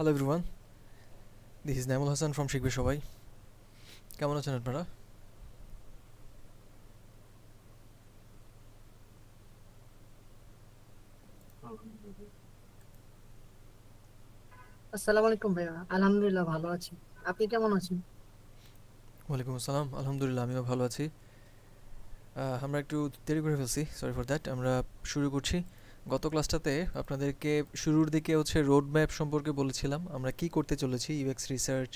Hello everyone, this is Naimul Hasan from শিখবে সবাই। কেমন আছেন আপনারা? আসসালামু আলাইকুম ভাইয়া, আলহামদুলিল্লাহ ভালো আছি। আপনি কেমন আছেন? ওয়ালাইকুম আসসালাম, আলহামদুলিল্লাহ আমিও ভালো আছি। আমরা একটু দেরি করে ফেলছি, সরি ফর দ্যাট। আমরা শুরু করছি। গত ক্লাসটাতে আপনাদেরকে শুরুর দিকে রোড ম্যাপ সম্পর্কে বলেছিলাম, আমরা কি করতে চলেছি ইউএক্স রিসার্চ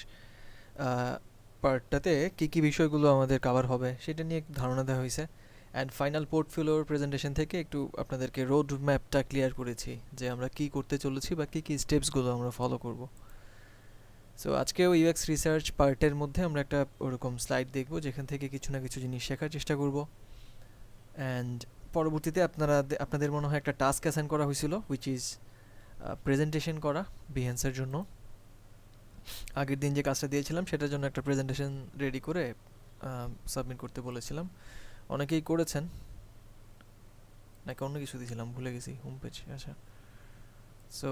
পার্টটাতে কী কী বিষয়গুলো আমাদের কাভার হবে সেটা নিয়ে একটু ধারণা দেওয়া হয়েছে। অ্যান্ড ফাইনাল পোর্টফোলিওর প্রেজেন্টেশন থেকে একটু আপনাদেরকে রোড ম্যাপটা ক্লিয়ার করেছি যে আমরা কি করতে চলেছি বা কী কী স্টেপসগুলো আমরা ফলো করব। সো আজকেও ইউএক্স রিসার্চ পার্টের মধ্যে আমরা একটা ওরকম স্লাইড দেখব যেখান থেকে কিছু না কিছু জিনিস শেখার চেষ্টা করব। অ্যান্ড পরবর্তীতে আপনাদের মনে হয় একটা টাস্ক অ্যাসাইন করা হয়েছিল, হুইচ ইজ প্রেজেন্টেশন করা বিহেন্সের জন্য। আগের দিন যে কাজটা দিয়েছিলাম সেটার জন্য একটা প্রেজেন্টেশন রেডি করে সাবমিট করতে বলেছিলাম। অনেকেই করেছেন, নাকি অন্য কিছু দিয়েছিলাম ভুলে গেছি, হোম পেজ। আচ্ছা, সো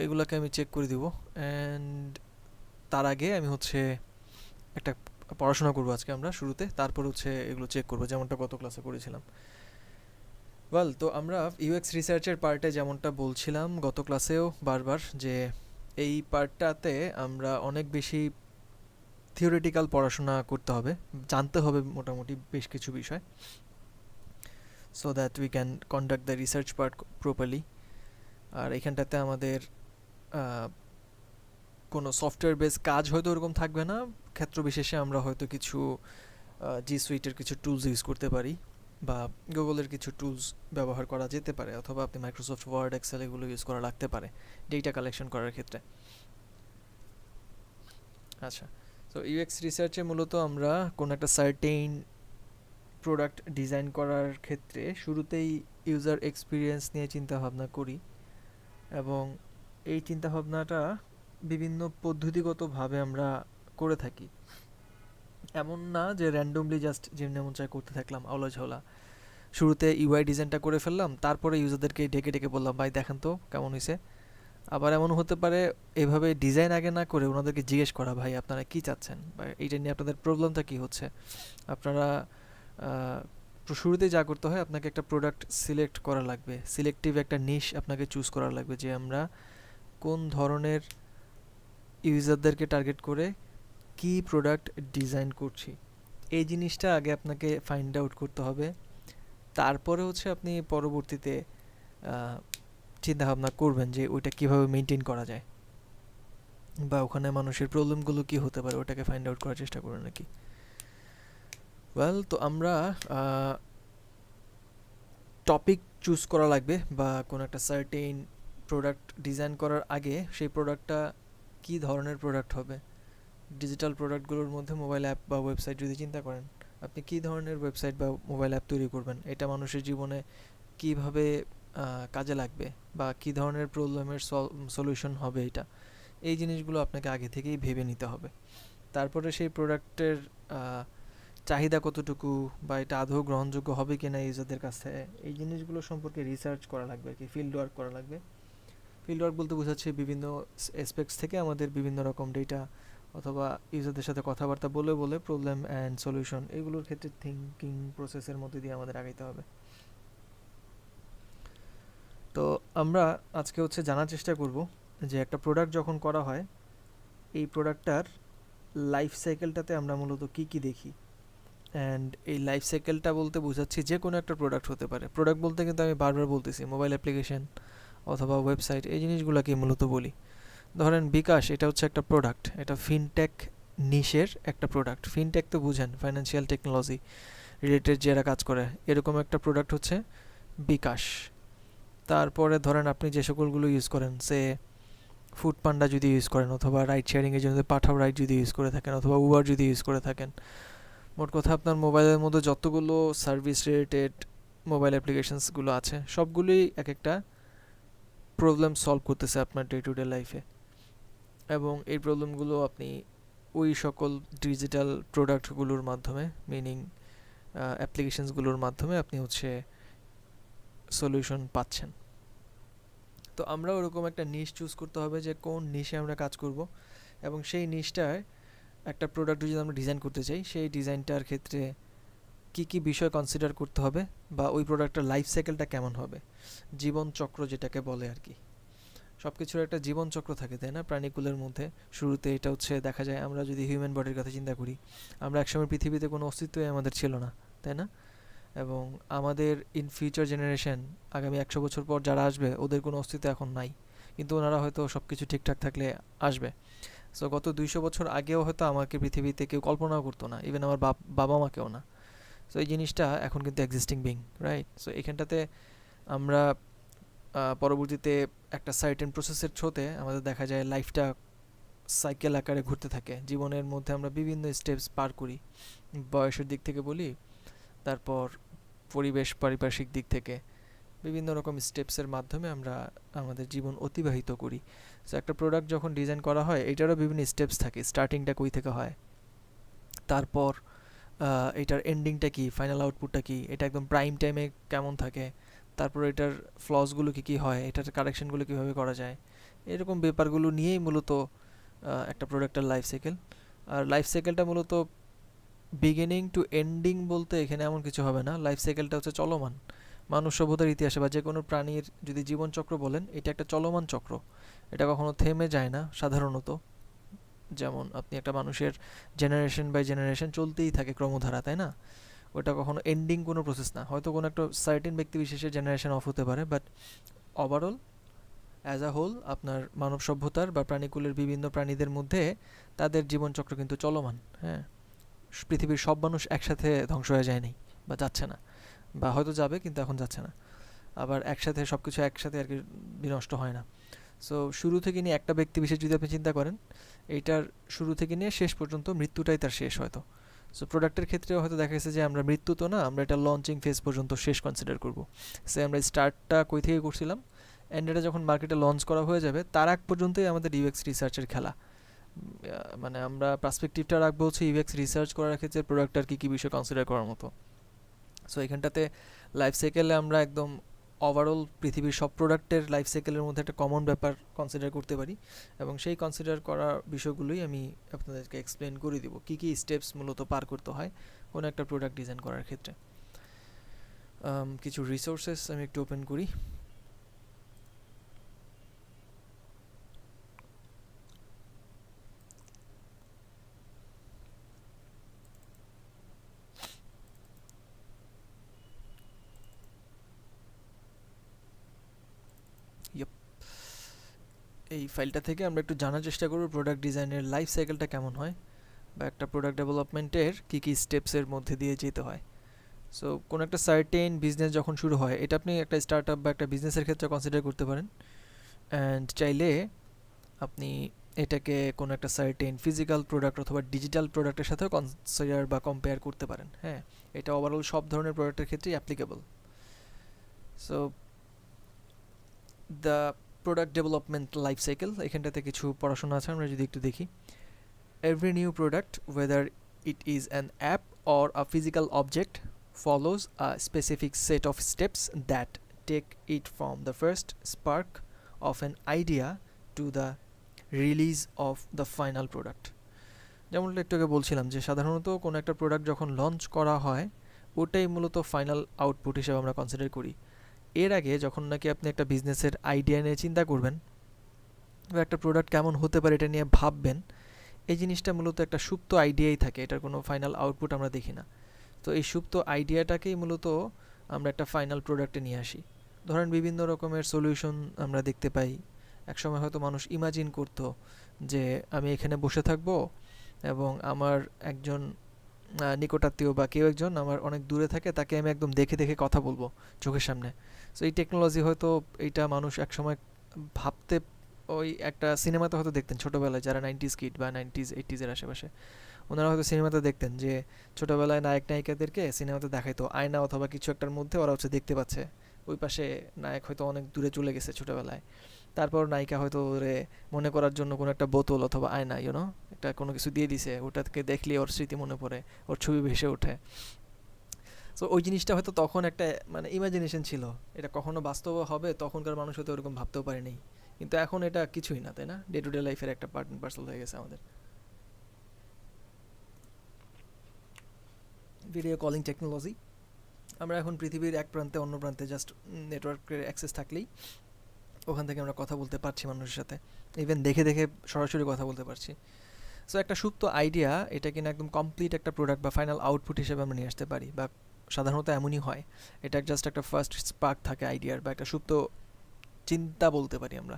এগুলোকে আমি চেক করে দিব। অ্যান্ড তার আগে আমি একটা পড়াশোনা করবো আজকে আমরা শুরুতে, তারপর এগুলো চেক করবো যেমনটা গত ক্লাসে করেছিলাম। ওয়েল, তো আমরা ইউএক্স রিসার্চের পার্টে যেমনটা বলছিলাম গত ক্লাসেও বারবার, যে এই পার্টটাতে আমরা অনেক বেশি থিওরিটিক্যাল পড়াশোনা করতে হবে, জানতে হবে মোটামুটি বেশ কিছু বিষয়, so that we can conduct the research part properly. আর এখানটাতে আমাদের কোনো সফটওয়্যার বেস কাজ হয়তো ওরকম থাকবে না, ক্ষেত্র বিশেষে আমরা হয়তো কিছু জি সুইটের কিছু টুলস ইউজ করতে পারি, বা গুগলের কিছু টুলস ব্যবহার করা যেতে পারে, অথবা আপনি মাইক্রোসফট ওয়ার্ড এক্সেল এগুলো ইউজ করা লাগতে পারে ডেটা কালেকশন করার ক্ষেত্রে। আচ্ছা, তো ইউএক্স রিসার্চে মূলত আমরা কোনো একটা সার্টেইন প্রোডাক্ট ডিজাইন করার ক্ষেত্রে শুরুতেই ইউজার এক্সপিরিয়েন্স নিয়ে চিন্তা ভাবনা করি, এবং এই চিন্তা ভাবনাটা বিভিন্ন পদ্ধতিগতভাবে আমরা করে থাকি। এমন না যে র্যান্ডমলি জাস্ট যেমনি মন চায় করতে থাকলাম আওলা ঝাওলা। শুরুতে ইউআই ডিজাইনটা করে ফেললাম, তারপরে ইউজারদেরকে ডেকে ডেকে বললাম ভাই দেখেন তো কেমন হয়েছে। আবার এমন হতে পারে এভাবে ডিজাইন আগে না করে ওনাদেরকে জিজ্ঞেস করা, ভাই আপনারা কি চাচ্ছেন বা এইটা নিয়ে আপনাদের প্রবলেমটা কি হচ্ছে। আপনারা শুরুতেই যা করতে হয়, আপনাকে একটা প্রোডাক্ট সিলেক্ট করা লাগবে, সিলেক্টিভ একটা নিশ আপনাকে চুজ করা লাগবে, যে আমরা কোন ধরনের ইউজারদেরকে টার্গেট করে কি প্রোডাক্ট ডিজাইন করছি। এই জিনিসটা আগে আপনাকে ফাইন্ড আউট করতে হবে। তারপরে আপনি পরবর্তীতে চিন্তা ভাবনা করবেন যে ওইটা কিভাবে মেনটেন করা যায়, বা ওখানে মানুষের প্রবলেমগুলো কি হতে পারে ওটাকে ফাইন্ড আউট করার চেষ্টা করবেন নাকি। ওয়েল, তো আমরা টপিক চুজ করা লাগবে, বা কোনো একটা সার্টেইন প্রোডাক্ট ডিজাইন করার আগে সেই প্রোডাক্টটা কী ধরনের প্রোডাক্ট হবে। ডিজিটাল প্রোডাক্টগুলোর মধ্যে মোবাইল অ্যাপ বা ওয়েবসাইট যদি চিন্তা করেন, আপনি কী ধরনের ওয়েবসাইট বা মোবাইল অ্যাপ তৈরি করবেন, এটা মানুষের জীবনে কীভাবে কাজে লাগবে, বা কী ধরনের প্রবলেমের সলিউশন হবে এটা। এই জিনিসগুলো আপনাকে আগে থেকেই ভেবে নিতে হবে। তারপরে সেই প্রোডাক্টের চাহিদা কতটুকু, বা এটা আদৌ গ্রহণযোগ্য হবে কিনা ইউজারদের কাছে, এই জিনিসগুলো সম্পর্কে রিসার্চ করা লাগবে আর কি, ফিল্ড ওয়ার্ক করা লাগবে। ফিল্ড ওয়ার্ক বলতে বোঝাচ্ছে বিভিন্ন অ্যাসপেক্টস থেকে আমাদের বিভিন্ন রকম ডেটা, অথবা ইউজারদের সাথে কথাবার্তা বলে বলে প্রবলেম অ্যান্ড সলিউশন এগুলোর ক্ষেত্রে থিঙ্কিং প্রসেসের মধ্যে দিয়ে আমাদের আগাইতে হবে। তো আমরা আজকে জানার চেষ্টা করব যে একটা প্রোডাক্ট যখন করা হয়, এই প্রোডাক্টটার লাইফ সাইকেলটাতে আমরা মূলত কী কী দেখি। অ্যান্ড এই লাইফ সাইকেলটা বলতে বোঝাচ্ছি যে কোনো একটা প্রোডাক্ট হতে পারে। প্রোডাক্ট বলতে কিন্তু আমি বারবার বলতেছি মোবাইল অ্যাপ্লিকেশন অথবা ওয়েবসাইট, এই জিনিসগুলোকে মূলত বলি। ধরেন বিকাশ, এটা একটা প্রোডাক্ট, এটা ফিনটেক নিশের একটা প্রোডাক্ট। ফিনটেক তো বুঝেন, ফাইন্যান্সিয়াল টেকনোলজি রিলেটেড যারা কাজ করে, এরকম একটা প্রোডাক্ট বিকাশ। তারপরে ধরেন আপনি যে সকলগুলো ইউজ করেন, সে ফুড পান্ডা যদি ইউজ করেন, অথবা রাইড শেয়ারিংয়ের জন্য পাঠাও রাইড যদি ইউজ করে থাকেন, অথবা উবার যদি ইউজ করে থাকেন, মোট কথা আপনার মোবাইলের মধ্যে যতগুলো সার্ভিস রিলেটেড মোবাইল অ্যাপ্লিকেশনসগুলো আছে সবগুলোই এক একটা প্রবলেম সলভ করতেছে আপনার ডে টু ডে লাইফে। এবং এই প্রবলেমগুলো আপনি ওই সকল ডিজিটাল প্রোডাক্টগুলোর মাধ্যমে, মিনিং অ্যাপ্লিকেশনসগুলোর মাধ্যমে আপনি সলিউশন পাচ্ছেন। তো আমরা ওরকম একটা নিশ চুজ করতে হবে যে কোন নিশে আমরা কাজ করব, এবং সেই নিশটায় একটা প্রোডাক্ট যদি আমরা ডিজাইন করতে চাই, সেই ডিজাইনটার ক্ষেত্রে কি কি বিষয় কনসিডার করতে হবে, বা ওই প্রোডাক্টের লাইফ সাইকেলটা কেমন হবে, জীবন চক্র যেটাকে বলে আর কি। সব কিছুর একটা জীবন চক্র থাকে, তাই না, প্রাণীকুলের মধ্যে। শুরুতে এটা হচ্ছে দেখা যায়, আমরা যদি হিউম্যান বডির কথা চিন্তা করি, আমরা একসময় পৃথিবীতে কোনো অস্তিত্বই আমাদের ছিল না, তাই না? এবং আমাদের ইন ফিউচার জেনারেশন, আগামী 100 বছর পর যারা আসবে, ওদের কোনো অস্তিত্ব এখন নাই, কিন্তু ওনারা হয়তো সব কিছু ঠিকঠাক থাকলে আসবে। সো গত 200 বছর আগেও হয়তো আমাকে পৃথিবীতে কেউ কল্পনাও করতো না, ইভেন আমার বাবা মাকেও না। সো এই জিনিসটা এখন কিন্তু এক্সিস্টিং বিং, রাইট? সো এখানটাতে আমরা পরবর্তীতে একটা সার্টেন প্রসেসের থ্রোতে আমাদের দেখা যায় লাইফটা সাইকেল আকারে ঘুরতে থাকে। জীবনের মধ্যে আমরা বিভিন্ন স্টেপস পার করি, বয়সের দিক থেকে বলি, তারপর পরিবেশ পারিপার্শ্বিক দিক থেকে বিভিন্ন রকম স্টেপসের মাধ্যমে আমরা আমাদের জীবন অতিবাহিত করি। সো একটা প্রোডাক্ট যখন ডিজাইন করা হয়, এটারও বিভিন্ন স্টেপস থাকে, স্টার্টিংটা কই থেকে হয়, তারপর এটার এন্ডিংটা কি, ফাইনাল আউটপুটটা কি, এটা একদম প্রাইম টাইমে কেমন থাকে, তারপর এটার ফ্লসগুলো কি কি হয়, এটার কারেকশনগুলো কীভাবে করা যায়, এরকম ব্যাপারগুলো নিয়েই মূলত একটা প্রোডাক্টের লাইফ সাইকেল। আর লাইফ সাইকেলটা মূলত বিগিনিং টু এন্ডিং বলতে এখানে এমন কিছু হবে না, লাইফ সাইকেলটা হচ্ছে চলমান। মানব সভ্যতার ইতিহাসে বা যে কোনো প্রাণীর যদি জীবনচক্র বলেন, এটা একটা চলমান চক্র, এটা কখনো থেমে যায় না সাধারণত। যেমন আপনি একটা মানুষের জেনারেশন বাই জেনারেশন চলতেই থাকে ক্রমধারা, তাই না? ওটা কখনো এন্ডিং কোনো প্রসেস না। হয়তো কোনো একটা সার্টেন ব্যক্তি বিশেষের জেনারেশন অফ হতে পারে, but overall as a whole আপনার মানব সভ্যতার বা প্রাণীকুলের বিভিন্ন প্রাণীদের মধ্যে তাদের জীবনচক্র কিন্তু চলমান। হ্যাঁ, পৃথিবীর সব মানুষ একসাথে ধ্বংস হয়ে যায়নি, বা যাচ্ছে না, বা হয়তো যাবে কিন্তু এখন যাচ্ছে না। আবার একসাথে সব কিছু একসাথে আর কি বিনষ্ট হয় না। সো শুরু থেকে নিয়ে একটা ব্যক্তি বিশেষ যদি আপনি চিন্তা করেন, এইটার শুরু থেকে নিয়ে শেষ পর্যন্ত মৃত্যুটাই তার শেষ হয়তো। সো প্রোডাক্টের ক্ষেত্রেও হয়তো দেখা গেছে যে আমরা মৃত্যু তো না, আমরা এটা লঞ্চিং ফেজ পর্যন্ত শেষ কনসিডার করব। সে আমরা স্টার্টটা কই থেকে করছিলাম, অ্যান্ড এটা যখন মার্কেটে লঞ্চ করা হয়ে যাবে, তার আগ পর্যন্তই আমাদের ইউএক্স রিসার্চের খেলা। মানে আমরা পার্সপেক্টিভটা রাখবো হচ্ছে ইউএক্স রিসার্চ করার ক্ষেত্রে প্রোডাক্টটার কী কী বিষয় কনসিডার করার মতো। সো এখানটাতে লাইফ সাইকেলে আমরা একদম ওভারঅল পৃথিবীর সব প্রোডাক্টের লাইফ সাইকেলের মধ্যে একটা কমন ব্যাপার কনসিডার করতে পারি, এবং সেই কনসিডার করা বিষয়গুলোই আমি আপনাদেরকে এক্সপ্লেন করে দিব, কী কী স্টেপস মূলত পার করতে হয় কোনো একটা প্রোডাক্ট ডিজাইন করার ক্ষেত্রে। কিছু রিসোর্সেস আমি একটু ওপেন করি। ইয়েপ, এই ফাইলটা থেকে আমরা একটু জানার চেষ্টা করব প্রোডাক্ট ডিজাইনের লাইফ সাইকেলটা কেমন হয়, বা একটা প্রোডাক্ট ডেভেলপমেন্টের কী কী স্টেপসের মধ্যে দিয়ে যেতে হয়। সো কোনো একটা সার্টেন বিজনেস যখন শুরু হয়, এটা আপনি একটা স্টার্ট আপ বা একটা বিজনেসের ক্ষেত্রে কনসিডার করতে পারেন। অ্যান্ড চাইলে আপনি এটাকে কোনো একটা সার্টেন ফিজিক্যাল প্রোডাক্ট অথবা ডিজিটাল প্রোডাক্টের সাথেও কনসিডার বা কম্পেয়ার করতে পারেন। হ্যাঁ, এটা ওভারঅল সব ধরনের প্রোডাক্টের ক্ষেত্রেই applicable. So the product development life cycle, এখানটাতে কিছু পড়াশোনা আছে, আমরা যদি একটু দেখি। Every new product, whether it is an app or a physical object, follows a specific set of steps that take it from the first spark of an idea to the release of the final product. যেমনটা একটু আগে বলছিলাম যে সাধারণত কোনো একটা product যখন launch করা হয়, ওটাই মূলত ফাইনাল আউটপুট হিসেবে আমরা কনসিডার করি। এর আগে যখন নাকি আপনি একটা বিজনেসের আইডিয়া নিয়ে চিন্তা করবেন, বা একটা প্রোডাক্ট কেমন হতে পারে এটা নিয়ে ভাববেন, এই জিনিসটা মূলত একটা সুপ্ত আইডিয়াই থাকে, এটার কোনো ফাইনাল আউটপুট আমরা দেখি না। তো এই সুপ্ত আইডিয়াটাকেই মূলত আমরা একটা ফাইনাল প্রোডাক্টে নিয়ে আসি। ধরেন বিভিন্ন রকমের সলিউশন আমরা দেখতে পাই। একসময় হয়তো মানুষ ইমাজিন করতো যে আমি এখানে বসে থাকবো, এবং আমার একজন নিকটাত্মীয় বা কেউ একজন আমার অনেক দূরে থাকে, তাকে আমি একদম দেখে দেখে কথা বলবো চোখের সামনে। সো এই টেকনোলজি হয়তো এইটা মানুষ একসময় ভাবতে, ওই একটা সিনেমাতে হয়তো দেখতেন ছোটোবেলায়, যারা 90s কিড বা 90s 80s-এর আশেপাশে, ওনারা হয়তো সিনেমাতে দেখতেন যে ছোটোবেলায় নায়ক নায়িকাদেরকে সিনেমাতে দেখাইতো আয়না অথবা কিছু একটার মধ্যে, ওরা হচ্ছে দেখতে পাচ্ছে ওই পাশে নায়ক হয়তো অনেক দূরে চলে গেছে ছোটোবেলায়, তারপর নায়িকা হয়তো ওরে মনে করার জন্য কোনো একটা বোতল অথবা আয়না একটা কোনো কিছু দিয়ে দিছে, ওটাকে দেখলে ওর স্মৃতি মনে পড়ে, ওর ছবি ভেসে ওঠে। সো ওই জিনিসটা হয়তো তখন একটা মানে ইমাজিনেশন ছিল, এটা কখনো বাস্তব হবে তখনকার মানুষ হয়তো ওরকম ভাবতেও পারেনি, কিন্তু এখন এটা কিছুই না, তাই না? ডে টু ডে লাইফের একটা পার্ট অ্যান্ড পার্সেল হয়ে গেছে আমাদের। ভিডিও কলিং টেকনোলজি, আমরা এখন পৃথিবীর এক প্রান্তে অন্য প্রান্তে জাস্ট নেটওয়ার্কের অ্যাক্সেস থাকলেই ওখান থেকে আমরা কথা বলতে পারছি মানুষের সাথে, ইভেন দেখে দেখে সরাসরি কথা বলতে পারছি। সো একটা সুপ্ত আইডিয়া, এটা কিনা একদম কমপ্লিট একটা প্রোডাক্ট বা ফাইনাল আউটপুট হিসেবে আমরা নিয়ে আসতে পারি, বা সাধারণত এমনই হয়। এটা জাস্ট একটা ফার্স্ট স্পার্ক থাকে আইডিয়ার, বা একটা সুপ্ত চিন্তা বলতে পারি আমরা।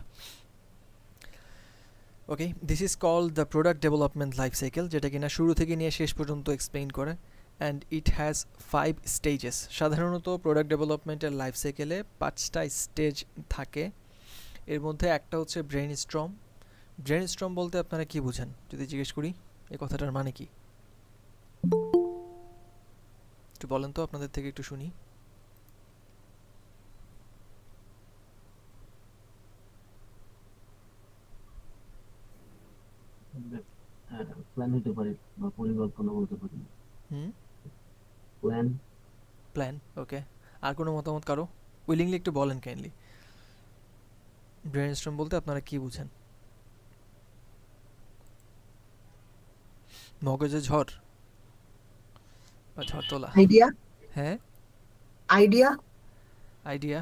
Okay, this is called the product development life cycle, যেটা কিনা শুরু থেকে নিয়ে শেষ পর্যন্ত এক্সপ্লেইন করে। And it has 5 stages. সাধারণত প্রোডাক্ট ডেভেলপমেন্টের লাইফ সাইকেলে 5টা স্টেজ থাকে। এর মধ্যে একটা হচ্ছে ব্রেন স্ট্রম। ব্রেন স্ট্রম বলতে আপনারা কি বুঝেন যদি জিজ্ঞেস করি? এই কথাটার মানে কি একটু বলেন তো, আপনাদের থেকে একটু শুনি। প্ল্যান হতে পারে বা পরিকল্পনা বলতে পারি। হুম, প্ল্যান। প্ল্যান। ওকে, আর কোনো মতামত কারো? উইলিংলি একটু বলেন কাইন্ডলি, ব্রেন স্ট্রম বলতে আপনারা কি বুঝেন? মগজে ঝড় বা ঝড় তোলা? আইডিয়া। হ্যাঁ, আইডিয়া। আইডিয়া।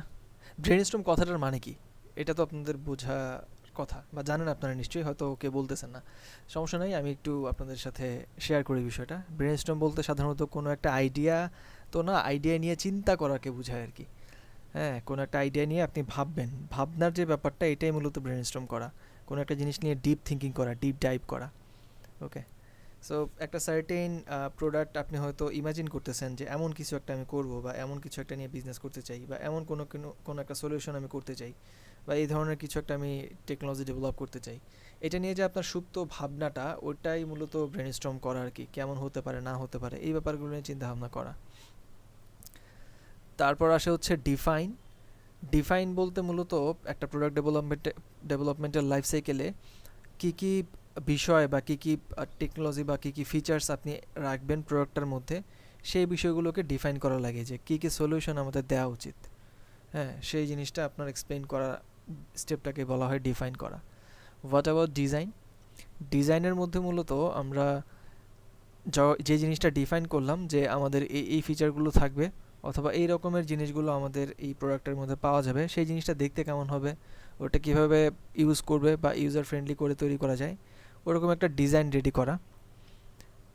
ব্রেন স্ট্রম কথাটার মানে কি এটা তো আপনাদের বোঝা কথা, বা জানেন আপনারা নিশ্চয়ই, হয়তো ওকে বলতেছেন না, সমস্যা নাই, আমি একটু আপনাদের সাথে শেয়ার করি বিষয়টা। ব্রেন স্ট্রম বলতে সাধারণত কোনো একটা আইডিয়া, তো না, আইডিয়া নিয়ে চিন্তা করাকে বোঝায় আর কি। হ্যাঁ, কোনো একটা আইডিয়া নিয়ে আপনি ভাববেন, ভাবনার যে ব্যাপারটা, এটাই মূলত ব্রেন স্ট্রম করা। কোনো একটা জিনিস নিয়ে ডিপ থিঙ্কিং করা, ডিপ ডাইভ করা। ওকে, সো একটা সার্টেন প্রোডাক্ট আপনি হয়তো ইমাজিন করতেছেন যে এমন কিছু একটা আমি করব, বা এমন কিছু একটা নিয়ে বিজনেস করতে চাই, বা এমন কোনো কোনো কোনো একটা সলিউশন আমি করতে চাই, বা এই ধরনের কিছু একটা আমি টেকনোলজি ডেভেলপ করতে চাই। এটা নিয়ে যে আপনার সুপ্ত ভাবনাটা, ওটাই মূলত ব্রেনস্টর্ম করা আর কি, কেমন হতে পারে না হতে পারে এই ব্যাপারগুলো নিয়ে চিন্তা ভাবনা করা। তারপর আসে হচ্ছে ডিফাইন। ডিফাইন বলতে মূলত একটা প্রোডাক্ট ডেভেলপমেন্টের লাইফ সাইকেলে কী কী বিষয় বা কী কী টেকনোলজি বা কী কী ফিচার্স আপনি রাখবেন প্রোডাক্টটার মধ্যে, সেই বিষয়গুলোকে ডিফাইন করা লাগে, যে কী কী সলিউশন আমাদের দেওয়া উচিত। হ্যাঁ, সেই জিনিসটা আপনার এক্সপ্লেইন করা স্টেপটাকে বলা হয় ডিফাইন করা। What about design? ডিজাইনের মধ্যে মূলত আমরা যে জিনিসটা ডিফাইন করলাম, যে আমাদের এই এই ফিচারগুলো থাকবে, অথবা এই রকমের জিনিসগুলো আমাদের এই প্রোডাক্টের মধ্যে পাওয়া যাবে, সেই জিনিসটা দেখতে কেমন হবে, ওটা কীভাবে ইউজ করবে বা ইউজার ফ্রেন্ডলি করে তৈরি করা যায়, ওরকম একটা ডিজাইন রেডি করা।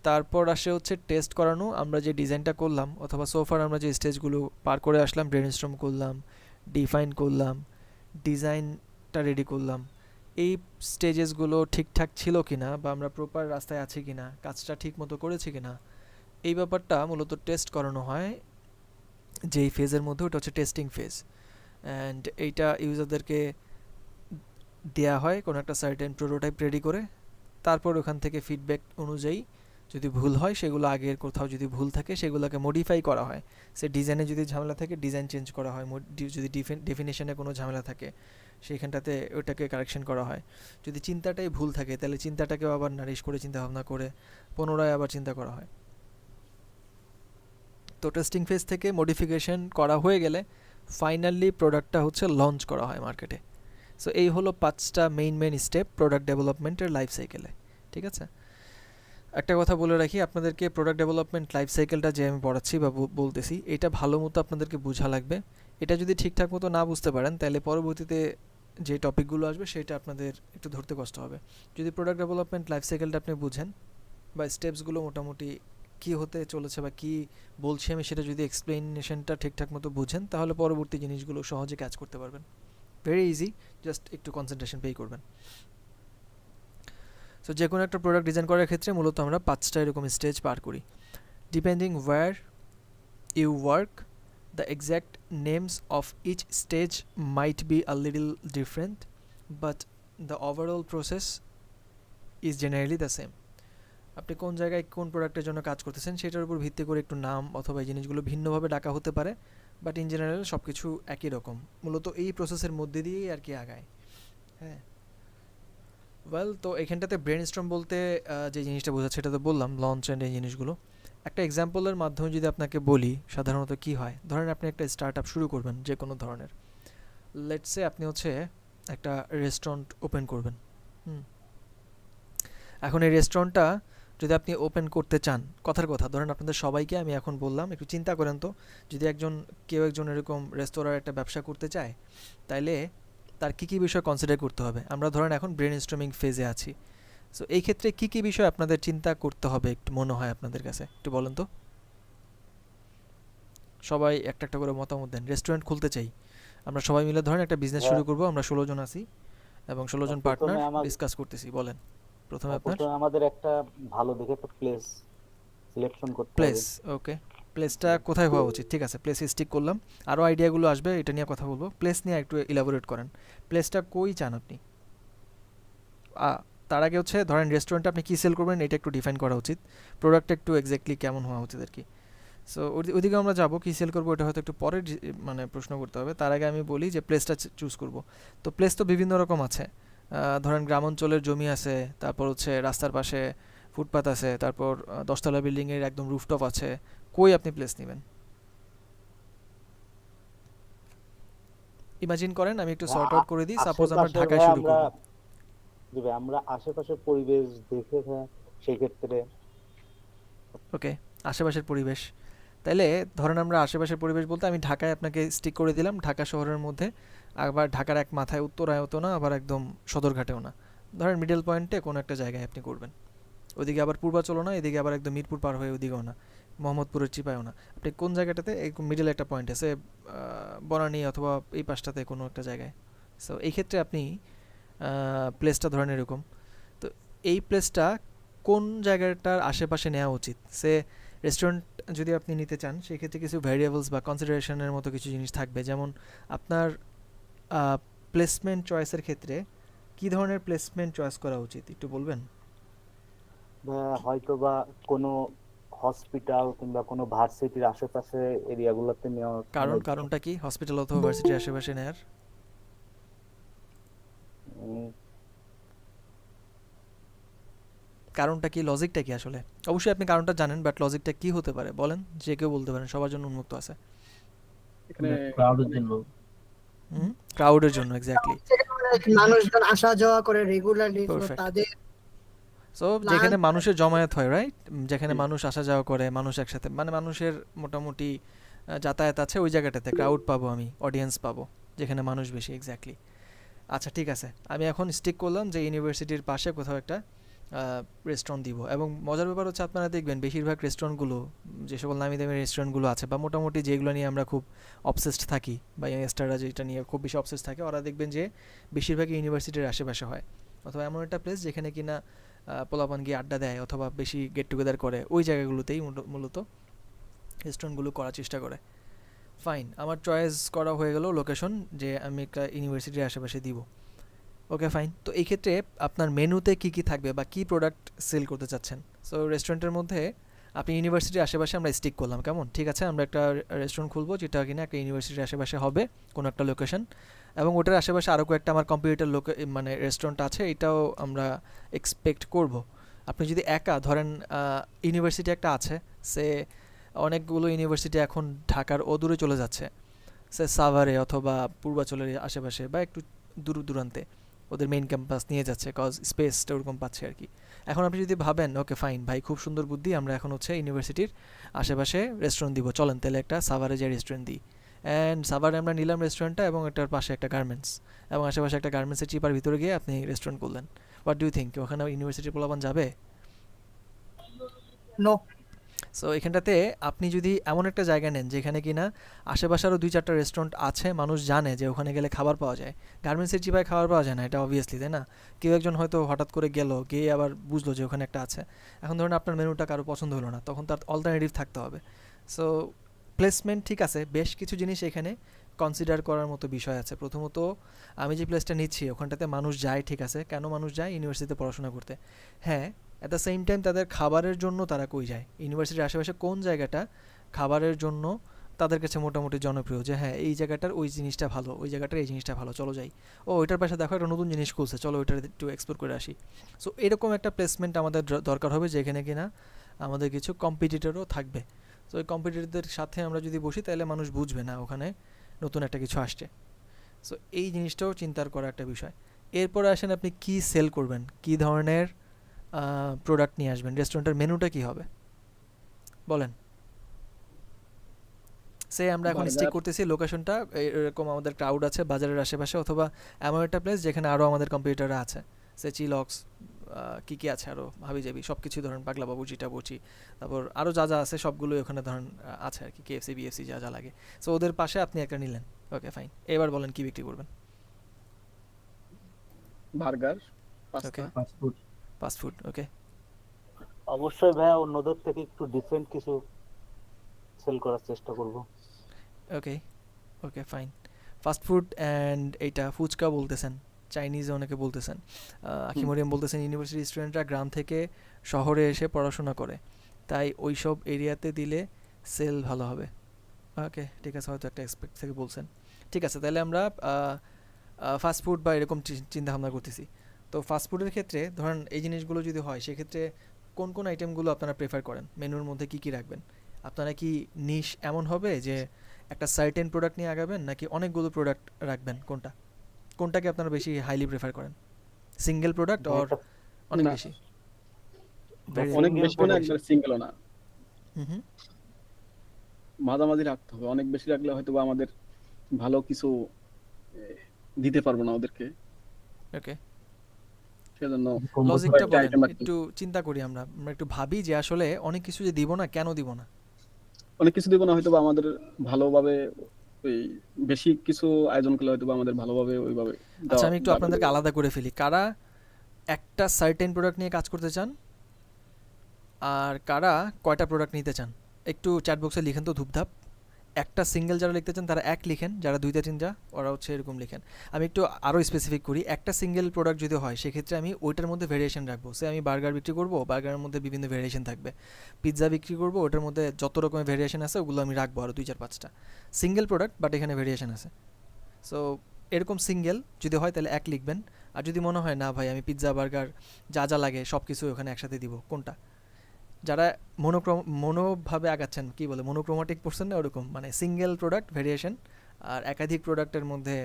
তারপর আসে হচ্ছে টেস্ট করানো। আমরা যে ডিজাইনটা করলাম, অথবা সোফার আমরা যে স্টেজগুলো পার করে আসলাম, ব্রেনস্টর্ম করলাম, ডিফাইন করলাম, ডিজাইনটা রেডি করলাম, এই স্টেজেসগুলো ঠিকঠাক ছিল কিনা, বা আমরা প্রপার রাস্তায় আছি কিনা, কাজটা ঠিক মতো করেছি কিনা, এই ব্যাপারটা মূলত টেস্ট করানো হয় যেই ফেজের মধ্যে, ওটা হচ্ছে টেস্টিং ফেজ। অ্যান্ড এইটা ইউজারদেরকে দেয়া হয় কোনো একটা সার্টেন প্রোটোটাইপ রেডি করে। তারপর ওখান থেকে ফিডব্যাক অনুযায়ী যদি ভুল হয়, সেগুলো আগের কোথাও যদি ভুল থাকে সেগুলোকে মডিফাই করা হয়। সে ডিজাইনে যদি ঝামেলা থাকে ডিজাইন চেঞ্জ করা হয়, যদি ডেফিনেশনে কোনো ঝামেলা থাকে সেইখানটাতে ওটাকে কারেকশন করা হয়। যদি চিন্তাটাই ভুল থাকে তাহলে চিন্তাটাকেও আবার নারিশ করে চিন্তা ভাবনা করে পুনরায় আবার চিন্তা করা হয়। তো টেস্টিং ফেজ থেকে মডিফিকেশন করা হয়ে গেলে ফাইনালি প্রোডাক্টটা হচ্ছে লঞ্চ করা হয় মার্কেটে। সো এই হলো 5টা মেইন স্টেপ প্রোডাক্ট ডেভেলপমেন্টের লাইফ সাইকেলে। ঠিক আছে, একটা কথা বলে রাখি আপনাদেরকে, প্রোডাক্ট ডেভেলপমেন্ট লাইফ সাইকেলটা যে আমি পড়াচ্ছি বা বলতেছি, এটা ভালো মতো আপনাদেরকে বোঝা লাগবে। এটা যদি ঠিকঠাক মতো না বুঝতে পারেন, তাহলে পরবর্তীতে যে টপিকগুলো আসবে সেটা আপনাদের একটু ধরতে কষ্ট হবে। যদি প্রোডাক্ট ডেভেলপমেন্ট লাইফ সাইকেলটা আপনি বুঝেন, বা স্টেপসগুলো মোটামুটি কী হতে চলেছে বা কী বলছি আমি, সেটা যদি এক্সপ্লেনেশনটা ঠিকঠাক মতো বুঝেন, তাহলে পরবর্তী জিনিসগুলো সহজে ক্যাচ করতে পারবেন। ভেরি ইজি, জাস্ট একটু কনসেন্ট্রেশন পেই করবেন। সো যে কোনো একটা প্রোডাক্ট ডিজাইন করার ক্ষেত্রে মূলত আমরা 5টা এরকম স্টেজ পার করি। Depending where you work, the exact names of each stage might be a little different, but the overall process is generally the same. আপনি কোন জায়গায় কোন প্রোডাক্টের জন্য কাজ করতেছেন সেটার উপর ভিত্তি করে একটু নাম অথবা এই জিনিসগুলো ভিন্নভাবে ডাকা হতে পারে, বাট ইন জেনারেল সব কিছু একই রকম। মূলত এই প্রসেসের মধ্যে দিয়েই আর কি আগায়। হ্যাঁ, ওয়েল, তো এখানটাতে ব্রেনস্টর্ম বলতে যে জিনিসটা বোঝাচ্ছে সেটা তো বললাম, লঞ্চ অ্যান্ড এই জিনিসগুলো। একটা এক্সাম্পলের মাধ্যমে যদি আপনাকে বলি সাধারণত কি হয়, ধরেন আপনি একটা স্টার্ট আপ শুরু করবেন যে কোনো ধরনের, লেটস সে আপনি হচ্ছে একটা রেস্টুরেন্ট ওপেন করবেন। হুম, এখন এই রেস্টুরেন্টটা যদি আপনি ওপেন করতে চান, কথার কথা ধরেন আপনাদের সবাইকে আমি এখন বললাম একটু চিন্তা করেন তো, যদি কেউ একজন এরকম রেস্তোরাঁর একটা ব্যবসা করতে চায়, তাইলে তার কী কী বিষয় কনসিডার করতে হবে? আমরা ধরেন এখন ব্রেন স্ট্রমিং ফেজে আছি। সো এই ক্ষেত্রে কী কী বিষয় আপনাদের চিন্তা করতে হবে একটু মনে হয় আপনাদের কাছে, একটু বলেন তো। সবাই একটা একটা করে মতামত দেন। রেস্টুরেন্ট খুলতে চাই আমরা সবাই মিলে, ধরেন একটা বিজনেস হ্যাঁ, শুরু করব, আমরা ১৬ জন আছি এবং ১৬ জন পার্টনার প্রথমে আমার ডিসকাস করতেছি। বলেন প্রথমে আপনার। প্রথমে আমাদের একটা ভালো দেখে একটা প্লেস সিলেকশন করতে হবে। প্লেস, ওকে। প্লেসটা কোথায় হওয়া উচিত? ঠিক আছে, প্লেসে স্টিক করলাম। আরও আইডিয়াগুলো আসবে, এটা নিয়ে কথা বলবো। প্লেস নিয়ে একটু ইলাবোরেট করেন। প্লেসটা কই চান আপনি? তার আগে হচ্ছে ধরেন রেস্টুরেন্টে আপনি কী সেল করবেন এটা একটু ডিফাইন করা উচিত। প্রোডাক্টটা একটু এক্স্যাক্টলি কেমন হওয়া উচিত আর কি। সো ওইদিকে আমরা যাবো, কী সেল করবো এটা হয়তো একটু পরে মানে প্রশ্ন করতে হবে। তার আগে আমি বলি যে প্লেসটা চুজ করব। তো প্লেস তো বিভিন্ন রকম আছে। ধরেন গ্রাম অঞ্চলের জমি আছে, তারপর হচ্ছে রাস্তার পাশে ফুটপাত আছে, তারপর ১০ তলা বিল্ডিংয়ের একদম রুফটপ আছে। কই আপনি প্লেস নেবেন? ইমাজিন করেন, আমি একটু সর্ট আউট করে দিই। সাপোজ আমরা আশেপাশে ঢাকায় ভাই শুরু আমরা করব। জি ভাই, আমরা আশেপাশের পরিবেশ দেখে ভাই সেই ক্ষেত্রে ওকে, আশেপাশের পরিবেশ। তাইলে ধরেন আমরা আশেপাশের পরিবেশ বলতে আমি ঢাকায় আপনাকে স্টিক করে দিলাম, ঢাকা শহরের মধ্যে। আবার ঢাকার এক মাথায় উত্তরায়তো না, আবার একদম সদরঘাটেও না। ধরেন মিডল পয়েন্টে কোনো একটা জায়গায় আপনি করবেন। ওদিকে আবার পূর্বাচলও না, এদিকে আবার একদম মিরপুর পার হয়ে ওদিকেও না, মোহাম্মদপুরের চিপায়ও না। আপনি কোন জায়গাটাতে, এই মিডল একটা পয়েন্ট আছে, বনানী অথবা এই পাশটাতে কোনো একটা জায়গায়। সো এই ক্ষেত্রে আপনি প্লেসটা ধরেন এরকম। তো এই প্লেসটা কোন জায়গাটার আশেপাশে নেওয়া উচিত? সে রেস্টুরেন্ট যদি আপনি নিতে চান, সেক্ষেত্রে কিছু ভ্যারিয়েবলস বা কনসিডারেশনের মতো কিছু জিনিস থাকবে। যেমন আপনার প্লেসমেন্ট চয়েসের ক্ষেত্রে কী ধরনের প্লেসমেন্ট চয়েস করা উচিত একটু বলবেন? হয়তো বা কোনো হসপিটাল কিংবা কোনো ভার্সিটির আশেপাশে এরিয়াগুলোতে নেওয়া কারণটা কি হসপিটাল অথবা ভার্সিটির আশেপাশে নেয়ার? উম, কারণটা কি, লজিকটা কি আসলে? অবশ্যই আপনি কারণটা জানেন, বাট লজিকটা কি হতে পারে বলেন, যে কেউ বলতে পারেন, সবার জন্য উন্মুক্ত আছে। এখানে ক্রাউডের জন্য। ক্রাউডের জন্য, এক্স্যাক্টলি। সেখানে মানুষজন আসা যাওয়া করে রেগুলারলি, তো পারফেক্ট। তাদের সো যেখানে মানুষের জমায়েত হয়, রাইট, যেখানে মানুষ আসা যাওয়া করে, মানুষ একসাথে, মানে মানুষের মোটামুটি যাতায়াত আছে, ওই জায়গাটাতে ক্রাউড পাবো আমি, অডিয়েন্স পাবো, যেখানে মানুষ বেশি, এক্স্যাক্টলি। আচ্ছা ঠিক আছে, আমি এখন স্টিক করলাম যে ইউনিভার্সিটির পাশে কোথাও একটা রেস্টুরেন্ট দিব। এবং মজার ব্যাপার হচ্ছে আপনারা দেখবেন বেশিরভাগ রেস্টুরেন্টগুলো, যে সকল নামি দামি রেস্টুরেন্টগুলো আছে বা মোটামুটি যেগুলো নিয়ে আমরা খুব অবসেসড থাকি, বা ইয়াংস্টাররা যেটা নিয়ে খুব বেশি অবসেসড থাকে, ওরা দেখবেন যে বেশিরভাগই ইউনিভার্সিটির আশেপাশে হয়, অথবা এমন একটা প্লেস যেখানে কিনা পোলাপান গিয়ে আড্ডা দেয় অথবা বেশি গেট টুগেদার করে, ওই জায়গাগুলোতেই মূলত রেস্টুরেন্টগুলো করার চেষ্টা করে। ফাইন, আমার চয়েস করা হয়ে গেল লোকেশন, যে আমি একটা ইউনিভার্সিটির আশেপাশে দিব। Okay fine. তো এই ক্ষেত্রে আপনার মেনুতে কি কি থাকবে বা কি প্রোডাক্ট সেল করতে চাচ্ছেন? সো রেস্টুরেন্টের মধ্যে আপনি ইউনিভার্সিটির আশেপাশে আমরা স্টিক করলাম, কেমন? ঠিক আছে, আমরা একটা রেস্টুরেন্ট খুলবো যেটা কিনা একটা ইউনিভার্সিটির আশেপাশে হবে, কোনো একটা লোকেশন। এবং ওটার আশেপাশে আরও কয়েকটা আমার কম্পিউটার মানে রেস্টুরেন্ট আছে, এটাও আমরা এক্সপেক্ট করব। আপনি যদি একা ধরেন, ইউনিভার্সিটি একটা আছে, সে অনেকগুলো ইউনিভার্সিটি এখন ঢাকার অদূরে চলে যাচ্ছে, সে সাভারে অথবা পূর্বাচলের আশেপাশে বা একটু দূর দূরান্তে ওদের মেইন ক্যাম্পাস নিয়ে যাচ্ছে, কজ স্পেসটা ওরকম পাচ্ছে আর কি। এখন আপনি যদি ভাবেন ওকে ফাইন ভাই, খুব সুন্দর বুদ্ধি, আমরা এখন হচ্ছে ইউনিভার্সিটির আশেপাশে রেস্টুরেন্ট দিব, চলেন তাহলে একটা সাভারে যে রেস্টুরেন্ট দিই। অ্যান্ড সাভারে আমরা নিলাম রেস্টুরেন্টটা, এবং এটার পাশে একটা গার্মেন্টস, এবং আশেপাশে একটা গার্মেন্টসের চিপার ভিতরে গিয়ে আপনি রেস্টুরেন্ট করলেন। হোয়াট ডু ইউ থিঙ্ক, ওখানে ইউনিভার্সিটির পোলাপান যাবে? নো। সো এখানটাতে আপনি যদি এমন একটা জায়গা নেন যেখানে কিনা আশেপাশে আরও ২-৪টা রেস্টুরেন্ট আছে, মানুষ জানে যে ওখানে গেলে খাবার পাওয়া যায়। গার্মেন্টসের চিপায় খাবার পাওয়া যায় না, এটা অবভিয়াসলি, তাই না? কেউ একজন হয়তো হঠাৎ করে গেল, গিয়ে আবার বুঝলো যে ওখানে একটা আছে। এখন ধরুন আপনার মেনুটা কারো পছন্দ হলো না, তখন তার অল্টারনেটিভ থাকতে হবে। সো প্লেসমেন্ট ঠিক আছে, বেশ কিছু জিনিস এখানে কনসিডার করার মতো বিষয় আছে। প্রথমত, আমি যে প্লেসটা নিচ্ছি ওখানটাতে মানুষ যায়, ঠিক আছে, কেন মানুষ যায়? ইউনিভার্সিটিতে পড়াশোনা করতে। হ্যাঁ, অ্যাট দ্য সেম টাইম তাদের খাবারের জন্য তারা কই যায়? ইউনিভার্সিটির আশেপাশে কোন জায়গাটা খাবারের জন্য তাদের কাছে মোটামুটি জনপ্রিয়, যে হ্যাঁ এই জায়গাটার ওই জিনিসটা ভালো, ওই জায়গাটার এই জিনিসটা ভালো, চলো যাই। ও ওইটার পাশে দেখো একটা নতুন জিনিস খুলছে, চলো ওইটার একটু এক্সপ্লোর করে আসি। সো এরকম একটা প্লেসমেন্ট আমাদের দরকার হবে, যেখানে কিনা আমাদের কিছু কম্পিটিটরও থাকবে। তো ওই কম্পিটিটরদের সাথে আমরা যদি বসি তাহলে মানুষ বুঝবে না ওখানে নতুন একটা কিছু আসছে। সো এই জিনিসটাও চিন্তার করা একটা বিষয়। এরপরে আসেন আপনি কি সেল করবেন, কি ধরনের প্রোডাক্ট নিয়ে আসবেন, রেস্টুরেন্টের মেনুটা কি হবে বলেন। সে আমরা এখন স্টিক বার্গার করতেছি লোকেশনটা এরকম, আমাদের ক্রাউড আছে বাজারের আশেপাশে, অথবা এমন একটা প্লেস যেখানে আরও আমাদের কম্পিউটাররা আছে, সে চিলক্স, কী কী আছে আরও হাবি যাবি সব কিছু ধরেন, পাগলা বাবু, জিটা বুচি, তারপর আরও যা যা আছে সবগুলোই ওখানে ধরেন আছে আর কি, কেএফসি বিএফসি যা যা লাগে। সো ওদের পাশে আপনি একটা নিলেন, ওকে ফাইন। এবার বলেন কি বিক্রি করবেন। Burger okay, pasta fast food. Fast food, okay অবশ্যই ভাইয়া অন্যদের থেকে একটু ডিফারেন্ট কিছু সেল করার চেষ্টা করব। Okay okay fine. Fast food and এইটা ফুচকা বলতেছেন, চাইনিজ অনেকে বলতেছেন, আখিমরিয়াম বলতেছেন ইউনিভার্সিটি স্টুডেন্টরা গ্রাম থেকে শহরে এসে পড়াশোনা করে, তাই ওই সব এরিয়াতে দিলে সেল ভালো হবে। ওকে ঠিক আছে, হয়তো একটা এক্সপেক্ট থেকে বলছেন। ঠিক আছে, তাহলে আমরা ফাস্ট ফুড বা এরকম চিন্তা ভাবনা করতেছি। তো ফাস্ট ফুডের ক্ষেত্রে ধরেন এই জিনিসগুলো যদি হয় সেক্ষেত্রে কোন কোন আইটেমগুলো আপনারা প্রেফার করেন, মেনুর মধ্যে কী কী রাখবেন? আপনারা কি নিশ এমন হবে যে একটা সার্টেন প্রোডাক্ট নিয়ে আগাবেন, নাকি অনেকগুলো প্রোডাক্ট রাখবেন, কোনটা কোনটাকে আপনারা বেশি হাইলি প্রেফার করেন? সিঙ্গেল প্রোডাক্ট অর অনেক না, বেশি? Very- অনেক Single বেশি মানে product। একবার সিঙ্গেলও না, হুম হুম, মাঝামাঝি রাখতে হবে। অনেক বেশি রাখলে হয়তো বা আমাদের ভালো কিছু দিতে পারবো না ওদেরকে, ওকে। সেজন্য কম্বো লজিকটা কয়েকটা বলেন, আইটেম রাখতে একটু চিন্তা করি আমরা আমরা একটু ভাবি যে আসলে অনেক কিছু যে দিব না, কেন দিব না? অনেক কিছু দিব না, হয়তো বা আমাদের ভালোভাবে ওই বেশি কিছু আয়োজন করলে হয়তো বা আমাদের ভালোভাবে ওইভাবে আচ্ছা দেওয়া আমি একটু যাবে আপনাদেরকে না। আলাদা করে ফেলি, কারা একটা সার্টেন প্রোডাক্ট নিয়ে কাজ করতে চান আর কারা কয়টা প্রোডাক্ট নিতে চান, একটু চ্যাট বক্সে লিখেন তো ধূপধাপ। একটা সিঙ্গেল যারা লিখতে চান তারা এক লিখেন, যারা দুইটা তিনটা ওরা হচ্ছে এরকম লিখেন। আমি একটু আরও স্পেসিফিক করি, একটা সিঙ্গেল প্রোডাক্ট যদি হয় সেক্ষেত্রে আমি ওইটার মধ্যে ভেরিয়েশন রাখবো। সে আমি বার্গার বিক্রি করবো, বার্গারের মধ্যে বিভিন্ন ভেরিয়েশন থাকবে। পিৎজা বিক্রি করবো, ওটার মধ্যে যত রকমের ভেরিয়েশন আছে ওগুলো আমি রাখবো আরও 2-4-5টা। সিঙ্গেল প্রোডাক্ট বাট এখানে ভেরিয়েশন আছে। সো এরকম সিঙ্গেল যদি হয় তাহলে এক লিখবেন। আর যদি মনে হয় না ভাই আমি পিৎজা বার্গার যা যা লাগে সব কিছু ওখানে একসাথে দিব, কোনটা? যারা মনোভাবে আগাচ্ছেন, কি বলে মনোক্রোমাটিক পড়ছেন না ওরকম, মানে সিঙ্গেল প্রোডাক্ট ভেরিয়েশন আর একাধিক প্রোডাক্টের মধ্যে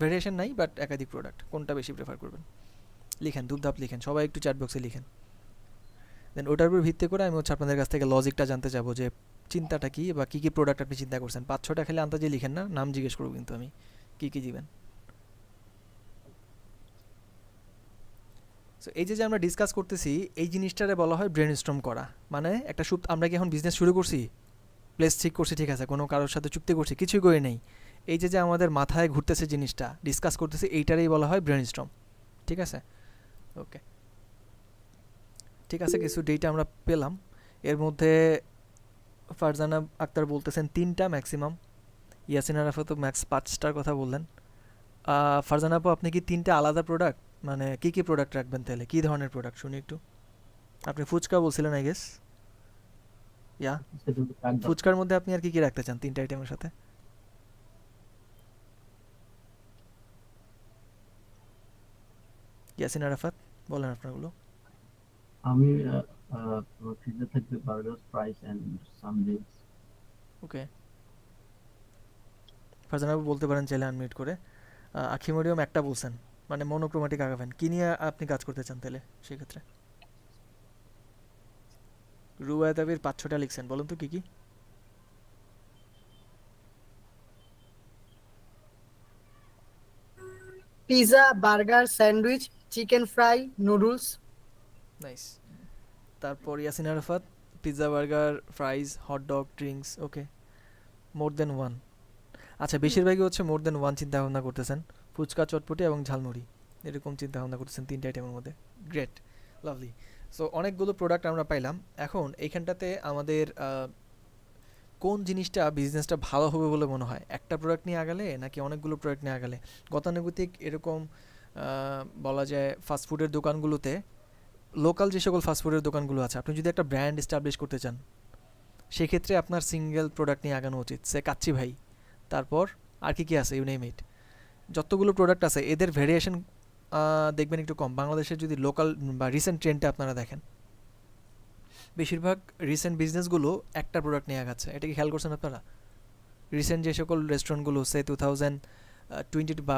ভেরিয়েশন নাই বাট একাধিক প্রোডাক্ট, কোনটা বেশি প্রেফার করবেন? লিখেন, ধূপধাপ লিখেন, সবাই একটু চ্যাট বক্সে লিখেন। দেন ওটার উপর ভিত্তি করে আমি হচ্ছে আপনাদের কাছ থেকে লজিকটা জানতে চাবো যে চিন্তাটা কী বা কী কী প্রোডাক্ট আপনি চিন্তা করছেন। 5-6টা খালি আন্দাজে লিখেন না, নাম জিজ্ঞেস করবো কিন্তু আমি, কী কী দিবেন। সো এই যে যে আমরা ডিসকাস করতেছি এই জিনিসটারে বলা হয় ব্রেন স্টর্ম করা। মানে একটা আমরা কি এখন বিজনেস শুরু করছি, প্লেস ঠিক করছি, ঠিক আছে, কোনো কারোর সাথে চুক্তি করছি, কিছুই করে নেই, এই যে যে আমাদের মাথায় ঘুরতেছে জিনিসটা ডিসকাস করতেছি, এইটারই বলা হয় ব্রেন স্টর্ম। ঠিক আছে, ওকে ঠিক আছে, কিছু ডেটা আমরা পেলাম। এর মধ্যে ফারজানা আক্তার বলতেছেন 3টা ম্যাক্সিমাম, ইয়াসিন আরাফাত তো ম্যাক্স 5টার কথা বললেন। ফারজানা আপু আপনি কি 3টা আলাদা প্রোডাক্ট, মানে কী কী প্রোডাক্ট রাখবেন তাহলে, কী ধরনের প্রোডাক্ট শুনি একটু। আপনি ফুচকা বলছিলেন আই গেস, ইয়া সেটা রাখবো। ফুচকার মধ্যে আপনি আর কী কী রাখতে চান 3টা আইটেমের সাথে? ইয়াসিন আরাফাত বলেন আপনারগুলো। আমি ফ্রিজে থাকবে burger, fries and some drinks. Okay, Farzana আপু বলতে পারেন চাইলে আনমিউট করে। আখিমরিয়ম একটা বলছেন, মানে মনোক্রোমাটিক আগাবেন, কী নিয়ে আপনি কাজ করতে চান তাহলে সেক্ষেত্রে? রুয়ায়ত আবির 5-6টা লিখছেন, বলুন তো কী কী। Pizza, burger, sandwich, chicken fry, noodles. Nice. তারপর Yasin Arafat pizza, burger, fries, hot dog, drinks, okay, more than one. আচ্ছা বেশিরভাগই হচ্ছে মোর দেন ওয়ান চিন্তা ভাবনা করতেছেন, ফুচকা, চটপটি এবং ঝালমুড়ি এরকম চিন্তা ভাবনা করতেছেন 3টা আইটেমের মধ্যে। Great, lovely. সো অনেকগুলো প্রোডাক্ট আমরা পাইলাম। এখন এইখানটাতে আমাদের কোন জিনিসটা বিজনেসটা ভালো হবে বলে মনে হয়, একটা প্রোডাক্ট নিয়ে আগালে নাকি অনেকগুলো প্রোডাক্ট নিয়ে আগালে? গতানুগতিক এরকম বলা যায় ফাস্টফুডের দোকানগুলোতে, লোকাল যে সকল ফাস্টফুডের দোকানগুলো আছে, আপনি যদি একটা ব্র্যান্ড এস্টাবলিশ করতে চান সেক্ষেত্রে আপনার সিঙ্গেল প্রোডাক্ট নিয়ে আগানো উচিত। সে কাচ্চি ভাই, তারপর আর কি কি আছে, ইউ নেম ইট, যতগুলো প্রোডাক্ট আছে এদের ভেরিয়েশন দেখবেন একটু কম। বাংলাদেশের যদি লোকাল বা রিসেন্ট ট্রেন্ডটা আপনারা দেখেন, বেশিরভাগ রিসেন্ট বিজনেসগুলো একটা প্রোডাক্ট নিয়ে আগাচ্ছে, এটা কি খেয়াল করছেন আপনারা? রিসেন্ট যে সকল রেস্টুরেন্টগুলো সে 2020 বা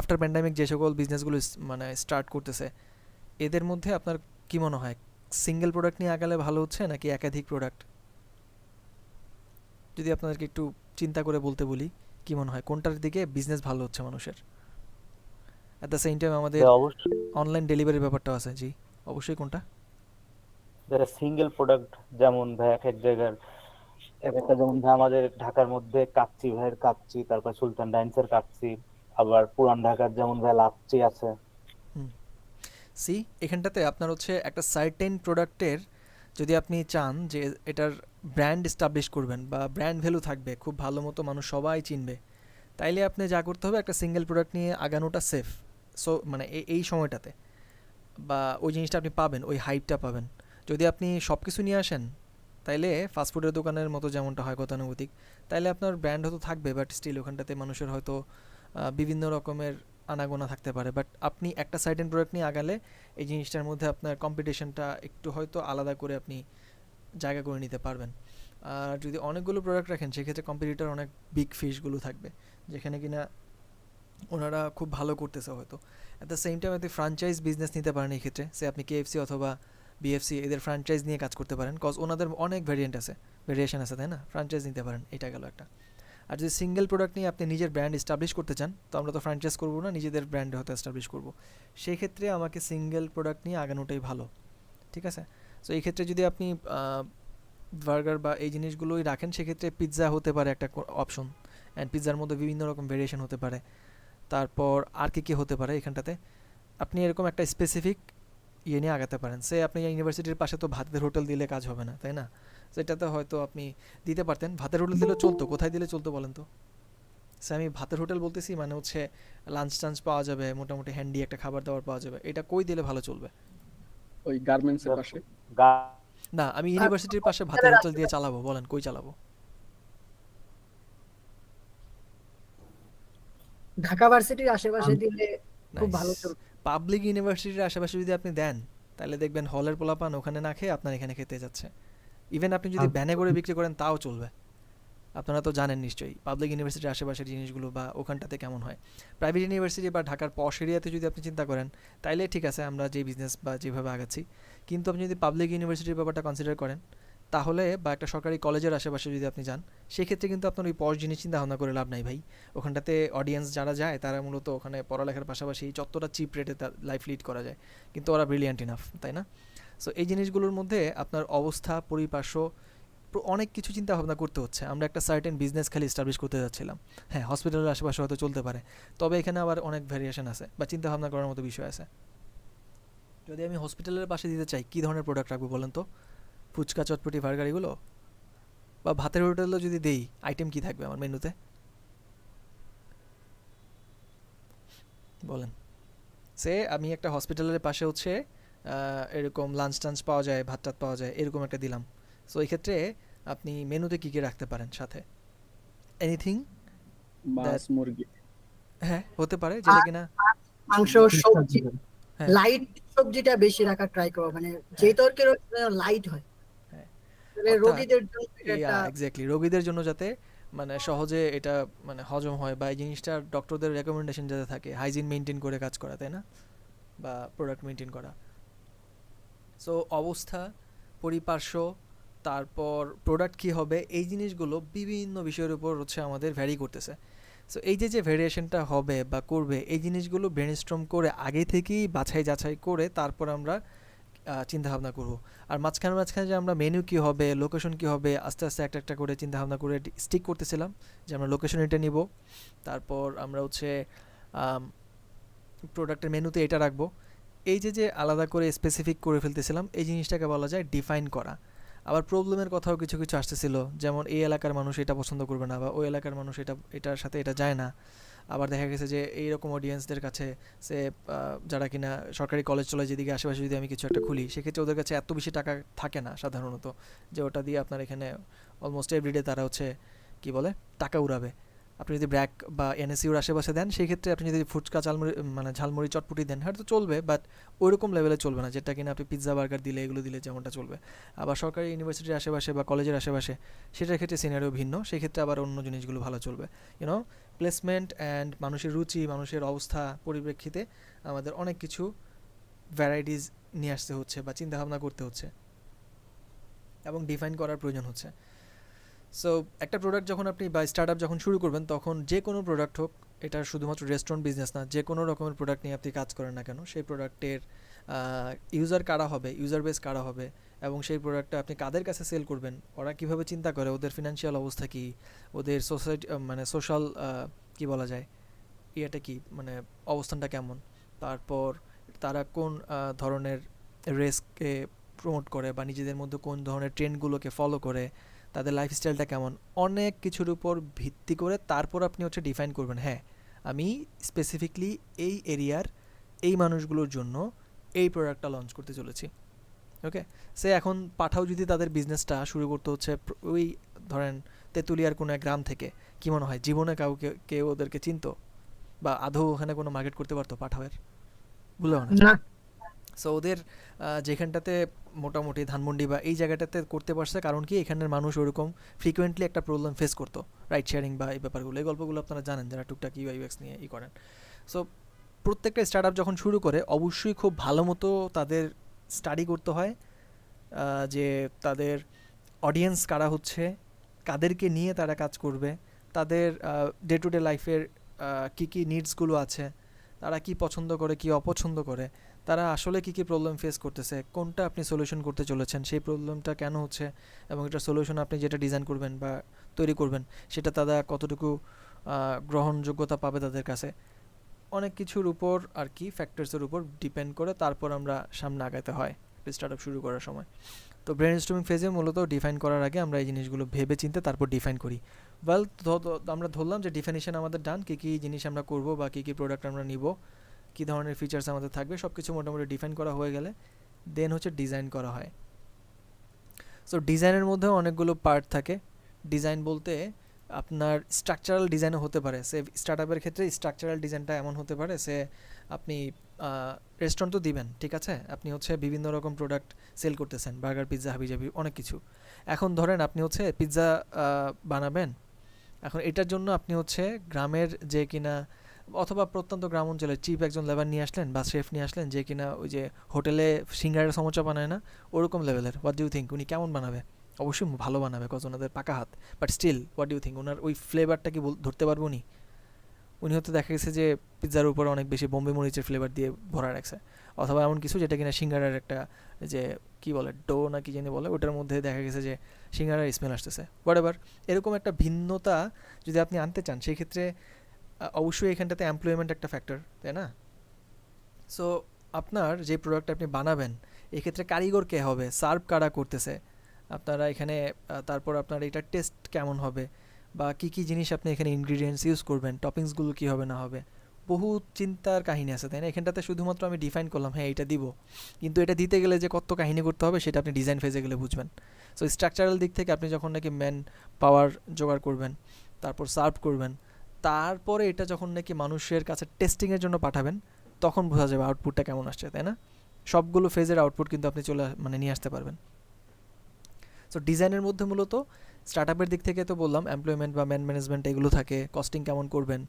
আফটার প্যান্ডামিক যে সকল বিজনেসগুলো মানে স্টার্ট করতেছে, এদের মধ্যে আপনার কি মনে হয় সিঙ্গেল প্রোডাক্ট নিয়ে আগালে ভালো হচ্ছে নাকি একাধিক প্রোডাক্ট? যদি আপনাদেরকে একটু চিন্তা করে বলতে বলি, কি মনে হয় কোনটার দিকে বিজনেস ভালো হচ্ছে মানুষের? অ্যাট দ্য সেম টাইম আমাদের যে অবশ্যই অনলাইন ডেলিভারির ব্যাপারটাও আছে। জি অবশ্যই। কোনটা? যারা সিঙ্গেল প্রোডাক্ট, যেমন ভাই এক এক জায়গার এক একটা, যেমন ভাই আমাদের ঢাকার মধ্যে কাচ্চি ভাইয়ের কাচ্চি, তারপর সুলতান ডাইন্সের কাচ্চি, আবার পুরান ঢাকার যেমন ভাই লাচ্ছি আছে। হুম, সি এখানটাতে আপনার হচ্ছে একটা সার্টেন প্রোডাক্টের যদি আপনি চান যে এটার ব্র্যান্ড এস্টাবলিশ করবেন বা ব্র্যান্ড ভ্যালু থাকবে, খুব ভালো মতো মানুষ সবাই চিনবে, তাইলে আপনি যা করতে হবে একটা সিঙ্গেল প্রোডাক্ট নিয়ে আগানোটা সেফ। সো মানে এই সময়টাতে বা ওই জিনিসটা আপনি পাবেন, ওই হাইপটা পাবেন। যদি আপনি সব কিছু নিয়ে আসেন তাইলে ফাস্টফুডের দোকানের মতো যেমনটা হয় গতানুগতিক, তাইলে আপনার ব্র্যান্ড হয়তো থাকবে বাট স্টিল ওখানটাতে মানুষের হয়তো বিভিন্ন রকমের আনাগোনা থাকতে পারে। বাট আপনি একটা সার্টেন প্রোডাক্ট নিয়ে আগালে এই জিনিসটার মধ্যে আপনার কম্পিটিশনটা একটু হয়তো আলাদা করে আপনি জায়গা করে নিতে পারবেন। আর যদি অনেকগুলো প্রোডাক্ট রাখেন সেক্ষেত্রে কম্পিটিটর অনেক বিগ ফিশগুলো থাকবে যেখানে কিনা ওনারা খুব ভালো করতেছে হয়তো। অ্যাট দ্য সেম টাইম আপনি ফ্র্যাঞ্চাইজ বিজনেস নিতে পারেন এই ক্ষেত্রে, সে আপনি কেএফসি অথবা বিএফসি এদের ফ্র্যাঞ্চাইজ নিয়ে কাজ করতে পারেন, কজ ওনাদের অনেক ভেরিয়েশন আছে তাই না? ফ্র্যাঞ্চাইজ নিতে পারেন, এটা গেল একটা। আর যদি সিঙ্গেল প্রোডাক্ট নিয়ে আপনি নিজের ব্র্যান্ড এস্টাবলিশ করতে চান, তো আমরা তো ফ্র্যাঞ্চাইজ করবো না, নিজেদের ব্র্যান্ড হয়তো এস্টাবলিশ করবো, সেই ক্ষেত্রে আমাকে সিঙ্গেল প্রোডাক্ট নিয়ে আগানোটাই ভালো। ঠিক আছে? সো এই ক্ষেত্রে যদি আপনি বার্গার বা এই জিনিসগুলোই রাখেন সেক্ষেত্রে পিৎজা হতে পারে একটা অপশন, অ্যান্ড পিৎজার মধ্যে বিভিন্ন রকম ভেরিয়েশন হতে পারে। তারপর আর কি হতে পারে এখানটাতে, আপনি এরকম একটা স্পেসিফিক ইয়ে নিয়ে আগাতে পারেন। সে আপনি ইউনিভার্সিটির পাশে তো ভাতের হোটেল দিলে কাজ হবে না তাই না? সেটাতে হয়তো আপনি দিতে পারতেন, ভাতের হোটেল দিলে চলতো, কোথায় দিলে চলতো বলেন তো? সে আমি ভাতের হোটেল বলতেছি মানে হচ্ছে লাঞ্চ টাঞ্চ পাওয়া যাবে, মোটামুটি হ্যান্ডি একটা খাবার দাবার পাওয়া যাবে, এটা কই দিলে ভালো চলবে? ওই গার্মেন্টসের পাশে। গা- না আমি ইউনিভার্সিটির পাশে ভাতের হোটেল দিয়ে চালাবো, বলেন কই চালাবো? ঢাকা ভার্সিটির আশেপাশে দিলে খুব নাইস। ভালো চলবে। পাবলিক ইউনিভার্সিটির আশেপাশে যদি আপনি দেন তাহলে দেখবেন হলের পোলাপান ওখানে না খেয়ে আপনার এখানে খেতে যাচ্ছে। ইভেন আপনি যদি ভ্যানে করে বিক্রি করেন তাও চলবে। আপনারা তো জানেন নিশ্চয়ই পাবলিক ইউনিভার্সিটির আশেপাশের জিনিসগুলো বা ওখানটাতে কেমন হয়। প্রাইভেট ইউনিভার্সিটি বা ঢাকার পশ এরিয়াতে যদি আপনি চিন্তা করেন তাইলে ঠিক আছে আমরা যে বিজনেস বা যেভাবে আগাচ্ছি, কিন্তু আপনি যদি পাবলিক ইউনিভার্সিটির ব্যাপারটা কনসিডার করেন তাহলে বা একটা সরকারি কলেজের আশেপাশে যদি আপনি যান সেক্ষেত্রে কিন্তু আপনার ওই পশ জিনিস চিন্তা ভাবনা করে লাভ নাই ভাই। ওখানটাতে অডিয়েন্স যারা যায় তারা মূলত ওখানে পড়ালেখার পাশাপাশি যতটা চিপ রেটে লাইফ লিড করা যায়, কিন্তু ওরা ব্রিলিয়ান্ট ইনাফ তাই না? সো এই জিনিসগুলোর মধ্যে আপনার অবস্থা পরিপার্শ্ব অনেক কিছু চিন্তা ভাবনা করতে হচ্ছে। আমরা একটা সার্টেন বিজনেস খালি এস্টাবলিশ করতে যাচ্ছিলাম, হ্যাঁ হসপিটালের আশেপাশে হয়তো চলতে পারে, তবে এখানে আবার অনেক ভ্যারিয়েশন আছে বা চিন্তা ভাবনা করার মতো বিষয় আছে। যদি আমি হসপিটালের পাশে দিতে চাই কী ধরনের প্রোডাক্ট রাখবো বলেন তো? ফুচকা চটপটি বার্গার এগুলো? বা ভাতের হোটেলও যদি দেই আইটেম কি থাকবে আমার মেনুতে বলেন? সে আমি একটা হসপিটালের পাশে হচ্ছে এরকম লাঞ্চ টাঞ্চ পাওয়া যায়, ভাত টাত পাওয়া যায়, এরকম একটা দিলাম। সো এই ক্ষেত্রে আপনি মেনুতে কী কী রাখতে পারেন সাথে? এনিথিং? মাছ মুরগি। হ্যাঁ হতে পারে যেটা কিনা মাংস, Fish সবজি, থাকবে। হ্যাঁ লাইট সবজিটা বেশি রাখার ট্রাই করো, মানে যে হ্যাঁ তরকারি লাইট হয়, হ্যাঁ মানে অর্থাৎ রোগীদের জন্য এটা একটা এক্স্যাক্টলি রোগীদের জন্য যাতে মানে সহজে এটা মানে হজম হয় বা এই জিনিসটা ডক্টরদের রেকমেন্ডেশন যাতে থাকে, হাইজিন মেনটেন করে কাজ করা তাই না, বা প্রোডাক্ট মেনটেন করা। সো অবস্থা পরিপার্শ্ব তারপর প্রোডাক্ট কী হবে এই জিনিসগুলো বিভিন্ন বিষয়ের উপর হচ্ছে আমাদের ভ্যারি করতেছে। সো এই যে ভেরিয়েশনটা হবে বা করবে এই জিনিসগুলো ব্রেনস্টর্ম করে আগে থেকেই বাছাই যাচাই করে তারপর আমরা চিন্তাভাবনা করব। আর মাঝখানে মাঝখানে যে আমরা মেনু কী হবে, লোকেশন কী হবে, আস্তে আস্তে একটা একটা করে চিন্তাভাবনা করে স্টিক করতেছিলাম যে আমরা লোকেশন এটা নিব, তারপর আমরা হচ্ছে প্রোডাক্টের মেনুতে এটা রাখবো। এই যে আলাদা করে স্পেসিফিক করে ফেলতেছিলাম এই জিনিসটাকে বলা যায় ডিফাইন করা। আবার প্রবলেমের কথাও কিছু কিছু আসতেছিল, যেমন এই এলাকার মানুষ এটা পছন্দ করবে না বা ওই এলাকার মানুষ এটার সাথে এটা যায় না। আবার দেখা গেছে যে এইরকম অডিয়েন্সদের কাছে সে যারা কিনা সরকারি কলেজ চলে যেদিকে আশেপাশে যদি আমি কিছু একটা খুলি সেক্ষেত্রে ওদের কাছে এত বেশি টাকা থাকে না সাধারণত যে ওটা দিয়ে আপনার এখানে অলমোস্ট এভরিডে তারা হচ্ছে কি বলে টাকা উড়াবে। আপনি যদি ব্র্যাক বা এনএসইউর আশেপাশে দেন সেই ক্ষেত্রে আপনি যদি ফুচকা ঝালমুড়ি মানে ঝালমুড়ি চটপটি দেন হয়তো চলবে, বাট ওইরকম লেভেলে চলবে না যেটা কিনা আপনি পিৎজা বার্গার দিলে এগুলো দিলে যেমনটা চলবে। আবার সরকারি ইউনিভার্সিটির আশেপাশে বা কলেজের আশেপাশে সেটার ক্ষেত্রে সিনারিও ভিন্ন, সেই ক্ষেত্রে আবার অন্য জিনিসগুলো ভালো চলবে। ইউনো, প্লেসমেন্ট অ্যান্ড মানুষের রুচি, মানুষের অবস্থা পরিপ্রেক্ষিতে আমাদের অনেক কিছু ভ্যারাইটিস নিয়ে আসতে হচ্ছে বা চিন্তাভাবনা করতে হচ্ছে এবং ডিফাইন করার প্রয়োজন হচ্ছে। সো একটা প্রোডাক্ট যখন আপনি বা স্টার্ট আপ যখন শুরু করবেন তখন যে কোনো প্রোডাক্ট হোক, এটা শুধুমাত্র রেস্টুরেন্ট বিজনেস না, যে কোনো রকমের প্রোডাক্ট নিয়ে আপনি কাজ করেন না কেন, সেই প্রোডাক্টের ইউজার কারা হবে, ইউজার বেস কারা হবে, এবং সেই প্রোডাক্টটা আপনি কাদের কাছে সেল করবেন, ওরা কীভাবে চিন্তা করে, ওদের ফিনান্সিয়াল অবস্থা কী, ওদের সোসাইটি মানে সোশ্যাল কী বলা যায় ইয়েটা কী মানে অবস্থানটা কেমন, তারপর তারা কোন ধরনের রেস্ককে প্রমোট করে বা নিজেদের মধ্যে কোন ধরনের ট্রেন্ডগুলোকে ফলো করে, তাদের লাইফস্টাইলটা কেমন, অনেক কিছুর উপর ভিত্তি করে তারপর আপনি হচ্ছে ডিফাইন করবেন হ্যাঁ আমি স্পেসিফিকলি এই এরিয়ার এই মানুষগুলোর জন্য এই প্রোডাক্টটা লঞ্চ করতে চলেছি। ওকে, সে এখন পাঠাও যদি তাদের বিজনেসটা শুরু করতে হচ্ছে ওই ধরেন তেঁতুলিয়ার কোনো এক গ্রাম থেকে, কী মনে হয় জীবনে কাউকে কেউ ওদেরকে চিনতো বা আদৌ ওখানে কোনো মার্কেট করতে পারতো পাঠাওয়ের? বুঝলো না। না। সো ওদের যেখানটাতে মোটামুটি ধানমন্ডি বা এই জায়গাটাতে করতে পারছে কারণ কি এখানের মানুষ ওরকম ফ্রিকোয়েন্টলি একটা প্রবলেম ফেস করতো, রাইট শেয়ারিং বা এই ব্যাপারগুলো, এই গল্পগুলো আপনারা জানেন যারা টুকটাক ইউএক্স নিয়ে করেন। সো প্রত্যেকটা স্টার্ট আপ যখন শুরু করে অবশ্যই খুব ভালো মতো তাদের স্টাডি করতে হয় যে তাদের অডিয়েন্স কারা হচ্ছে, কাদেরকে নিয়ে তারা কাজ করবে, তাদের ডে টু ডে লাইফের কী কী নিডসগুলো আছে, তারা কি পছন্দ করে কি অপছন্দ করে, তারা আসলে কী কী প্রবলেম ফেস করতেছে, কোনটা আপনি সলিউশন করতে চলেছেন, সেই প্রবলেমটা কেন হচ্ছে, এবং এটার সলিউশন আপনি যেটা ডিজাইন করবেন বা তৈরি করবেন সেটা তারা কতটুকু গ্রহণযোগ্যতা পাবে তাদের কাছে, অনেক কিছুর উপর আর কি ফ্যাক্টরসের উপর ডিপেন্ড করে তারপর আমরা সামনে আগাতে হয় স্টার্ট আপ শুরু করার সময়। তো ব্রেন স্টর্মিং ফেজে মূলত ডিফাইন করার আগে আমরা এই জিনিসগুলো ভেবে চিন্তে তারপর ডিফাইন করি। ওয়েল, আমরা ধরলাম যে ডিফিনিশন আমাদের ডান, কী কী জিনিস আমরা করব বা কী কী প্রোডাক্ট আমরা নিব, কী ধরনের ফিচার্স আমাদের থাকবে, সব কিছু মোটামুটি ডিফাইন করা হয়ে গেলে দেন হচ্ছে ডিজাইন করা হয়। সো ডিজাইনের মধ্যেও অনেকগুলো পার্ট থাকে। ডিজাইন বলতে আপনার স্ট্রাকচারাল ডিজাইনও হতে পারে, সে স্টার্ট আপের ক্ষেত্রে স্ট্রাকচারাল ডিজাইনটা এমন হতে পারে সে আপনি রেস্টুরেন্ট তো দিবেন ঠিক আছে, আপনি হচ্ছে বিভিন্ন রকম প্রোডাক্ট সেল করতেছেন, বার্গার পিৎজা হাবিজাবি অনেক কিছু। এখন ধরেন আপনি হচ্ছে পিৎজা বানাবেন, এখন এটার জন্য আপনি হচ্ছে গ্রামের যে কিনা অথবা প্রত্যন্ত গ্রাম অঞ্চলের চিপ একজন লেবার নিয়ে আসলেন বা শেফ নিয়ে আসলেন যে কিনা ওই যে হোটেলে সিঙ্গারের সমোচা বানায় না ওরকম লেভেলের, হোয়াট ডু ইউ থিঙ্ক উনি কেমন বানাবে? অবশ্যই ভালো বানাবে কজ ওনাদের পাকা হাত, but still what do you think ওনার ওই ফ্লেভারটা কি ধরতে পারবো উনি? উনি হয়তো দেখা গেছে যে পিৎজার উপর অনেক বেশি বোম্বে মরিচের ফ্লেভার দিয়ে ভরা রাখছে, অথবা এমন কিছু যেটা কিনা সিঙ্গারার একটা যে কি বলে ডো না কি জানি বলে ওটার মধ্যে দেখা গেছে যে সিঙ্গারার স্মেল আসতেছে, হোয়াট এভার। এরকম একটা ভিন্নতা যদি আপনি আনতে চান সেই ক্ষেত্রে অবশ্যই এখানটাতে এমপ্লয়মেন্ট একটা ফ্যাক্টর, তাই না? সো আপনার যে প্রোডাক্ট আপনি বানাবেন এক্ষেত্রে কারিগর কে হবে, সার্ভ কারা করতেছে আপনারা এখানে, তারপর আপনার এটা টেস্ট কেমন হবে বা কী কী জিনিস আপনি এখানে ইনগ্রিডিয়েন্টস ইউজ করবেন, টপিংসগুলো কী হবে না হবে, বহু চিন্তার কাহিনী আছে, তাই না? এখানটাতে শুধুমাত্র আমি ডিফাইন করলাম হ্যাঁ এটা দিব, কিন্তু এটা দিতে গেলে যে কত কাহিনী করতে হবে সেটা আপনি ডিজাইন ফেজে গেলে বুঝবেন। সো স্ট্রাকচারাল দিক থেকে আপনি যখন নাকি ম্যান পাওয়ার জোগাড় করবেন, তারপর সার্ভ করবেন, তারপরে এটা যখন নাকি মানুষের কাছে টেস্টিংয়ের জন্য পাঠাবেন তখন বোঝা যাবে আউটপুটটা কেমন আসছে, তাই না? সবগুলো ফেজের আউটপুট কিন্তু আপনি নিয়ে আসতে পারবেন। সো ডিজাইনের মধ্যে মূলত স্টার্টআপের দিক থেকে তো বললাম এমপ্লয়মেন্ট বা ম্যানেজমেন্ট এগুলো থাকে, কস্টিং কেমন করবেন,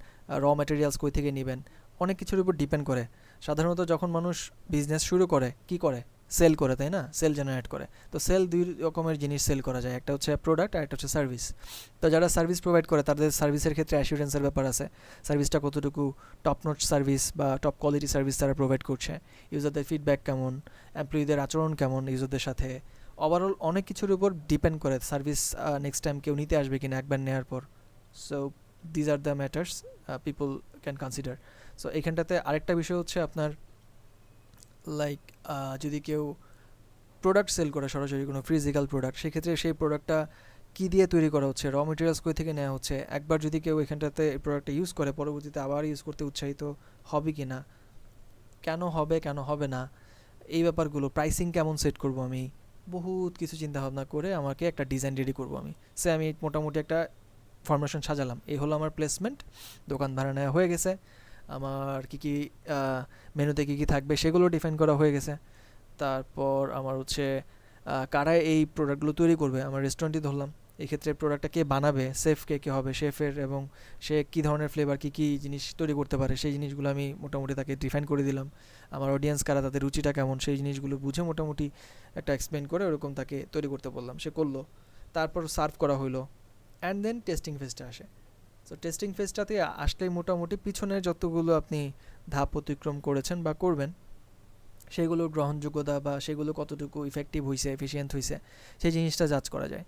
র ম্যাটেরিয়ালস কই থেকে নেবেন, অনেক কিছুর উপর ডিপেন্ড করে। সাধারণত যখন মানুষ বিজনেস শুরু করে কি করে, সেল করে, তাই না? সেল জেনারেট করে। তো সেল দুই রকমের জিনিস সেল করা যায়, একটা হচ্ছে প্রোডাক্ট আর একটা হচ্ছে সার্ভিস। তো যারা সার্ভিস প্রোভাইড করে তাদের সার্ভিসের ক্ষেত্রে অ্যাসিউরেন্সের ব্যাপার আছে, সার্ভিসটা কতটুকু টপ নোট সার্ভিস বা টপ কোয়ালিটি সার্ভিস তারা প্রোভাইড করছে, ইউজারদের ফিডব্যাক কেমন, এমপ্লয়িদের আচরণ কেমন ইউজারদের সাথে, ওভারঅল অনেক কিছুর উপর ডিপেন্ড করে সার্ভিস নেক্সট টাইম কেউ নিতে আসবে কিনা একবার নেওয়ার পর। So these are the matters people can consider. So এখানটাতে আরেকটা বিষয় হচ্ছে আপনার লাইক যদি কেউ প্রোডাক্ট সেল করে সরাসরি কোনো ফিজিক্যাল প্রোডাক্ট, সেক্ষেত্রে সেই প্রোডাক্টটা কী দিয়ে তৈরি করা হচ্ছে, র মেটেরিয়ালস কই থেকে নেওয়া হচ্ছে, একবার যদি কেউ এখানটাতে এই প্রোডাক্টটা ইউজ করে পরবর্তীতে আবার ইউজ করতে উৎসাহিত হবে কি না, কেন হবে কেন হবে না, এই ব্যাপারগুলো, প্রাইসিং কেমন সেট করব, আমি বহুত কিছু চিন্তা ভাবনা করে আমাকে একটা ডিজাইন রেডি করব আমি। সে আমি মোটামুটি একটা ফরমেশন সাজালাম, এই হলো আমার প্লেসমেন্ট। দোকান ভাড়া নেওয়া হয়ে গেছে, আমার কী কী মেনুতে কী কী থাকবে সেগুলো ডিফাইন করা হয়ে গেছে। তারপর আমার হচ্ছে কারা এই প্রোডাক্টগুলো তৈরি করবে, আমার রেস্টুরেন্টই ধরলাম, এই ক্ষেত্রে প্রোডাক্টটা কে বানাবে, শেফ কে হবে শেফের, এবং সে কী ধরনের ফ্লেভার কী কী জিনিস তৈরি করতে পারে সেই জিনিসগুলো আমি মোটামুটি তাকে ডিফাইন করে দিলাম। আমার অডিয়েন্স কারা, তাদের রুচিটা কেমন, সেই জিনিসগুলো বুঝে মোটামুটি একটা এক্সপ্লেন করে ওরকম তাকে তৈরি করতে বললাম, সে করলো। তারপর সার্ভ করা হইলো, অ্যান্ড দেন টেস্টিং ফেজটা আসে। সো টেস্টিং ফেজটাতে আসলেই মোটামুটি পিছনের যতগুলো আপনি ধাপ অতিক্রম করেছেন বা করবেন সেগুলোর গ্রহণযোগ্যতা বা সেগুলো কতটুকু ইফেক্টিভ হয়েছে, এফিশিয়েন্ট হয়েছে, সেই জিনিসটা জাজ করা যায়।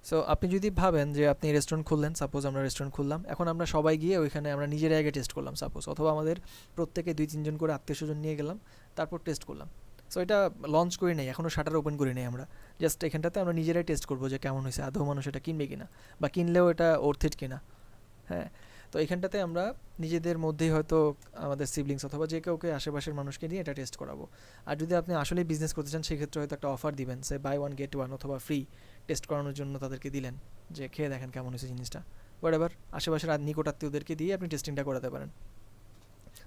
সো আপনি যদি ভাবেন যে আপনি রেস্টুরেন্ট খুললেন, সাপোজ আমরা রেস্টুরেন্ট খুললাম, এখন আমরা সবাই গিয়ে ওইখানে আমরা নিজেরাই আগে টেস্ট করলাম সাপোজ, অথবা আমাদের প্রত্যেকে 2-3 জন করে আত্মীয় স্বজন নিয়ে গেলাম, তারপর টেস্ট করলাম। সো এটা লঞ্চ করি নাই, এখনও শাটার ওপেন করি নাই আমরা, জাস্ট এখানটাতে আমরা নিজেরাই টেস্ট করবো যে কেমন হয়েছে, আদৌ মানুষ এটা কিনবে কিনা, বা কিনলেও এটা অর্থিট কিনা। হ্যাঁ, তো এখানটাতে আমরা নিজেদের মধ্যেই হয়তো আমাদের সিবলিংস অথবা যে কাউকে আশেপাশের মানুষকে নিয়ে এটা টেস্ট করাবো। আর যদি আপনি আসলেই বিজনেস করতে চান সেক্ষেত্রে হয়তো একটা অফার দিবেন, সে বাই 1 get 1 অথবা ফ্রি টেস্ট করানোর জন্য তাদেরকে দিলেন, যে খেয়ে দেখেন কেমন হয়েছে জিনিসটা, হোয়াটএভার। আশেপাশের নিকট আত্মীয়দেরকে দিয়ে আপনি টেস্টিংটা করাতে পারেন।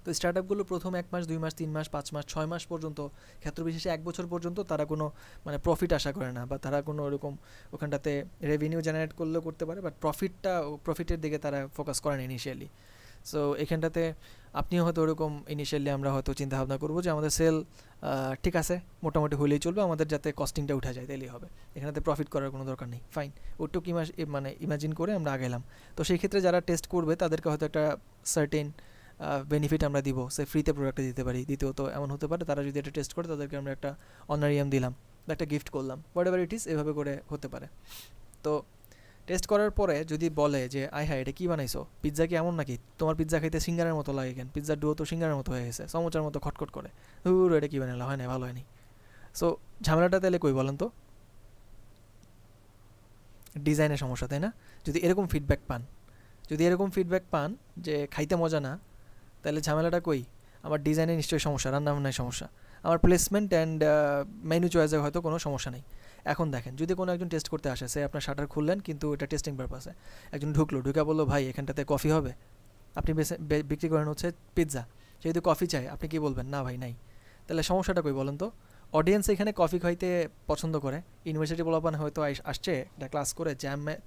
তো স্টার্টআপগুলো প্রথম 1 মাস, 2 মাস, 3 মাস, 5 মাস, 6 মাস পর্যন্ত, ক্ষেত্র বিশেষে 1 বছর পর্যন্ত তারা কোনো মানে প্রফিট আশা করে না, বা তারা কোনো ওরকম ওখানটাতে রেভিনিউ জেনারেট করলেও করতে পারে, বাট প্রফিটের দিকে তারা ফোকাস করেন ইনিশিয়ালি। সো এখানটাতে আপনিও হয়তো ওরকম ইনিশিয়ালি আমরা হয়তো চিন্তা ভাবনা করবো যে আমাদের সেল ঠিক আছে মোটামুটি হলেই চলবে, আমাদের যাতে কস্টিংটা উঠা যায় তাইলেই হবে, এখানেতে প্রফিট করার কোনো দরকার নেই, ফাইন। ওটুকু মানে ইমাজিন করে আমরা আগাইলাম। তো সেই ক্ষেত্রে যারা টেস্ট করবে তাদেরকে হয়তো একটা সার্টেন বেনিফিট আমরা দিব, সে ফ্রিতে প্রোডাক্টটা দিতে পারি। দ্বিতীয়ত এমন হতে পারে তারা যদি এটা টেস্ট করে তাদেরকে আমরা একটা অনারিয়াম দিলাম বা একটা গিফট করলাম, হোয়াটএভার ইট ইজ, এভাবে করে হতে পারে। তো টেস্ট করার পরে যদি বলে যে আয় হ্যাঁ এটা কী বানাইছো, পিৎজা কি এমন নাকি, তোমার পিৎজা খাইতে সিঙ্গারের মতো লাগে কেন, পিৎজার ডুও তো সিঙ্গারের মতো হয়ে গেছে, সমোচার মতো খটখট করে, এটা কী বানালো, হয় না, ভালো হয়নি। সো ঝামেলাটা তাহলে কই বলেন তো, ডিজাইনের সমস্যা, তাই না? যদি এরকম ফিডব্যাক পান যে খাইতে মজা না, তাহলে ঝামেলাটা কই, আমার ডিজাইনে নিশ্চয়ই সমস্যা, রান্নাবান্নায় সমস্যা, আমার প্লেসমেন্ট অ্যান্ড মেনু চয়েসে হয়তো কোনো সমস্যা নেই। এখন দেখেন, যদি কোনো একজন টেস্ট করতে আসে, সে আপনার শাটার খুললেন কিন্তু এটা টেস্টিং পারপাসে, একজন ঢুকে বললো ভাই এখানটাতে কফি হবে, আপনি বিক্রি করেন হচ্ছে পিৎজা, সে যদি কফি চায় আপনি কি বলবেন, না ভাই নাই, তাহলে সমস্যাটা কই বলেন তো? অডিয়েন্স এখানে কফি খাইতে পছন্দ করে, ইউনিভার্সিটি পোলাপান হয়তো আসছে একটা ক্লাস করে,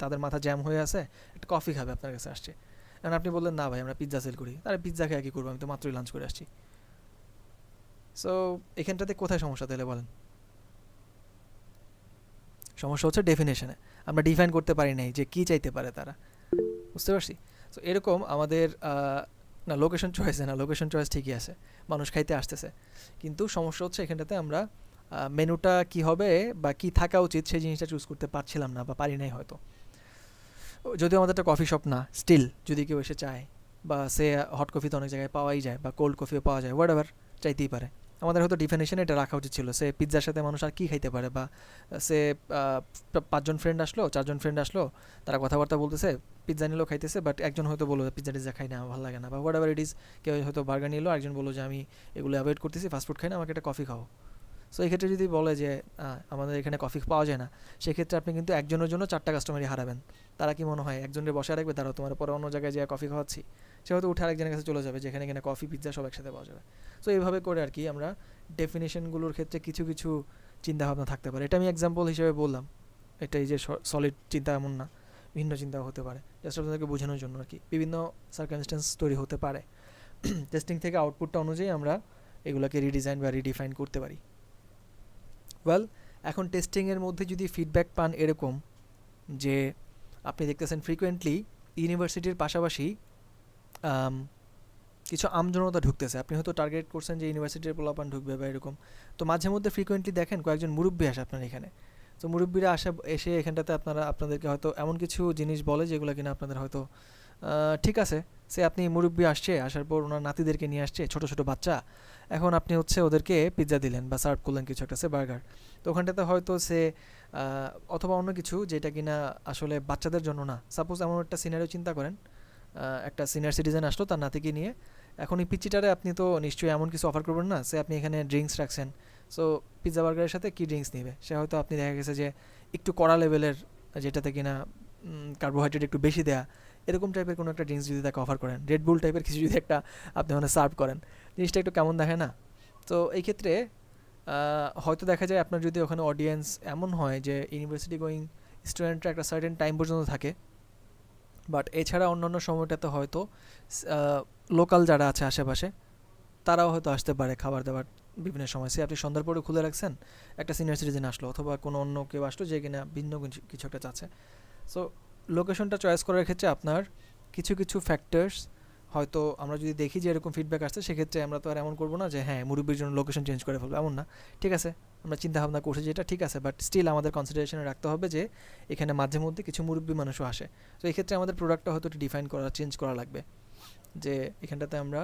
তাদের মাথা জ্যাম হয়ে আছে, একটা কফি খাবে আপনার কাছে আসছে, কারণ আপনি বললেন না ভাই আমরা পিৎজা সেল করি, তাহলে পিৎজা খেয়ে কী করবো, আমি তো মাত্রই লাঞ্চ করে আসছি। সো এখানটাতে কোথায় সমস্যা তাহলে বলেন? সমস্যা হচ্ছে ডেফিনেশনে, আমরা ডিফাইন করতে পারি নাই যে কী চাইতে পারে তারা, বুঝতে পারছি? সো এরকম আমাদের না লোকেশন চয়েস ঠিকই আছে, মানুষ খাইতে আসতেছে, কিন্তু সমস্যা হচ্ছে এখানটাতে আমরা মেনুটা কি হবে বা কি থাকা উচিত সেই জিনিসটা চুজ করতে পারছিলাম না বা পারি নাই হয়তো। যদিও আমাদের একটা কফি শপ না, স্টিল যদি কেউ এসে চায়, বা সে হট কফি তো অনেক জায়গায় পাওয়াই যায়, বা কোল্ড কফিও পাওয়া যায়, হোয়াটএভার চাইতেই পারে, আমাদের হয়তো ডিফিনেশনে এটা রাখা উচিত ছিল, সে পিৎজার সাথে মানুষ আর কী খাইতে পারে, বা সে 4 ফ্রেন্ড আসলো, তারা কথাবার্তা বলতেছে, পিৎজা নিলেও খাইতেছে, বাট একজন হয়তো বললো পিৎজা খাই না, ভালো লাগে না, বা হোয়াটএভার ইট ইজ, কেউ হয়তো বার্গার নিলো, একজন বললো যে আমি এগুলো অ্যাভয়েড করতেছি, ফাস্টফুড খাই না, আমাকে একটা কফি খাও। সো এই ক্ষেত্রে যদি বলে যে আমাদের এখানে কফি পাওয়া যায় না, সেক্ষেত্রে আপনি কিন্তু একজনের জন্য 4টা কাস্টমারই হারাবেন। তারা কি মনে হয় একজনের বসে রাখবে, তারা তোমার পরে অন্য জায়গায় যে কফি খাওয়াচ্ছি, সে হয়তো উঠে আরেকজনের কাছে চলে যাবে যেখানে কিনা কফি পিৎজা সব একসাথে পাওয়া যাবে। সো এইভাবে করে আর কি আমরা ডেফিনেশনগুলোর ক্ষেত্রে কিছু কিছু চিন্তাভাবনা থাকতে পারে। এটা আমি এক্সাম্পল হিসেবে বললাম, এটাই যে সলিড চিন্তা এমন না, ভিন্ন চিন্তাও হতে পারে, জাস্ট আপনাদেরকে বোঝানোর জন্য আর কি, বিভিন্ন সার্কামস্টেন্স তৈরি হতে পারে। টেস্টিং থেকে আউটপুটটা অনুযায়ী আমরা এগুলোকে রিডিজাইন বা রিডিফাইন করতে পারি। ওয়েল, এখন টেস্টিংয়ের মধ্যে যদি ফিডব্যাক পান এরকম যে আপনি দেখতেছেন ফ্রিকোয়েন্টলি ইউনিভার্সিটির পাশাপাশি কিছু আমজনতা ঢুকতেছে, আপনি হয়তো টার্গেট করছেন যে ইউনিভার্সিটির পোলাপান ঢুকবে বা এরকম, তো মাঝে মধ্যে ফ্রিকোয়েন্টলি দেখেন কয়েকজন মুরব্বী আসে আপনার এখানে, তো মুরব্বীরা এসে এখানটাতে আপনাদেরকে হয়তো এমন কিছু জিনিস বলে যেগুলো কিনা আপনাদের হয়তো ঠিক আছে, সে আপনি মুরব্বী আসার পর ওনার নাতিদেরকে নিয়ে আসছে, ছোটো ছোটো বাচ্চা, এখন আপনি হচ্ছে ওদেরকে পিৎজা দিলেন বা সার্ভ করলেন কিছু একটা, সে বার্গার, তো ওখানটাতে হয়তো সে অথবা অন্য কিছু যেটা কিনা আসলে বাচ্চাদের জন্য না। সাপোজ এমন একটা সিনারিও চিন্তা করেন, একটা সিনিয়র সিটিজেন আসলো তার নাতিকে নিয়ে, এখন এই পিচ্চিটারে আপনি তো নিশ্চয়ই এমন কিছু অফার করবেন না, সে আপনি এখানে ড্রিঙ্কস রাখছেন, সো পিৎজা বার্গারের সাথে কী ড্রিঙ্কস নেবে, সে হয়তো আপনি দেখা গেছে যে একটু কড়া লেভেলের যেটাতে কিনা কার্বোহাইড্রেট একটু বেশি দেয়া, এরকম টাইপের কোনো একটা ড্রিঙ্কস যদি তাকে অফার করেন, রেড বুল টাইপের কিছু যদি একটা আপনি মানে সার্ভ করেন, জিনিসটা একটু কেমন দেখে না? তো এই ক্ষেত্রে হয়তো দেখা যায় আপনার যদি ওখানে অডিয়েন্স এমন হয় যে ইউনিভার্সিটি গোয়িং স্টুডেন্টরা একটা সার্টেন টাইম পর্যন্ত থাকে, বাট এছাড়া অন্যান্য সময়টাতে হয়তো লোকাল যারা আছে আশেপাশে তারাও হয়তো আসতে পারে খাবার দাবার বিভিন্ন সময়। সে আপনি সন্ধ্যার পরে খুলে রাখছেন, একটা সিনিয়র সিটিজেন আসলো অথবা কোনো অন্য কেউ আসলো যে কিনা ভিন্ন কিছু একটা চাচ্ছে। সো লোকেশনটা চয়েস করার ক্ষেত্রে আপনার কিছু কিছু ফ্যাক্টরস হয়তো আমরা যদি দেখি যে এরকম ফিডব্যাক আসছে, সেক্ষেত্রে আমরা তো আর এমন করবো না যে হ্যাঁ মুরব্বির জন্য লোকেশন চেঞ্জ করে ফেলবো, এমন না। ঠিক আছে, আমরা চিন্তা ভাবনা করছি যেটা ঠিক আছে, বাট স্টিল আমাদের কনসিডারেশনে রাখতে হবে যে এখানে মাঝে মধ্যে কিছু মুরব্বি মানুষও আসে। তো এই ক্ষেত্রে আমাদের প্রোডাক্টটা হয়তো একটু ডিফাইন করা, চেঞ্জ করা লাগবে, যে এখানটাতে আমরা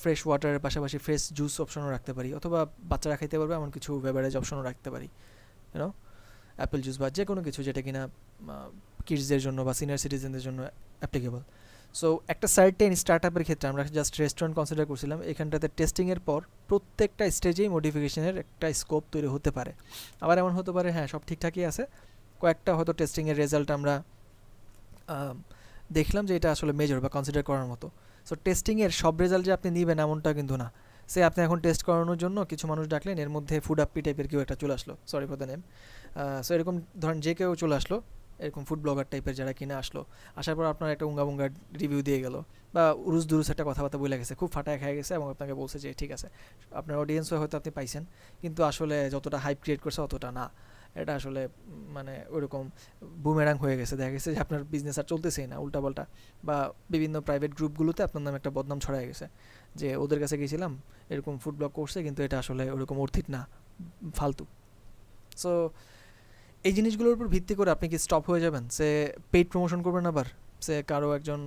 ফ্রেশ ওয়াটারের পাশাপাশি ফ্রেশ জুস অপশনও রাখতে পারি, অথবা বাচ্চারা খাইতে পারবে এমন কিছু বেভারেজ অপশনও রাখতে পারি, ইউনো অ্যাপেল জুস বা যে কোনো কিছু যেটা কিনা কিডসদের জন্য বা সিনিয়র সিটিজেনদের জন্য অ্যাপ্লিকেবল। সো একটা সার্টেন স্টার্টআপের ক্ষেত্রে আমরা জাস্ট রেস্টুরেন্ট কনসিডার করছিলাম, এখানটাতে টেস্টিংয়ের পর প্রত্যেকটা স্টেজেই মডিফিকেশনের একটা স্কোপ তৈরি হতে পারে। আবার এমন হতে পারে হ্যাঁ সব ঠিকঠাকই আছে, কয়েকটা হয়তো টেস্টিংয়ের রেজাল্ট আমরা দেখলাম যে এটা আসলে মেজর বা কনসিডার করার মতো। সো টেস্টিংয়ের সব রেজাল্ট যে আপনি নেবেন এমনটা কিন্তু না। সে আপনি এখন টেস্ট করানোর জন্য কিছু মানুষ ডাকলেন, এর মধ্যে ফুড আপ্পি টাইপের কেউ একটা চলে আসলো, sorry for the name. So এরকম ধরেন যে কেউ চলে আসলো, এরকম ফুড ব্লগার টাইপের যারা কিনে আসলো, আসার পর আপনার একটা উঙ্গা বুঙ্গা রিভিউ দিয়ে গেল বা উরুস দুরুস একটা কথাবার্তা বলে গেছে, খুব ফাটায় খেয়ে গেছে এবং আপনাকে বলছে যে ঠিক আছে আপনার অডিয়েন্সও হয়তো আপনি পাইছেন, কিন্তু আসলে যতটা হাইপ ক্রিয়েট করছে অতটা না, এটা আসলে মানে ওইরকম বুমেরাং হয়ে গেছে, দেখা গেছে যে আপনার বিজনেস আর চলতেছেই না, উল্টাপাল্টা। বা বিভিন্ন প্রাইভেট গ্রুপগুলোতে আপনার নামে একটা বদনাম ছড়ায় গেছে যে ওদের কাছে গেছিলাম এরকম ফুড ব্লগ করছে, কিন্তু এটা আসলে ওরকম অর্থিত না, ফালতু। সো এই জিনিসগুলোর উপর ভিত্তি করে আপনি কি স্টপ হয়ে যাবেন? সে পেইড প্রমোশন করবেন, আবার সে কারো একজন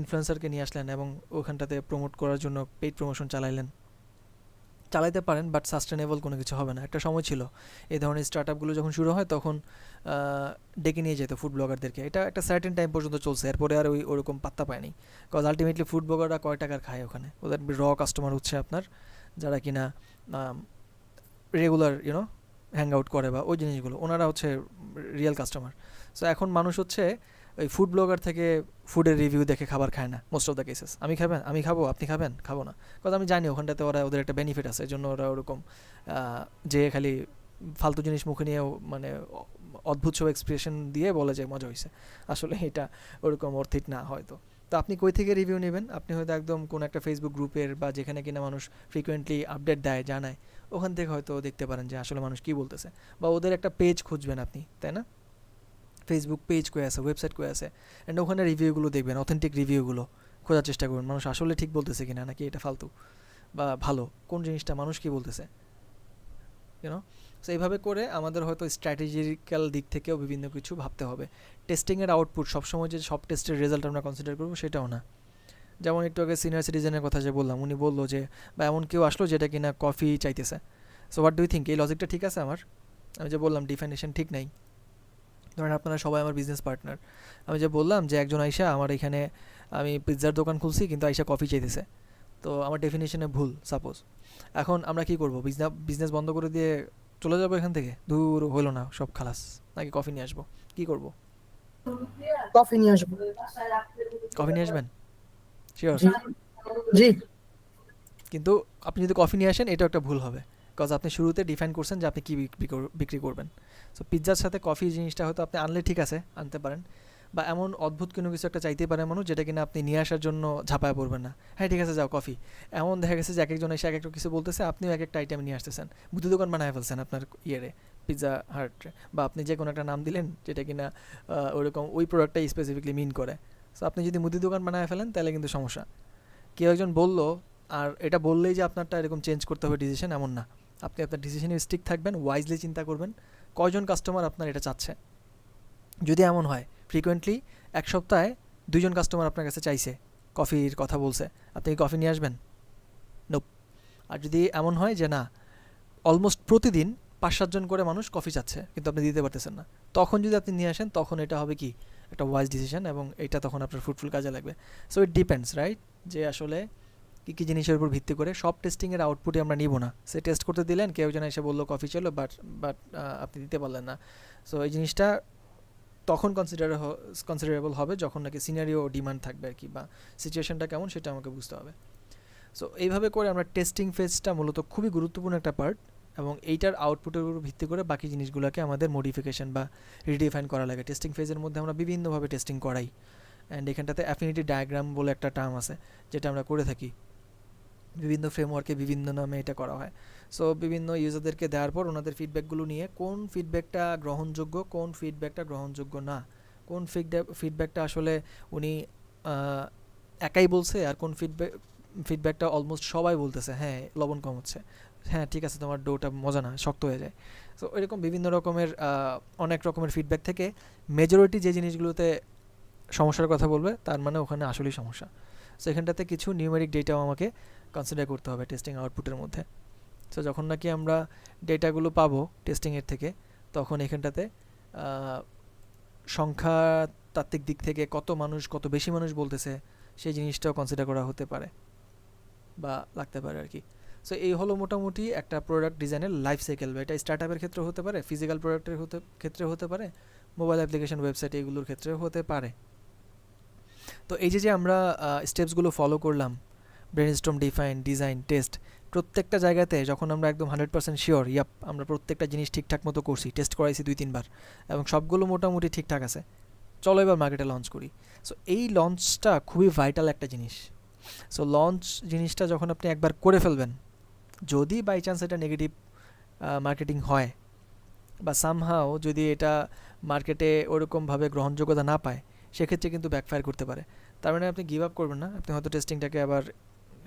ইনফ্লুয়েন্সারকে নিয়ে আসলেন এবং ওখানটাতে প্রমোট করার জন্য পেইড প্রমোশন চালাইতে পারেন, বাট সাস্টেনেবল কোনো কিছু হবে না। একটা সময় ছিল এই ধরনের স্টার্টআপগুলো যখন শুরু হয় তখন ডেকে নিয়ে যেত ফুড ব্লগারদেরকে, এটা একটা সার্টেন টাইম পর্যন্ত চলছে, এরপরে আর ওরকম পাত্তা পায়নি। কজ আলটিমেটলি ফুড ব্লগাররা কয় টাকার খায় ওখানে, ওদের কাস্টমার হচ্ছে আপনার যারা কিনা রেগুলার হ্যাং আউট করে বা ওই জিনিসগুলো, ওনারা হচ্ছে রিয়েল কাস্টমার। সো এখন মানুষ হচ্ছে ওই ফুড ব্লগার থেকে ফুডের রিভিউ দেখে খাবার খায় না মোস্ট অফ দ্য কেসেস। আমি খাবো, আপনি খাবেন, খাবো না, কারণ আমি জানি ওখানটাতে ওদের একটা বেনিফিট আছে, এই জন্য ওরা ওরকম যে খালি ফালতু জিনিস মুখে নিয়ে মানে অদ্ভুত সব এক্সপ্রেশন দিয়ে বলে যে মজা হয়েছে, আসলে এটা ওরকম অর্থিত না হয়তো। তো আপনি কই থেকে রিভিউ নেবেন? আপনি হয়তো একদম কোনো একটা ফেসবুক গ্রুপের বা যেখানে কিনা মানুষ ফ্রিকোয়েন্টলি আপডেট দেয়, জানায়, ওখান থেকে হয়তো দেখতে পারেন যে আসলে মানুষ কী বলতেছে, বা ওদের একটা পেজ খুঁজবেন আপনি, তাই না? ফেসবুক পেজ কয়ে আছে, ওয়েবসাইট কয়ে আছে, অ্যান্ড ওখানে রিভিউগুলো দেখবেন, অথেন্টিক রিভিউগুলো খোঁজার চেষ্টা করবেন, মানুষ আসলে ঠিক বলতেছে কিনা, নাকি এটা ফালতু বা ভালো, কোন জিনিসটা মানুষ কী বলতেছে, ইউনো। সো এইভাবে করে আমাদের হয়তো স্ট্র্যাটেজিক্যাল দিক থেকেও বিভিন্ন কিছু ভাবতে হবে। টেস্টিংয়ের আউটপুট সবসময় যে সব টেস্টের রেজাল্ট আমরা কনসিডার করবো সেটাও না। যেমন একটু আগে সিনিয়র সিটিজেনের কথা যে বললাম, উনি বললো যে বা এমন কেউ আসলো যেটা কিনা কফি চাইতেছে। So what do you think, এই লজিকটা ঠিক আছে আমার? আমি যে বললাম ডিফাইনেশন ঠিক নাই। ধরেন আপনারা সবাই আমার বিজনেস পার্টনার, আমি যে বললাম যে একজন আইসা আমার এখানে, আমি পিৎজার দোকান খুলছি কিন্তু আইসা কফি চাইতেছে, তো আমার ডেফিনেশনে ভুল সাপোজ। এখন আমরা কি করব? বিজনেস বন্ধ করে দিয়ে চলে যাবো এখান থেকে? দূর হলো না, সব খালাস, নাকি কফি নিয়ে আসবো? কি করব? কফি নিয়ে আসবো। কফি নিয়ে আসবেন? শিওর? জি জি। কিন্তু আপনি যদি কফি নিয়ে আসেন এটাও একটা ভুল হবে, বিকজ আপনি শুরুতে ডিফাইন করছেন যে আপনি কী বিক্রি করবেন। সো পিৎজার সাথে কফি জিনিসটা হয়তো আপনি আনলে ঠিক আছে, আনতে পারেন, বা এমন অদ্ভুত কোনো কিছু একটা চাইতে পারে মানুষ যেটা কিনা আপনি নিয়ে আসার জন্য ঝাঁপায় পড়বেন না, হ্যাঁ ঠিক আছে যাও কফি। এমন দেখা গেছে যে এক একজন এসে এক একটা কিছু বলতেছে, আপনিও এক একটা আইটেম নিয়ে আসতেছেন, বুদ্ধি দোকান বানায় ফেলছেন আপনার ইয়েরে, পিৎজা হার্টে, বা আপনি যে কোনো একটা নাম দিলেন যেটা কিনা ওরকম ওই প্রোডাক্টটাই স্পেসিফিকলি মিন করে। সো আপনি যদি মুদি দোকান বানায় ফেলেন তাহলে কিন্তু সমস্যা। কেউ একজন বললো, আর এটা বললেই যে আপনারটা এরকম চেঞ্জ করতে হবে ডিসিশন, এমন না। আপনি আপনার ডিসিশনে স্টিক থাকবেন, ওয়াইজলি চিন্তা করবেন কয়জন কাস্টমার আপনার এটা চাচ্ছে। যদি এমন হয় ফ্রিকোয়েন্টলি এক সপ্তাহে 2 জন কাস্টমার আপনার কাছে চাইছে, কফির কথা বলছে, আপনি কি কফি নিয়ে আসবেন? নোপ। আর যদি এমন হয় যে না, অলমোস্ট প্রতিদিন 5-7 জন করে মানুষ কফি চাচ্ছে কিন্তু আপনি দিতে পারতেছেন না, তখন যদি আপনি নিয়ে আসেন তখন এটা হবে কি একটা ওয়াইজ ডিসিশন, এবং এটা তখন আপনার ফ্রুটফুল কাজে লাগবে। সো ইট ডিপেন্ডস, রাইট, যে আসলে কী কী জিনিসের উপর ভিত্তি করে সব টেস্টিংয়ের আউটপুটে আমরা নিব না। সে টেস্ট করতে দিলেন, কেউ যেন এসে বললো কফি চলো, বাট আপনি দিতে পারলেন না। সো এই জিনিসটা তখন কনসিডারেবল হবে যখন নাকি সিনারিও ডিমান্ড থাকবে আর কি, বা সিচুয়েশনটা কেমন সেটা আমাকে বুঝতে হবে। সো এইভাবে করে আমরা টেস্টিং ফেজটা মূলত খুবই গুরুত্বপূর্ণ একটা পার্ট, এবং এইটার আউটপুটের উপর ভিত্তি করে বাকি জিনিসগুলোকে আমাদের মডিফিকেশন বা রিডিফাইন করা লাগে। টেস্টিং ফেজের মধ্যে আমরা বিভিন্নভাবে টেস্টিং করাই, অ্যান্ড এখানটাতে অ্যাফিনিটি ডায়াগ্রাম বলে একটা টার্ম আছে যেটা আমরা করে থাকি, বিভিন্ন ফ্রেমওয়ার্কে বিভিন্ন নামে এটা করা হয়। সো বিভিন্ন ইউজারদেরকে দেওয়ার পর ওনাদের ফিডব্যাকগুলো নিয়ে কোন ফিডব্যাকটা গ্রহণযোগ্য, কোন ফিডব্যাকটা গ্রহণযোগ্য না, কোন ফিডব্যাকটা আসলে উনি একাই বলছে, আর কোন ফিডব্যাকটা অলমোস্ট সবাই বলতেছে হ্যাঁ লবণ কম হচ্ছে, হ্যাঁ ঠিক আছে তোমার ডোটা মজা না, শক্ত হয়ে যায়। সো এরকম বিভিন্ন রকমের অনেক রকমের ফিডব্যাক থেকে মেজরিটি যে জিনিসগুলোতে সমস্যার কথা বলবে তার মানে ওখানে আসলেই সমস্যা। সো এখানটাতে কিছু নিউমেরিক ডেটাও আমাকে কনসিডার করতে হবে টেস্টিং আউটপুটের মধ্যে। সো যখন নাকি আমরা ডেটাগুলো পাবো টেস্টিংয়ের থেকে, তখন এখানটাতে সংখ্যাতাত্ত্বিক দিক থেকে কত বেশি মানুষ বলতেছে সেই জিনিসটাও কনসিডার করা হতে পারে বা লাগতে পারে আর কি। সো এই হলো মোটামুটি একটা প্রোডাক্ট ডিজাইনের লাইফ সাইকেল, বা এটা স্টার্ট আপের ক্ষেত্রে হতে পারে, ফিজিক্যাল প্রোডাক্টের ক্ষেত্রে হতে পারে, মোবাইল অ্যাপ্লিকেশন ওয়েবসাইট এগুলোর ক্ষেত্রেও হতে পারে। তো এই যে আমরা স্টেপসগুলো ফলো করলাম, ব্রেনস্টর্ম, ডিফাইন, ডিজাইন, টেস্ট, প্রত্যেকটা জায়গাতে যখন আমরা একদম 100% শিওর ইয়াপ আমরা প্রত্যেকটা জিনিস ঠিকঠাক মতো করছি, টেস্ট করাইছি 2-3 বার এবং সবগুলো মোটামুটি ঠিকঠাক আছে, চলো এবার মার্কেটে লঞ্চ করি। সো এই লঞ্চটা খুবই ভাইটাল একটা জিনিস। সো লঞ্চ জিনিসটা যখন আপনি একবার করে ফেলবেন, যদি বাই চান্স এটা নেগেটিভ মার্কেটিং হয় বা সামহাও যদি এটা মার্কেটে ওরকমভাবে গ্রহণযোগ্যতা না পায়, সেক্ষেত্রে কিন্তু ব্যাকফায়ার করতে পারে। তার মানে আপনি গিভ আপ করবেন না, আপনি হয়তো টেস্টিংটাকে আবার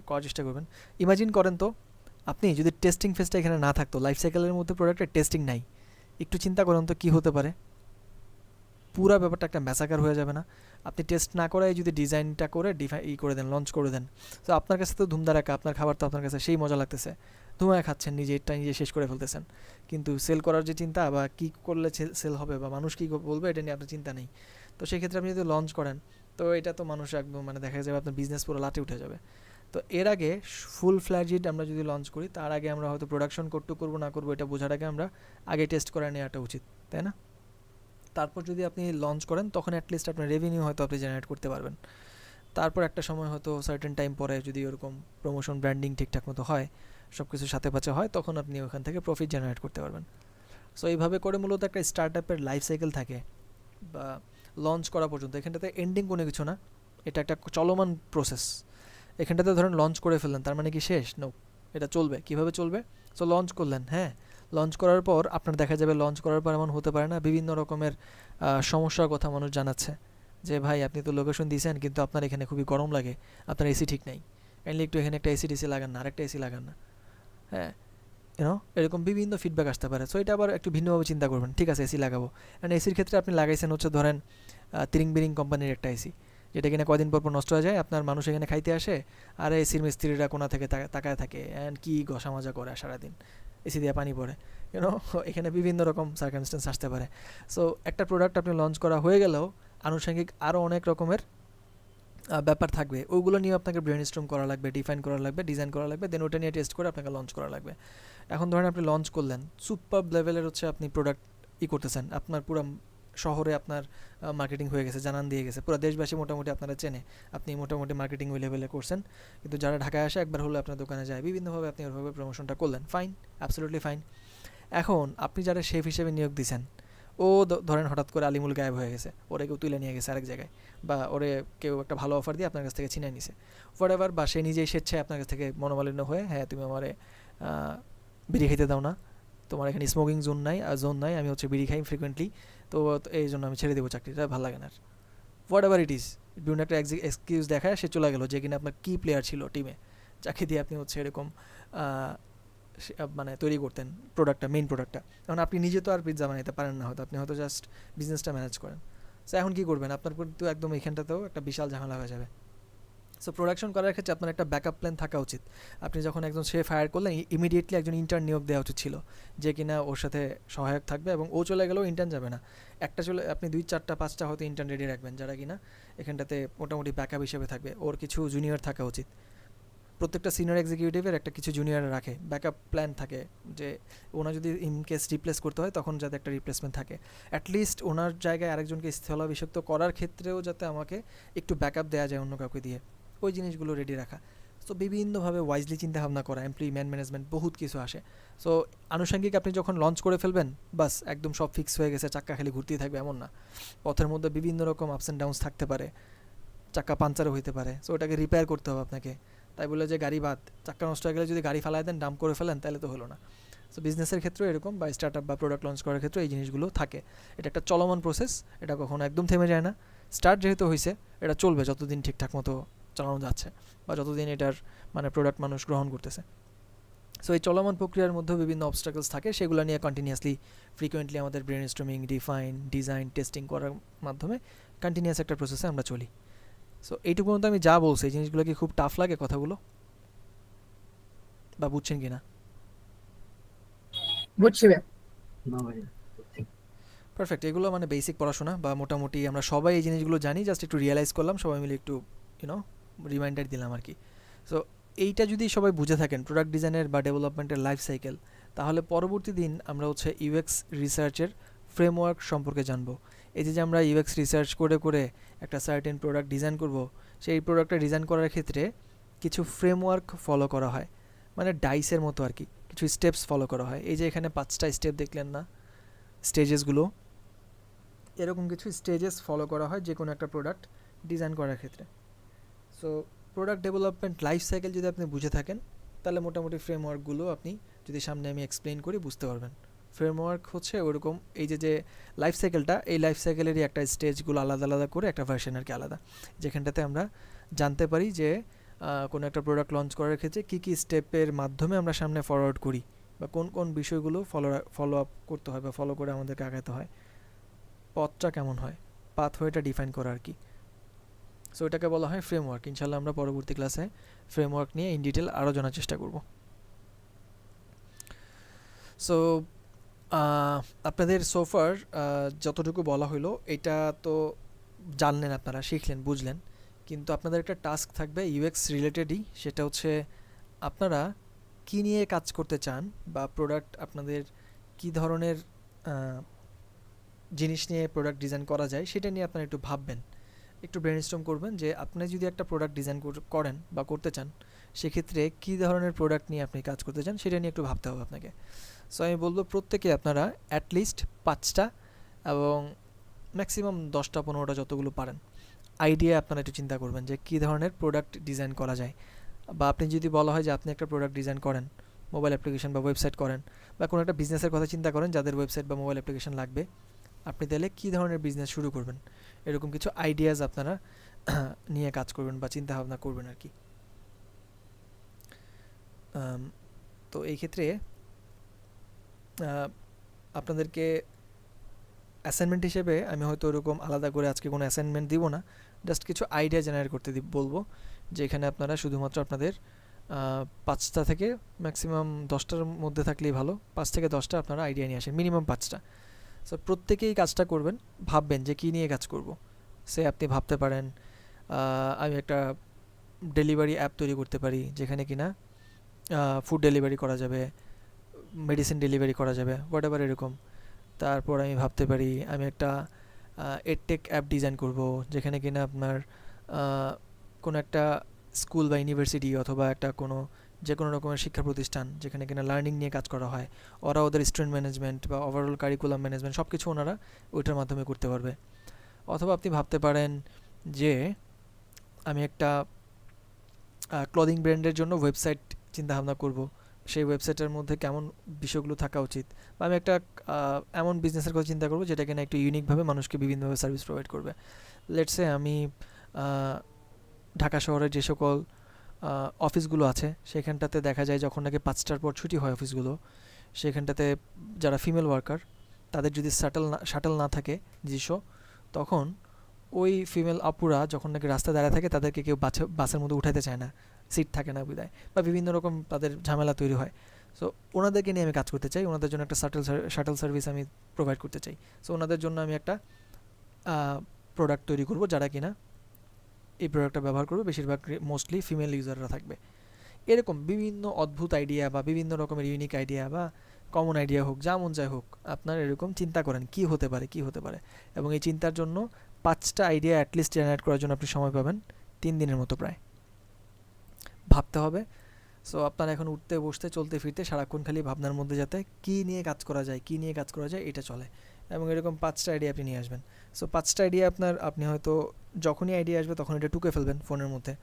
করার চেষ্টা করবেন। ইমাজিন করেন তো আপনি যদি টেস্টিং ফেজটা এখানে না থাকতো, লাইফ সাইকেলের মধ্যে প্রোডাক্টের টেস্টিং নাই, একটু চিন্তা করেন তো কী হতে পারে। পুরো ব্যাপারটা একটা ম্যাসাকার হয়ে যাবে না? আপনি টেস্ট না করাই যদি ডিজাইনটা করে করে দেন, লঞ্চ করে দেন, তো আপনার কাছে তো ধুমধারাক্কা, আপনার খাবার তো আপনার কাছে সেই মজা লাগতেছে, ধুমায় খাচ্ছেন, নিজেরটা নিজে শেষ করে ফেলতেছেন, কিন্তু সেল করার যে চিন্তা বা কী করলে সেল হবে বা মানুষ কী বলবে এটা নিয়ে আপনার চিন্তা নেই। তো সেক্ষেত্রে আপনি যদি লঞ্চ করেন, তো এটা তো মানুষ একদম মানে দেখা যাবে আপনার বিজনেস পুরো লাটে উঠে যাবে। তো এর আগে ফুল ফ্ল্যাজিড আমরা যদি লঞ্চ করি, তার আগে আমরা হয়তো প্রোডাকশন করবো না করবো এটা বোঝার আগে আমরা আগে টেস্ট করে নেওয়াটা উচিত, তাই না? তারপর যদি আপনি লঞ্চ করেন, তখন অ্যাটলিস্ট আপনার রেভিনিউ হয়তো আপনি জেনারেট করতে পারবেন। তারপর একটা সময় হয়তো সার্টেন টাইম পরে যদি ওরকম প্রমোশন ব্র্যান্ডিং ঠিকঠাক মতো হয়, সব কিছু সাথে পাচে হয়, তখন আপনি ওখান থেকে প্রফিট জেনারেট করতে পারবেন। সো এইভাবে করে মূলত একটা স্টার্ট আপের লাইফ সাইকেল থাকে বা লঞ্চ করা পর্যন্ত। এখানটাতে এন্ডিং কোনো কিছু না, এটা একটা চলমান প্রসেস। এখানটাতে ধরেন লঞ্চ করে ফেললেন, তার মানে কি শেষ? নো, এটা চলবে। কিভাবে চলবে? সো লঞ্চ করলেন, হ্যাঁ, লঞ্চ করার পর আপনার দেখা যাবে লঞ্চ করার পর এমন হতে পারে না বিভিন্ন রকমের সমস্যার কথা মানুষ জানাচ্ছে, যে ভাই আপনি তো লোকেশন দিয়েছেন কিন্তু আপনার এখানে খুবই গরম লাগে, আপনার এসি ঠিক নেই, কাইন্ডলি একটু এখানে একটা এসি টিসি লাগান না, আরেকটা এসি লাগান না, হ্যাঁ, এরকম বিভিন্ন ফিডব্যাক আসতে পারে। সো এটা আবার একটু ভিন্নভাবে চিন্তা করবেন, ঠিক আছে এসি লাগাবো, অ্যান্ড এসির ক্ষেত্রে আপনি লাগাইছেন হচ্ছে ধরেন তিরিং বিরিং কোম্পানির একটা এসি, যেটা কিনা কদিন পর নষ্ট হয়ে যায়, আপনার মানুষ এখানে খাইতে আসে, আর এসির মিস্ত্রিরা কোনা থেকে তাকায় থাকে, অ্যান্ড কি ঘষা মাজা করে সারাদিন, এসি দিয়ে পানি পড়ে, এখানে বিভিন্ন রকম সার্কামস্টেন্স আসতে পারে। সো একটা প্রোডাক্ট আপনি লঞ্চ করা হয়ে গেলেও আনুষঙ্গিক আরও অনেক রকমের ব্যাপার থাকবে, ওইগুলো নিয়ে আপনাকে ব্রেনস্টর্ম করা লাগবে, ডিফাইন করা লাগবে, ডিজাইন করা লাগবে, দেন ওটা নিয়ে টেস্ট করে আপনাকে লঞ্চ করা লাগবে। এখন ধরেন আপনি লঞ্চ করলেন, সুপার লেভেলের হচ্ছে আপনি প্রোডাক্ট করতেছেন, আপনার পুরো শহরে আপনার মার্কেটিং হয়ে গেছে, জানান দিয়ে গেছে, পুরো দেশবাসী মোটামুটি আপনারা চেনে, আপনি মোটামুটি মার্কেটিং ওই লেভেলে করছেন, কিন্তু যারা ঢাকায় আসে একবার হলে আপনার দোকানে যায়, বিভিন্নভাবে আপনি ওইভাবে প্রমোশনটা করলেন, ফাইন, অ্যাবসলিউটলি ফাইন। এখন আপনি যারা শেফ হিসেবে নিয়োগ দিয়েছেন, ও ধরেন হঠাৎ করে আলিমুল গায়েব হয়ে গেছে, ওরে কেউ তুলে নিয়ে গেছে আরেক জায়গায়, বা ওরে কেউ একটা ভালো অফার দিয়ে আপনার কাছ থেকে ছিনিয়ে নিছে, হোয়াট এভার, বা সে নিজেই স্বেচ্ছায় আপনার কাছ থেকে মনোমালিন্য হয়ে, হ্যাঁ তুমি আমারে বিড়ি খাইতে দাও না, তোমার এখানে স্মোকিং জোন নাই, আমি হচ্ছে বিড়ি খাই ফ্রিকুয়েন্টলি, তো এই জন্য আমি ছেড়ে দেবো চাকরিটা, ভালো লাগে না আর, হোয়াট এভার ইট ইজ, বিভিন্ন একটা এক্সকিউজ দেখায় সে চলে গেলো, যে কিনা আপনার কি প্লেয়ার ছিল টিমে, যাকে দিয়ে আপনি হচ্ছে এরকম মানে তৈরি করতেন প্রোডাক্টটা, মেইন প্রোডাক্টটা। এখন আপনি নিজে তো আর পিৎজা বানাইতে পারেন না, হয়তো আপনি হয়তো জাস্ট বিজনেসটা ম্যানেজ করেন। সো এখন কী করবেন? আপনার কিন্তু একদম এইখানটাতেও একটা বিশাল ঝামেলা হয়ে যাবে। সো প্রোডাকশন করার ক্ষেত্রে আপনার একটা ব্যাকআপ প্ল্যান থাকা উচিত। আপনি যখন একজন শেফ হায়ার করলেন, ইমিডিয়েটলি একজন ইন্টার্ন নিয়োগ দেওয়া উচিত ছিল, যে কিনা ওর সাথে সহায়ক থাকবে, এবং ও চলে গেলেও ইন্টার্ন যাবে না, একটা চলে আপনি 2-4-5টা হয়তো ইন্টার্ন রেডি রাখবেন, যারা কিনা এখানটাতে মোটামুটি ব্যাকআপ হিসেবে থাকবে, ওর কিছু জুনিয়র থাকা উচিত। প্রত্যেকটা সিনিয়র এক্সিকিউটিভের একটা কিছু জুনিয়র রাখে, ব্যাকআপ প্ল্যান থাকে, যে ওনার যদি ইন কেস রিপ্লেস করতে হয় তখন যাতে একটা রিপ্লেসমেন্ট থাকে, অ্যাটলিস্ট ওনার জায়গায় আরেকজনকে স্থলাভিষিক্ত করার ক্ষেত্রেও যাতে আমাকে একটু ব্যাকআপ দেওয়া যায় অন্য কাউকে দিয়ে, ওই জিনিসগুলো রেডি রাখা। সো বিভিন্নভাবে ওয়াইজলি চিন্তাভাবনা করা, এমপ্লয়ি ম্যানেজমেন্ট, বহুত কিছু আসে। সো আনুষঙ্গিক আপনি যখন লঞ্চ করে ফেলবেন, বাস একদম সব ফিক্স হয়ে গেছে, চাক্কা খালি ঘুরতেই থাকবে এমন না। পথের মধ্যে বিভিন্ন রকম আপস অ্যান্ড ডাউনস থাকতে পারে, চাক্কা পাঞ্চারও হইতে পারে, সো ওটাকে রিপেয়ার করতে হবে আপনাকে। তাই বলে যে গাড়ি বাদ, চাক্কা নষ্ট হয়ে গেলে যদি গাড়ি ফালাই দেন, ডাম্প করে ফেলেন, তাহলে তো হলো না। সো বিজনেসের ক্ষেত্রেও এরকম, বা স্টার্ট আপ বা প্রোডাক্ট লঞ্চ করার ক্ষেত্রে এই জিনিসগুলো থাকে। এটা একটা চলমান প্রসেস, এটা কখনো একদম থেমে যায় না। স্টার্ট যেহেতু হয়েছে, এটা চলবে যতদিন ঠিকঠাক মতো চালানো যাচ্ছে, বা যতদিন এটার মানে প্রোডাক্ট মানুষ গ্রহণ করতেছে। সো এই চলমান প্রক্রিয়ার মধ্যেও বিভিন্ন অবস্ট্রাকলস থাকে, সেগুলো নিয়ে কন্টিনিউয়াসলি ফ্রিকোয়েন্টলি আমাদের brain storming, define, design, testing করার মাধ্যমে কন্টিনিউয়াস একটা প্রসেসে আমরা চলি। সো এইটুকু পর্যন্ত আমি যা বলছি, এই জিনিসগুলো কি খুব টাফ লাগে কথাগুলো, বা বুঝছেন কি না? বুঝছি ভাই। না ভাইয়া, পারফেক্ট। এগুলো মানে বেসিক পড়াশোনা, বা মোটামুটি আমরা সবাই এই জিনিসগুলো জানি, জাস্ট একটু রিয়েলাইজ করলাম সবাই মিলে, একটু রিমাইন্ডার দিলাম আর কি। সো এইটা যদি সবাই বুঝে থাকেন প্রোডাক্ট ডিজাইনের বা ডেভেলপমেন্টের লাইফ সাইকেল, তাহলে পরবর্তী দিন আমরা হচ্ছে ইউএক্স রিসার্চের ফ্রেমওয়ার্ক সম্পর্কে জানবো। এই যে আমরা ইউএক্স রিসার্চ করে করে একটা সার্টেন প্রোডাক্ট ডিজাইন করব, সেই প্রোডাক্টটা ডিজাইন করার ক্ষেত্রে কিছু ফ্রেমওয়ার্ক ফলো করা হয়, মানে ডাইসের মতো আর কি, কিছু স্টেপস ফলো করা হয়। এই যে এখানে 5টা স্টেপ দেখলেন না, স্টেজেসগুলো, এরকম কিছু স্টেজেস ফলো করা হয় যে কোনো একটা প্রোডাক্ট ডিজাইন করার ক্ষেত্রে। So product development life cycle যদি আপনি বুঝে থাকেন, তাহলে মোটামুটি ফ্রেমওয়ার্কগুলো আপনি যদি সামনে আমি এক্সপ্লেন করি বুঝতে পারবেন। ফ্রেমওয়ার্ক হচ্ছে ওরকম, এই যে লাইফ সাইকেলটা, এই লাইফ সাইকেলেরই একটা স্টেজগুলো আলাদা আলাদা করে একটা ভার্সন আর কি আলাদা, যেখানটাতে আমরা জানতে পারি যে কোনো একটা প্রোডাক্ট লঞ্চ করার ক্ষেত্রে কী কী স্টেপের মাধ্যমে আমরা সামনে ফরওয়ার্ড করি, বা কোন কোন বিষয়গুলো ফলো আপ করতে হয় বা ফলো করে আমাদেরকে আগাতে হয়, পথটা কেমন হয়, পাথওয়েটা ডিফাইন করা আর কি। সো এটাকে বলা হয় ফ্রেমওয়ার্ক। ইনশাল্লাহ আমরা পরবর্তী ক্লাসে ফ্রেমওয়ার্ক নিয়ে ইন ডিটেল আরও জানার চেষ্টা করব। সো আপনাদের সোফার যতটুকু বলা হলো, এটা তো জানলেন আপনারা, শিখলেন, বুঝলেন, কিন্তু আপনাদের একটা টাস্ক থাকবে ইউএক্স রিলেটেডই, সেটা হচ্ছে আপনারা কী নিয়ে কাজ করতে চান, বা প্রোডাক্ট আপনাদের কী ধরনের জিনিস নিয়ে প্রোডাক্ট ডিজাইন করা যায় সেটা নিয়ে আপনারা একটু ভাববেন, একটু ব্রেনস্টর্ম করবেন যে আপনি যদি একটা প্রোডাক্ট ডিজাইন করেন বা করতে চান, সেক্ষেত্রে কী ধরনের প্রোডাক্ট নিয়ে আপনি কাজ করতে চান সেটা নিয়ে একটু ভাবতে হবে আপনাকে। সো আমি বলবো প্রত্যেকে আপনারা অ্যাটলিস্ট 5টা এবং ম্যাক্সিমাম 10টা 15টা যতগুলো পারেন আইডিয়া আপনারা একটু চিন্তা করবেন যে কী ধরনের প্রোডাক্ট ডিজাইন করা যায়। বা আপনি যদি বলা হয় যে আপনি একটা প্রোডাক্ট ডিজাইন করেন, মোবাইল অ্যাপ্লিকেশন বা ওয়েবসাইট করেন, বা কোনো একটা বিজনেসের কথা চিন্তা করেন যাদের ওয়েবসাইট বা মোবাইল অ্যাপ্লিকেশন লাগবে, আপনি তাহলে কী ধরনের বিজনেস শুরু করবেন, এরকম কিছু আইডিয়াস আপনারা নিয়ে কাজ করবেন বা চিন্তা ভাবনা করবেন আর কি। তো এই ক্ষেত্রে আপনাদেরকে অ্যাসাইনমেন্ট হিসেবে আমি হয়তো ওরকম আলাদা করে আজকে কোনো অ্যাসাইনমেন্ট দিব না, জাস্ট কিছু আইডিয়া জেনারেট করতে বলবো, যে এখানে আপনারা শুধুমাত্র আপনাদের 5টা থেকে ম্যাক্সিমাম 10টার মধ্যে থাকলেই ভালো, 5 থেকে 10টা আপনারা আইডিয়া নিয়ে আসেন, মিনিমাম 5টা। সো প্রত্যেকেই কাজটা করবেন, ভাববেন যে কী নিয়ে কাজ করব। সে আপনি ভাবতে পারেন আমি একটা ডেলিভারি অ্যাপ তৈরি করতে পারি, যেখানে কিনা ফুড ডেলিভারি করা যাবে, মেডিসিন ডেলিভারি করা যাবে, হোয়াট এভার এরকম। তারপর আমি ভাবতে পারি আমি একটা এডটেক অ্যাপ ডিজাইন করব, যেখানে কিনা আপনার কোনো একটা স্কুল বা ইউনিভার্সিটি অথবা একটা যে কোনো রকমের শিক্ষা প্রতিষ্ঠান যেখানে কিনা লার্নিং নিয়ে কাজ করা হয়, ওরা ওদের স্টুডেন্ট ম্যানেজমেন্ট বা ওভারঅল কারিকুলাম ম্যানেজমেন্ট সব কিছু ওনারা ওইটার মাধ্যমে করতে পারবে। অথবা আপনি ভাবতে পারেন যে আমি একটা ক্লদিং ব্র্যান্ডের জন্য ওয়েবসাইট চিন্তাভাবনা করব, সেই ওয়েবসাইটের মধ্যে কেমন বিষয়গুলো থাকা উচিত, বা আমি একটা এমন বিজনেসের কথা চিন্তা করব যেটা কিনা একটু ইউনিকভাবে মানুষকে বিভিন্নভাবে সার্ভিস প্রোভাইড করবে। লেটসে আমি ঢাকা শহরের যে সকল অফিসগুলো আছে সেখানটাতে দেখা যায় যখন নাকি 5টার পর ছুটি হয় অফিসগুলো, সেখানটাতে যারা ফিমেল ওয়ার্কার তাদের যদি শাটল না থাকে নিজস্ব, তখন ওই ফিমেল আপুরা যখন নাকি রাস্তায় দাঁড়িয়ে থাকে তাদেরকে কেউ বাসের মধ্যে উঠাইতে চায় না, সিট থাকে না বিদায়, বা বিভিন্ন রকম তাদের ঝামেলা তৈরি হয়। সো ওনাদেরকে নিয়ে আমি কাজ করতে চাই, ওনাদের জন্য একটা শাটল সার্ভিস আমি প্রোভাইড করতে চাই। সো ওনাদের জন্য আমি একটা প্রোডাক্ট তৈরি করব, যারা কিনা এই প্রোডাক্টটা ব্যবহার করবে বেশিরভাগ মোস্টলি ফিমেল ইউজাররা থাকবে। এরকম বিভিন্ন অদ্ভুত আইডিয়া বা বিভিন্ন রকমের ইউনিক আইডিয়া বা কমন আইডিয়া হোক, যেমন যাই হোক, আপনার এরকম চিন্তা করেন কি হতে পারে, কি হতে পারে। এবং এই চিন্তার জন্য 5টা আইডিয়া অ্যাটলিস্ট জেনারেট করার জন্য আপনি সময় পাবেন 3 দিনের মতো প্রায়। ভাবতে হবে। সো আপনার এখন উঠতে বসতে চলতে ফিরতে সারাক্ষণ খালি ভাবনার মধ্যে যাতে কী নিয়ে কাজ করা যায়, কী নিয়ে কাজ করা যায় এটা চলে। এবং এরকম 5টা আইডিয়া আপনি নিয়ে আসবেন। সো 5টা আইডিয়া আপনি হয়তো যখনই আইডিয়া আসবে তখন এটা টুকে ফেলবেন ফোনের মধ্যে,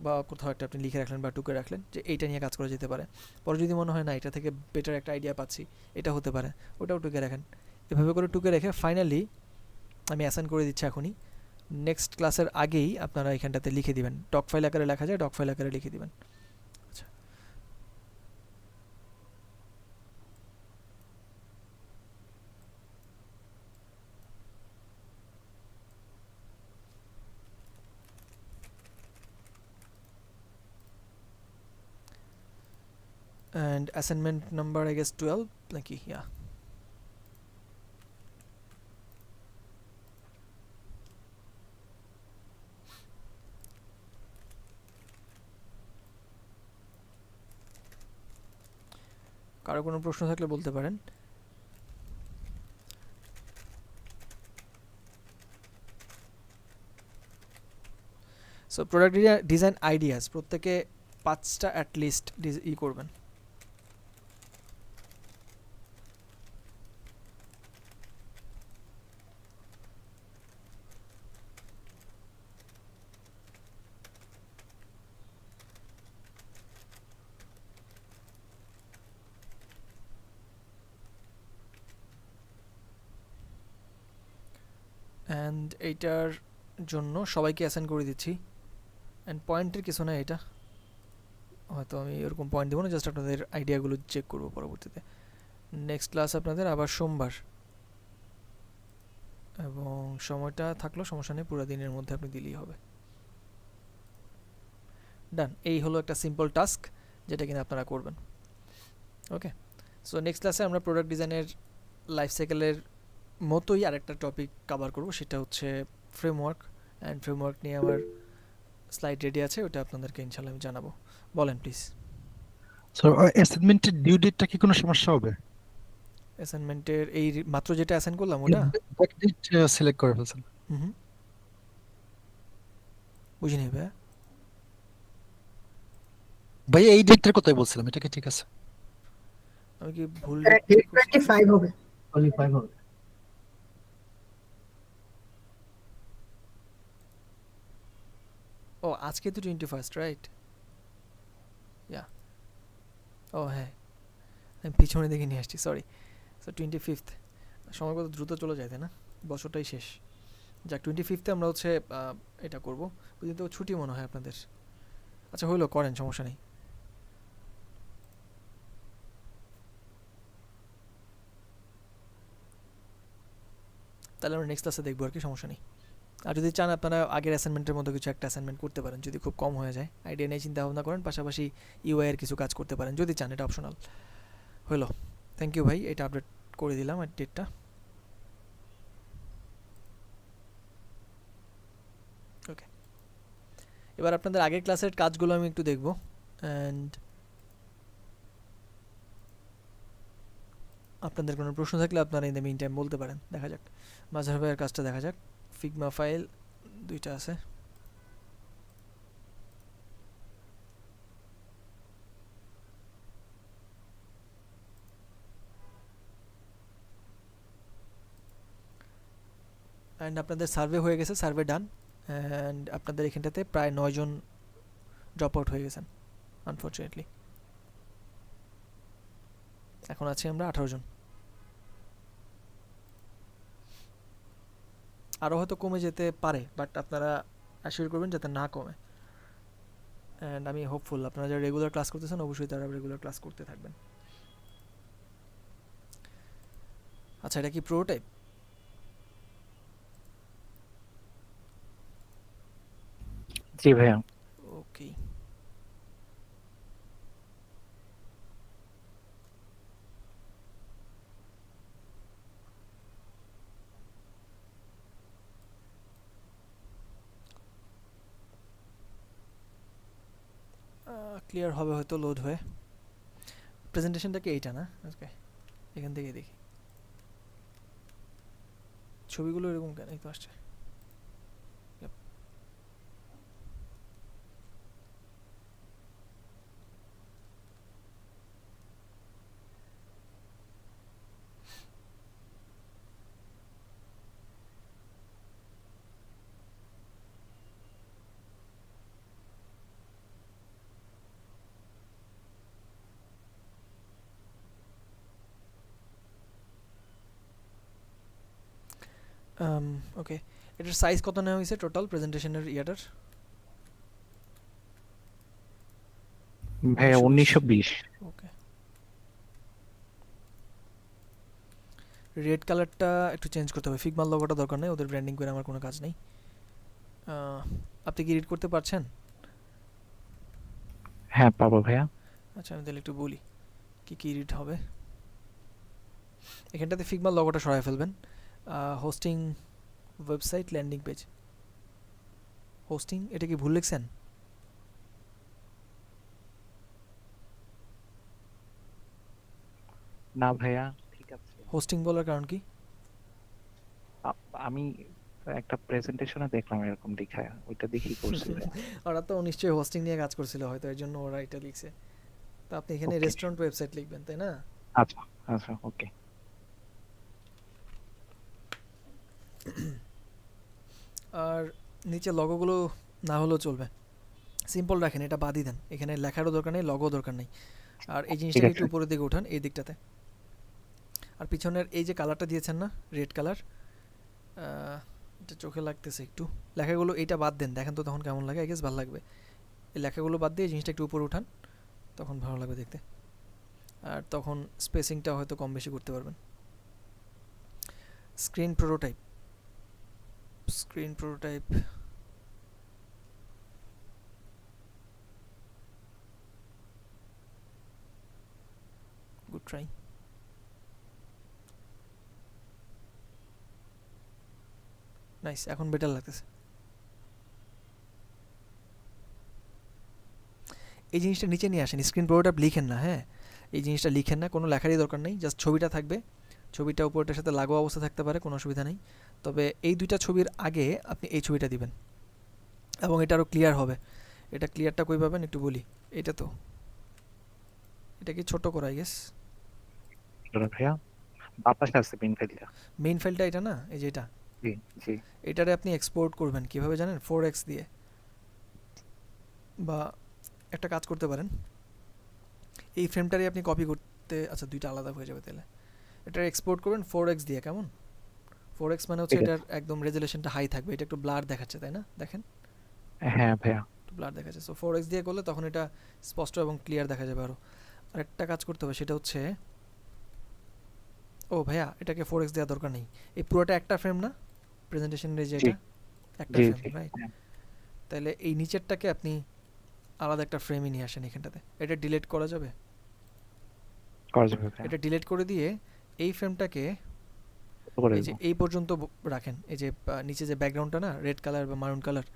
বা কোথাও একটা আপনি লিখে রাখলেন বা টুকে রাখলেন যে এইটা নিয়ে কাজ করা যেতে পারে। পরে যদি মনে হয় না এটা থেকে বেটার একটা আইডিয়া পাচ্ছি, এটা হতে পারে, ওটাও টুকে রাখেন। এভাবে করে টুকে রেখে ফাইনালি আমি অ্যাসাইন করে দিচ্ছি এখনই, নেক্সট ক্লাসের আগেই আপনারা এখানটাতে লিখে দিবেন। ডক ফাইল আকারে লেখা যায়, ডক ফাইল আকারে লিখে দিবেন। আচ্ছা, and assignment number I guess 12 নাকি, yeah. কারো কোনো প্রশ্ন থাকলে বলতে পারেন। সো প্রোডাক্ট ডিজাইন আইডিয়াস প্রত্যেকে 5টা অ্যাটলিস্ট করবেন। অ্যান্ড এইটার জন্য সবাইকে অ্যাসাইন করে দিচ্ছি। অ্যান্ড পয়েন্টের কিছু না, এটা হয়তো আমি এরকম পয়েন্ট দেবো না, জাস্ট আপনাদের আইডিয়াগুলো চেক করবো পরবর্তীতে। নেক্সট ক্লাস আপনাদের আবার সোমবার, এবং সময়টা থাকলো সমস্যা নেই, পুরো দিনের মধ্যে আপনি দিলেই হবে। ডান, এই হলো একটা সিম্পল টাস্ক যেটা কিনা আপনারা করবেন। ওকে, সো নেক্সট ক্লাসে আমরা প্রোডাক্ট ডিজাইনের লাইফ সাইকেলের মতোই আরেকটা টপিক কভার করব, সেটা হচ্ছে ফ্রেমওয়ার্ক। অ্যান্ড ফ্রেমওয়ার্ক নিয়ে আমার স্লাইড রেডি আছে, ওটা আপনাদেরকে ইনশাল্লাহ আমি জানাবো। বলেন প্লিজ। স্যার অ্যাসাইনমেন্টের ডিউ ডেটটা কি কোনো সমস্যা হবে? অ্যাসাইনমেন্টের এই মাত্র যেটা অ্যাসাইন করলাম ওটা ব্যাক ডেট সিলেক্ট করে ফেলছেন? হুম, বুঝিনি ভাইয়া। ভাই এই ডেটটার কথাই বলছিলাম, এটা কি ঠিক আছে? আমি কি ভুল ডেট 25 হবে। 25 হবে। ও আজকে তো 21st রাইট? ইয়া, ও হ্যাঁ, আমি পিছনে দেখে নিয়ে আসছি, সরি। সো 25th, সময় কত দ্রুত চলে যায় তাই না, বছরটাই শেষ। যাক, 25th আমরা হচ্ছে এটা করবো। ওই দিন তো ছুটি মনে হয় আপনাদের। আচ্ছা হইলো, করেন, সমস্যা নেই। তাহলে আমরা নেক্সট ক্লাসে দেখবো আর কি, সমস্যা নেই। আর যদি চান আপনারা আগের অ্যাসাইনমেন্টের মতো কিছু একটা অ্যাসাইনমেন্ট করতে পারেন, যদি খুব কম হয়ে যায়, আইডিয়া নিয়ে চিন্তা ভাবনা করেন, পাশাপাশি ইউআই এর কিছু কাজ করতে পারেন যদি চান, এটা অপশনাল। হলো, থ্যাংক ইউ ভাই, এটা আপডেট করে দিলাম আর ডেটটা। ওকে, এবার আপনাদের আগের ক্লাসের কাজগুলো আমি একটু দেখব। অ্যান্ড আপনাদের কোনো প্রশ্ন থাকলে আপনারা ইন দ্য মিন টাইম বলতে পারেন। দেখা যাক মাঝার ভাইয়ের কাজটা দেখা যাক। ফিগমা ফাইল 2টা আছে। অ্যান্ড আপনাদের সার্ভে হয়ে গেছে, সার্ভে ডান। অ্যান্ড আপনাদের এখানটাতে প্রায় 9 জন ড্রপ আউট হয়ে গেছেন আনফর্চুনেটলি। এখন আছি আমরা 18 জন। আরও হয়তো কমে যেতে পারে, বাট আপনারা অ্যাসিওর করবেন যাতে না কমে। অ্যান্ড আমি হোপফুল আপনারা যারা রেগুলার ক্লাস করতেছেন অবশ্যই তারা রেগুলার ক্লাস করতে থাকবেন। আচ্ছা, এটা কি প্রোটোটাইপ? জি ভাইয়া। ওকে, ক্লিয়ার হবে হয়তো লোড হয়ে। প্রেজেন্টেশনটা কি এইটা না? ওকে, এখান থেকে দেখি ছবিগুলো এরকম কেন, এই তো আসছে। Yep. ওকে, এটার সাইজ কত নেওয়া হয়েছে টোটাল প্রেজেন্টেশনের ইয়াটার? ভাইয়া 1920 1920। ওকে, রেড কালারটা একটু চেঞ্জ করতে হবে, ফিগমার লোগোটা দরকার নেই, ওদের ব্র্যান্ডিং করে আমার কোনো কাজ নেই। আপনি কি রিড করতে পারছেন? হ্যাঁ পাবো ভাইয়া। আচ্ছা আমি তাহলে একটু বলি কি কি রিড হবে। এখানটাতে ফিগমার লোগোটা সরায় ফেলবেন। Hosting website landing page, hosting এটা কি ভুল লিখছেন? না ভাইয়া ঠিক আছে। হোস্টিং বলার কারণ কি? আমি একটা প্রেজেন্টেশনে দেখলাম এরকম লেখা, ওইটা দেখি করছি ভাইয়া। ওরা তো নিশ্চয়ই হোস্টিং নিয়ে কাজ করছিল হয়তো, এর জন্য ওরা এটা লিখছে। তো আপনি এখানে Okay. রেস্টুরেন্ট ওয়েবসাইট লিখবেন, তাই না? আচ্ছা আচ্ছা ওকে। আর নিচে লগোগুলো না হলেও চলবে, সিম্পল রাখেন, এটা বাদই দেন, এখানে লেখারও দরকার নেই, লগো দরকার নেই। আর এই জিনিসটাকে আছে। একটু উপরের দিকে উঠান, এই দিকটাতে। আর পিছনের এই যে কালারটা দিয়েছেন না, রেড কালার, এটা চোখে লাগতেছে একটু। লেখাগুলো এইটা বাদ দেন, দেখেন তো তখন কেমন লাগে, আই গেস ভালো লাগবে। এই লেখাগুলো বাদ দিয়ে এই জিনিসটা একটু উপরে উঠান, তখন ভালো লাগবে দেখতে। আর তখন স্পেসিংটা হয়তো কম বেশি করতে পারবেন। Screen prototype, screen prototype good try. Nice, এখন বেটার লাগতেছে। এই জিনিসটা নিচে নিয়ে আসেন, স্ক্রিন প্রোটোটাইপ লিখেন না, হ্যাঁ এই জিনিসটা লিখেন না, কোনো লেখারই দরকার নেই, জাস্ট ছবিটা থাকবে, ছবিটা উপরটার সাথে লাগোয়া অবস্থা থাকতে পারে, কোনো অসুবিধা নেই। তবে এই দুইটা ছবির আগে আপনি এই ছবিটা দিবেন এবং এটা আরও ক্লিয়ার হবে। এটা ক্লিয়ারটা কই পাবেন একটু বলি, এটা তো এটা কি ছোট করা, আই গেস ভাইয়া বাতাসে আছে মেইন ফাইলটা। মেইন ফাইলটা এটা না, এই যে এটা, জি জি। এটারে আপনি এক্সপোর্ট করবেন কিভাবে জানেন? 4x দিয়ে, বা একটা কাজ করতে পারেন, এই ফ্রেমটারে আপনি কপি করতে, আচ্ছা দুইটা আলাদা হয়ে যাবে তাহলে। এটার এক্সপোর্ট করবেন 4x দিয়ে, কেমন? 4x মানে হচ্ছে ঠিক আছে। এটার একদম রেজুলেশনটা হাই থাকবে, এটা একটু ব্লার দেখাচ্ছে তাই না, দেখেন হ্যাঁ ভাইয়া। একটু ব্লার দেখাচ্ছে। সো 4x দিয়ে করলে তখন এটা স্পষ্ট এবং ক্লিয়ার দেখা যাবে আরও। আর একটা কাজ করতে হবে, সেটা হচ্ছে, ও ভাইয়া এটাকে 4x দেওয়ার দরকার নেই, এই পুরোটা একটা ফ্রেম না প্রেজেন্টেশনের, যে জি। এটা একটা জি ফ্রেম, জি রাইট? হ্যাঁ, তাহলে এই নিচেরটাকে আপনি আলাদা একটা ফ্রেমই নিয়ে আসেন এখানটাতে। এটা ডিলিট করা যাবে? করা যাবে ভাইয়া। এটা ডিলিট করে দিয়ে এই ফ্রেমটাকে কত করে এই যে দেবো? এই পর্যন্ত রাখেন, এই যে নিচে যে ব্যাকগ্রাউন্ডটা না রেড কালার বা মারুন কালার,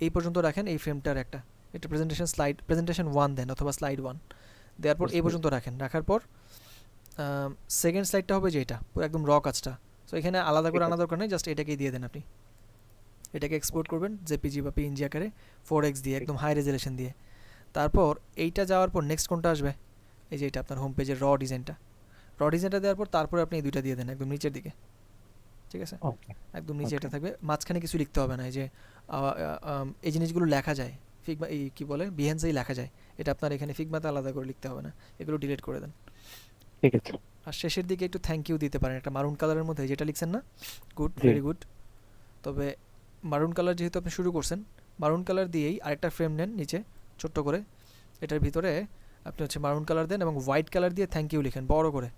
এই পর্যন্ত রাখেন এই ফ্রেমটার একটা, এটা প্রেজেন্টেশন স্লাইড, প্রেজেন্টেশন 1 দেন অথবা স্লাইড 1 দেওয়ার পর এই পর্যন্ত রাখেন। রাখার পর সেকেন্ড স্লাইডটা হবে যে এটা পুরো একদম র কাজটা, সো এখানে আলাদা করে ঠিক আনা দরকার নেই, জাস্ট এটাকেই দিয়ে দেন আপনি। এটাকে এক্সপোর্ট করবেন জেপিজি বা পিএনজি আকারে 4x দিয়ে, একদম হাই রেজুলেশন দিয়ে। তারপর এইটা যাওয়ার পর নেক্সট কোনটা আসবে, এই যে এটা আপনার হোম পেজের র ডিজাইনটা, র ডিজাইনটা দেওয়ার পর তারপরে আপনি এই দুইটা দিয়ে দেন একদম নিচের দিকে, ঠিক আছে? ওকে একদম নিচে এটা Okay. থাকবে, মাঝখানে কিছু লিখতে হবে না। এই যে এই জিনিসগুলো লেখা যায় ফিগমা, এই কি বলে বিহেন্সেই লেখা যায়, এটা আপনার এখানে ফিগমাতে আলাদা করে লিখতে হবে না, এগুলো ডিলিট করে দেন। ঠিক আছে। আর শেষের দিকে একটু থ্যাংক ইউ দিতে পারেন, একটা মারুন কালারের মধ্যে যেটা লিখছেন না, গুড, জি। Very good. তবে মারুন কালার যেহেতু আপনি শুরু করছেন, মারুন কালার দিয়েই আরেকটা ফ্রেম নেন নিচে ছোট্ট করে, এটার ভিতরে আপনি হচ্ছে মারুন কালার দেন এবং হোয়াইট কালার দিয়ে থ্যাংক ইউ লিখেন বড় করে,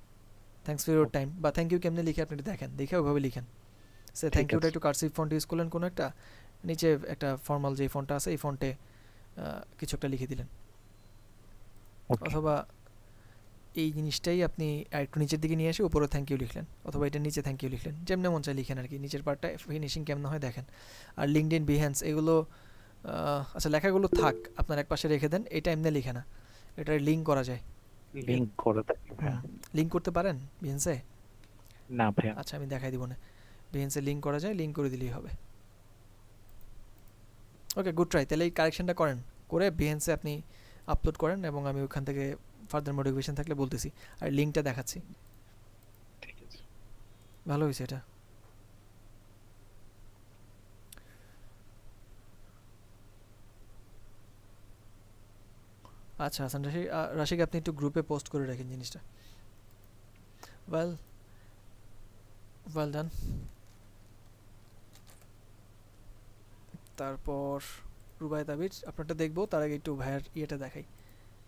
থ্যাংকস ফর ইউর টাইম, বা থ্যাংক ইউ কেমনে লিখে আপনি দেখেন, দেখে ওইভাবে লিখেন। সে থ্যাংক ইউটা আছে। একটু কার্সিভ ফন্ট ইউজ করলেন কোনো একটা, নিচে একটা ফর্মাল যে ফন্টটা আছে এই ফন্টে কিছু একটা লিখে দিলেন, Okay. অথবা এই জিনিসটাই আপনি একটু নিচের দিকে নিয়ে এসে উপরে থ্যাংক ইউ লিখলেন, অথবা এটা নিচে থ্যাংক ইউ লিখলেন, যেমন মন চাই লিখেন আর কি, নিচের পার্টটা ফিনিশিং কেমন হয় দেখেন। আর লিঙ্কডইন, বিহেন্স এগুলো আচ্ছা লেখাগুলো থাক, আপনার এক পাশে রেখে দেন, এটা এমনি লিখে না, এটা লিঙ্ক করা যায়। লিংক করে দেন ভাইয়া। লিঙ্ক করতে পারেন বিহেন্সে? না ভাইয়া। আচ্ছা আমি দেখাই দিব না, বিহেন্সে লিঙ্ক করা যায়, লিঙ্ক করে দিলেই হবে। Okay good try. তাহলে এই কারেকশনটা করেন, করে বিহেন্সে আপনি আপলোড করেন এবং আমি ওখান থেকে ফার্দার মোটিভেশন থাকলে বলতেছি, আর লিঙ্কটা দেখাচ্ছি। ঠিক আছে। ভালো হয়েছে এটা। আচ্ছা হাসান রাশিক, রাশিক আপনি একটু গ্রুপে পোস্ট করে রাখেন জিনিসটা। Well well done. তারপর রুবাই তাবির আপনারটা দেখবো, তার আগে একটু ভাইয়ার ইয়েটা দেখাই,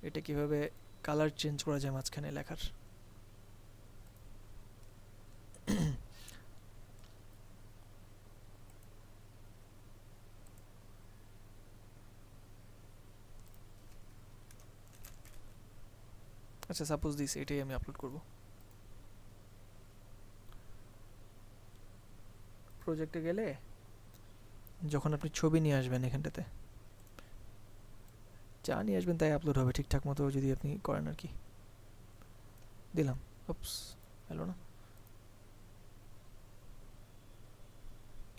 এটা কিভাবে কালার চেঞ্জ করা যায় মাঝখানে লেখার। আচ্ছা সাপোজ দিস এটাই আমি আপলোড করব। প্রজেক্টে গেলে যখন আপনি ছবি নিয়ে আসবেন এখানটাতে যা নিয়ে আসবেন তাই আপলোড হবে ঠিকঠাক মতো যদি আপনি করেন আর কি। দিলাম, উপস হলো না।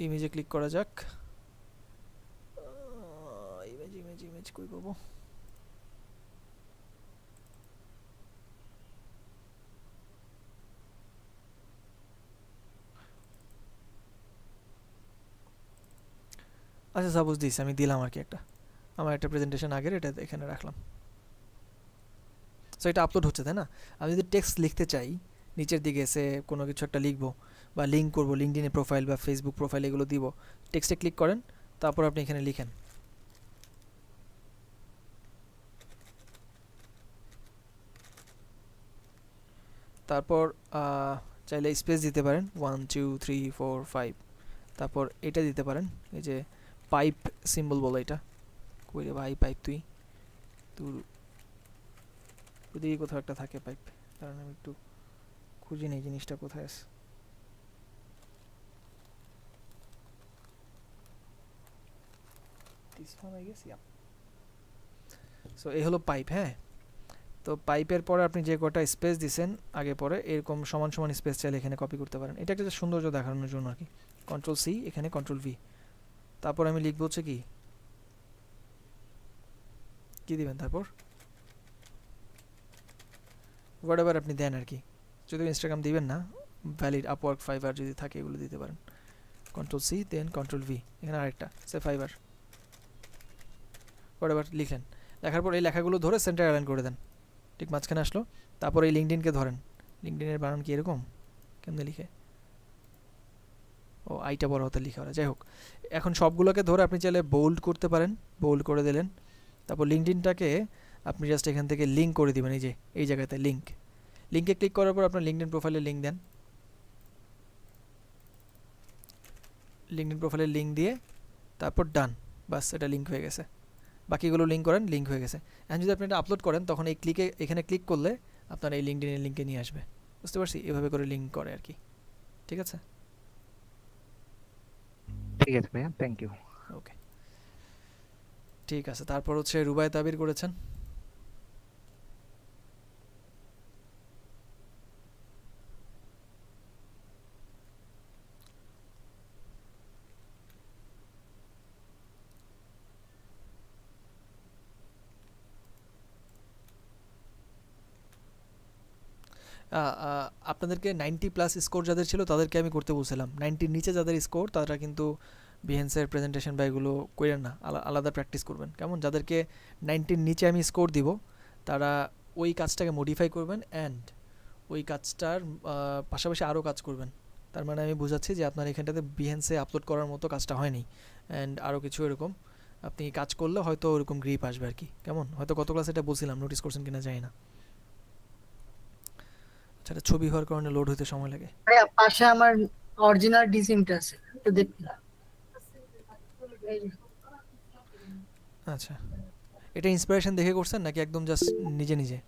ইমেজে ক্লিক করা যাক। ইমেজ ইমেজ ইমেজ কই পাবো? আচ্ছা সাপোজ দিস আমি দিলাম আর কি একটা, আমার একটা প্রেজেন্টেশন আগের, এটা এখানে রাখলাম। সো এটা আপলোড হচ্ছে তাই না? আমি যদি টেক্সট লিখতে চাই নিচের দিকে এসে কোনো কিছু একটা লিখবো বা লিঙ্ক করবো, লিঙ্কডইনে প্রোফাইল বা ফেসবুক প্রোফাইল এগুলো দিব, টেক্সটে ক্লিক করেন, তারপর আপনি এখানে লিখেন। তারপর চাইলে স্পেস দিতে পারেন 1 2 3 4 5, তারপর এটা দিতে পারেন, এই যে পাইপ সিম্বল বলে এটা, কই রে ভাই পাইপ, তুই তোর ওদিকে কোথাও একটা থাকে পাইপ, কারণ আমি একটু খুঁজে নেই জিনিসটা কোথায় আছে। সো এই হলো পাইপ। হ্যাঁ, তো পাইপের পরে আপনি যে কটা স্পেস দিছেন আগে পরে এরকম সমান সমান স্পেস চাইলে এখানে কপি করতে পারেন, এটা একটা সৌন্দর্য দেখানোর জন্য আর কি। কন্ট্রোল সি, এখানে কন্ট্রোল ভি, তারপর আমি লিখবো হচ্ছে কি কি দিবেন, তারপর হোয়াটএভার আপনি দেন আর কি। যদি ইনস্টাগ্রাম দিবেন না, ভ্যালিড, আপওয়ার্ক, ফাইবার যদি থাকে এগুলো দিতে পারেন। কন্ট্রোল সি দেন কন্ট্রোল ভি, এখানে আরেকটা সে ফাইবার, হোয়াটএভার লিখলেন। লেখার পর এই লেখাগুলো ধরে সেন্টার অ্যালাইন করে দেন, ঠিক মাঝখানে আসলো। তারপর এই লিঙ্কডইনকে ধরেন, লিঙ্কডইনের বানান কি এরকম কেমনে লিখে, ও আইটা বড় হতে লিখা, যাই হোক। এখন সবগুলোকে ধরে আপনি চাইলে বোল্ড করতে পারেন, বোল্ড করে দিলেন। তারপর লিঙ্কডইনটাকে আপনি জাস্ট এখান থেকে লিঙ্ক করে দিবেন, এই যে এই জায়গাতে লিঙ্ক, লিঙ্কে ক্লিক করার পর আপনার লিঙ্কডইন প্রোফাইলে লিঙ্ক দেন, লিঙ্কডইন প্রোফাইলে লিঙ্ক দিয়ে তারপর ডান, বাস এটা লিঙ্ক হয়ে গেছে। বাকিগুলো লিঙ্ক করেন, লিঙ্ক হয়ে গেছে। এখন যদি আপনি এটা আপলোড করেন তখন এই ক্লিকে এখানে ক্লিক করলে আপনার এই লিঙ্কডইনের লিঙ্কে নিয়ে আসবে, বুঝতে পারছি? এভাবে করে লিঙ্ক করে আর কি, ঠিক আছে? ঠিক আছে ভাইয়া, থ্যাংক ইউ। ওকে ঠিক আছে। তারপর হচ্ছে রুবাই তাবির করেছেন। আপনাদেরকে 90+ স্কোর যাদের ছিল তাদেরকে আমি করতে বলছিলাম, 90-র নিচে যাদের স্কোর তারা কিন্তু বিহেন্সের প্রেজেন্টেশন বা এগুলো করেন না, আলাদা প্র্যাকটিস করবেন। কেমন? যাদেরকে 90-র নিচে আমি স্কোর দিব তারা ওই কাজটাকে মডিফাই করবেন অ্যান্ড ওই কাজটার পাশাপাশি আরও কাজ করবেন। তার মানে আমি বোঝাচ্ছি যে আপনার এখানটাতে বিহেন্সে আপলোড করার মতো কাজটা হয়নি, অ্যান্ড আরও কিছু এরকম আপনি কাজ করলে হয়তো ওরকম গ্রিপ আসবে আর কি। কেমন? হয়তো গত ক্লাসে এটা বলছিলাম, নোটিস করছেন কিনা জানি না। সেটা ছবি হওয়ার কারণে লোড হতে সময় লাগে। ভাইয়া পাশে আমার অরিজিনাল ডিসিমটা আছে, একটু দেখতে। আচ্ছা, এটা ইন্সপিরেশন দেখে করছেন নাকি একদম জাস্ট নিজে নিজে?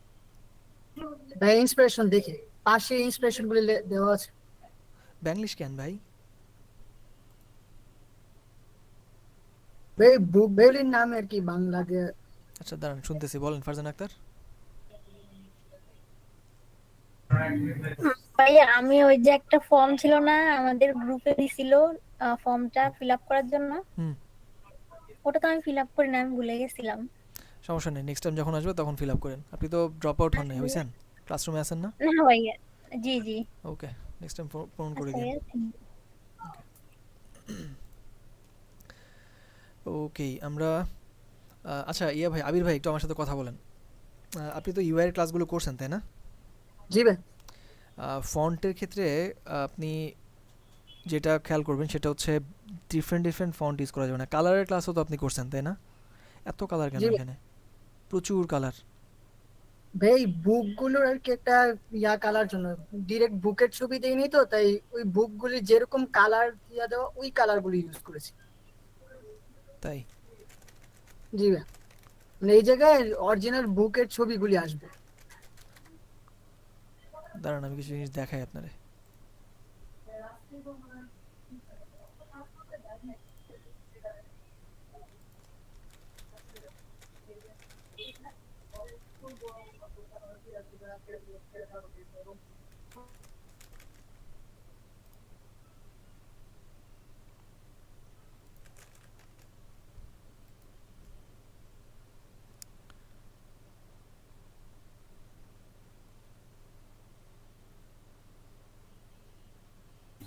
ভাই ইন্সপিরেশন দেখে, পাশে ইন্সপিরেশন গুলি দেওয়া আছে। ব্যাংলিশ কেন ভাই? ভাই বুক বেলির নামে আর কি বাংলা দিয়ে। আচ্ছা দাঁড়ান শুনতেছি, বলেন ফারজান আক্তার। ভাইয়া আমি ওই যে একটা ফর্ম ছিল না আমাদের গ্রুপে দিছিল, ফর্মটা ফিল আপ করার জন্য, হুম ওটা তো আমি ফিল আপ করি না, আমি ভুলে গেছিলাম। সমস্যা নেই, নেক্সট টাইম যখন আসবে তখন ফিল আপ করেন। আপনি তো ড্রপ আউট হন নাই, হয়েছেন? ক্লাসরুমে আছেন না? না ভাইয়া, জি জি। ওকে, নেক্সট টাইম পূরণ করে আচ্ছা দিন। ভাইয়া, thank you. ওকে, আমরা আচ্ছা ইয়া ভাই, আবির ভাই একটু আমার সাথে কথা বলেন। আপনি তো ইউআই এর ক্লাসগুলো করছেন তাই না? জি ভাই। ফন্টের ক্ষেত্রে আপনি যেটা খেয়াল করবেন সেটা হচ্ছে ডিফারেন্ট ডিফারেন্ট ফন্ট ইউজ করা যাবে না। কালারের ক্লাসও তো আপনি করছেন তাই না? এত কালার কেন জি ভাই। এখানে? প্রচুর কালার। ভাই বুকগুলোর আর কি একটা কালার জন্য ডিরেক্ট বুকের ছবি দেয়নি তো, তাই ওই বুকগুলি যেরকম কালার দিয়া দেওয়া ওই কালারগুলি ইউজ করেছি। তাই? জি ভাই, মানে এই জায়গায় অরিজিনাল বুকের ছবিগুলি আসবে। দাঁড়ান আমি কিছু জিনিস দেখাই আপনারে।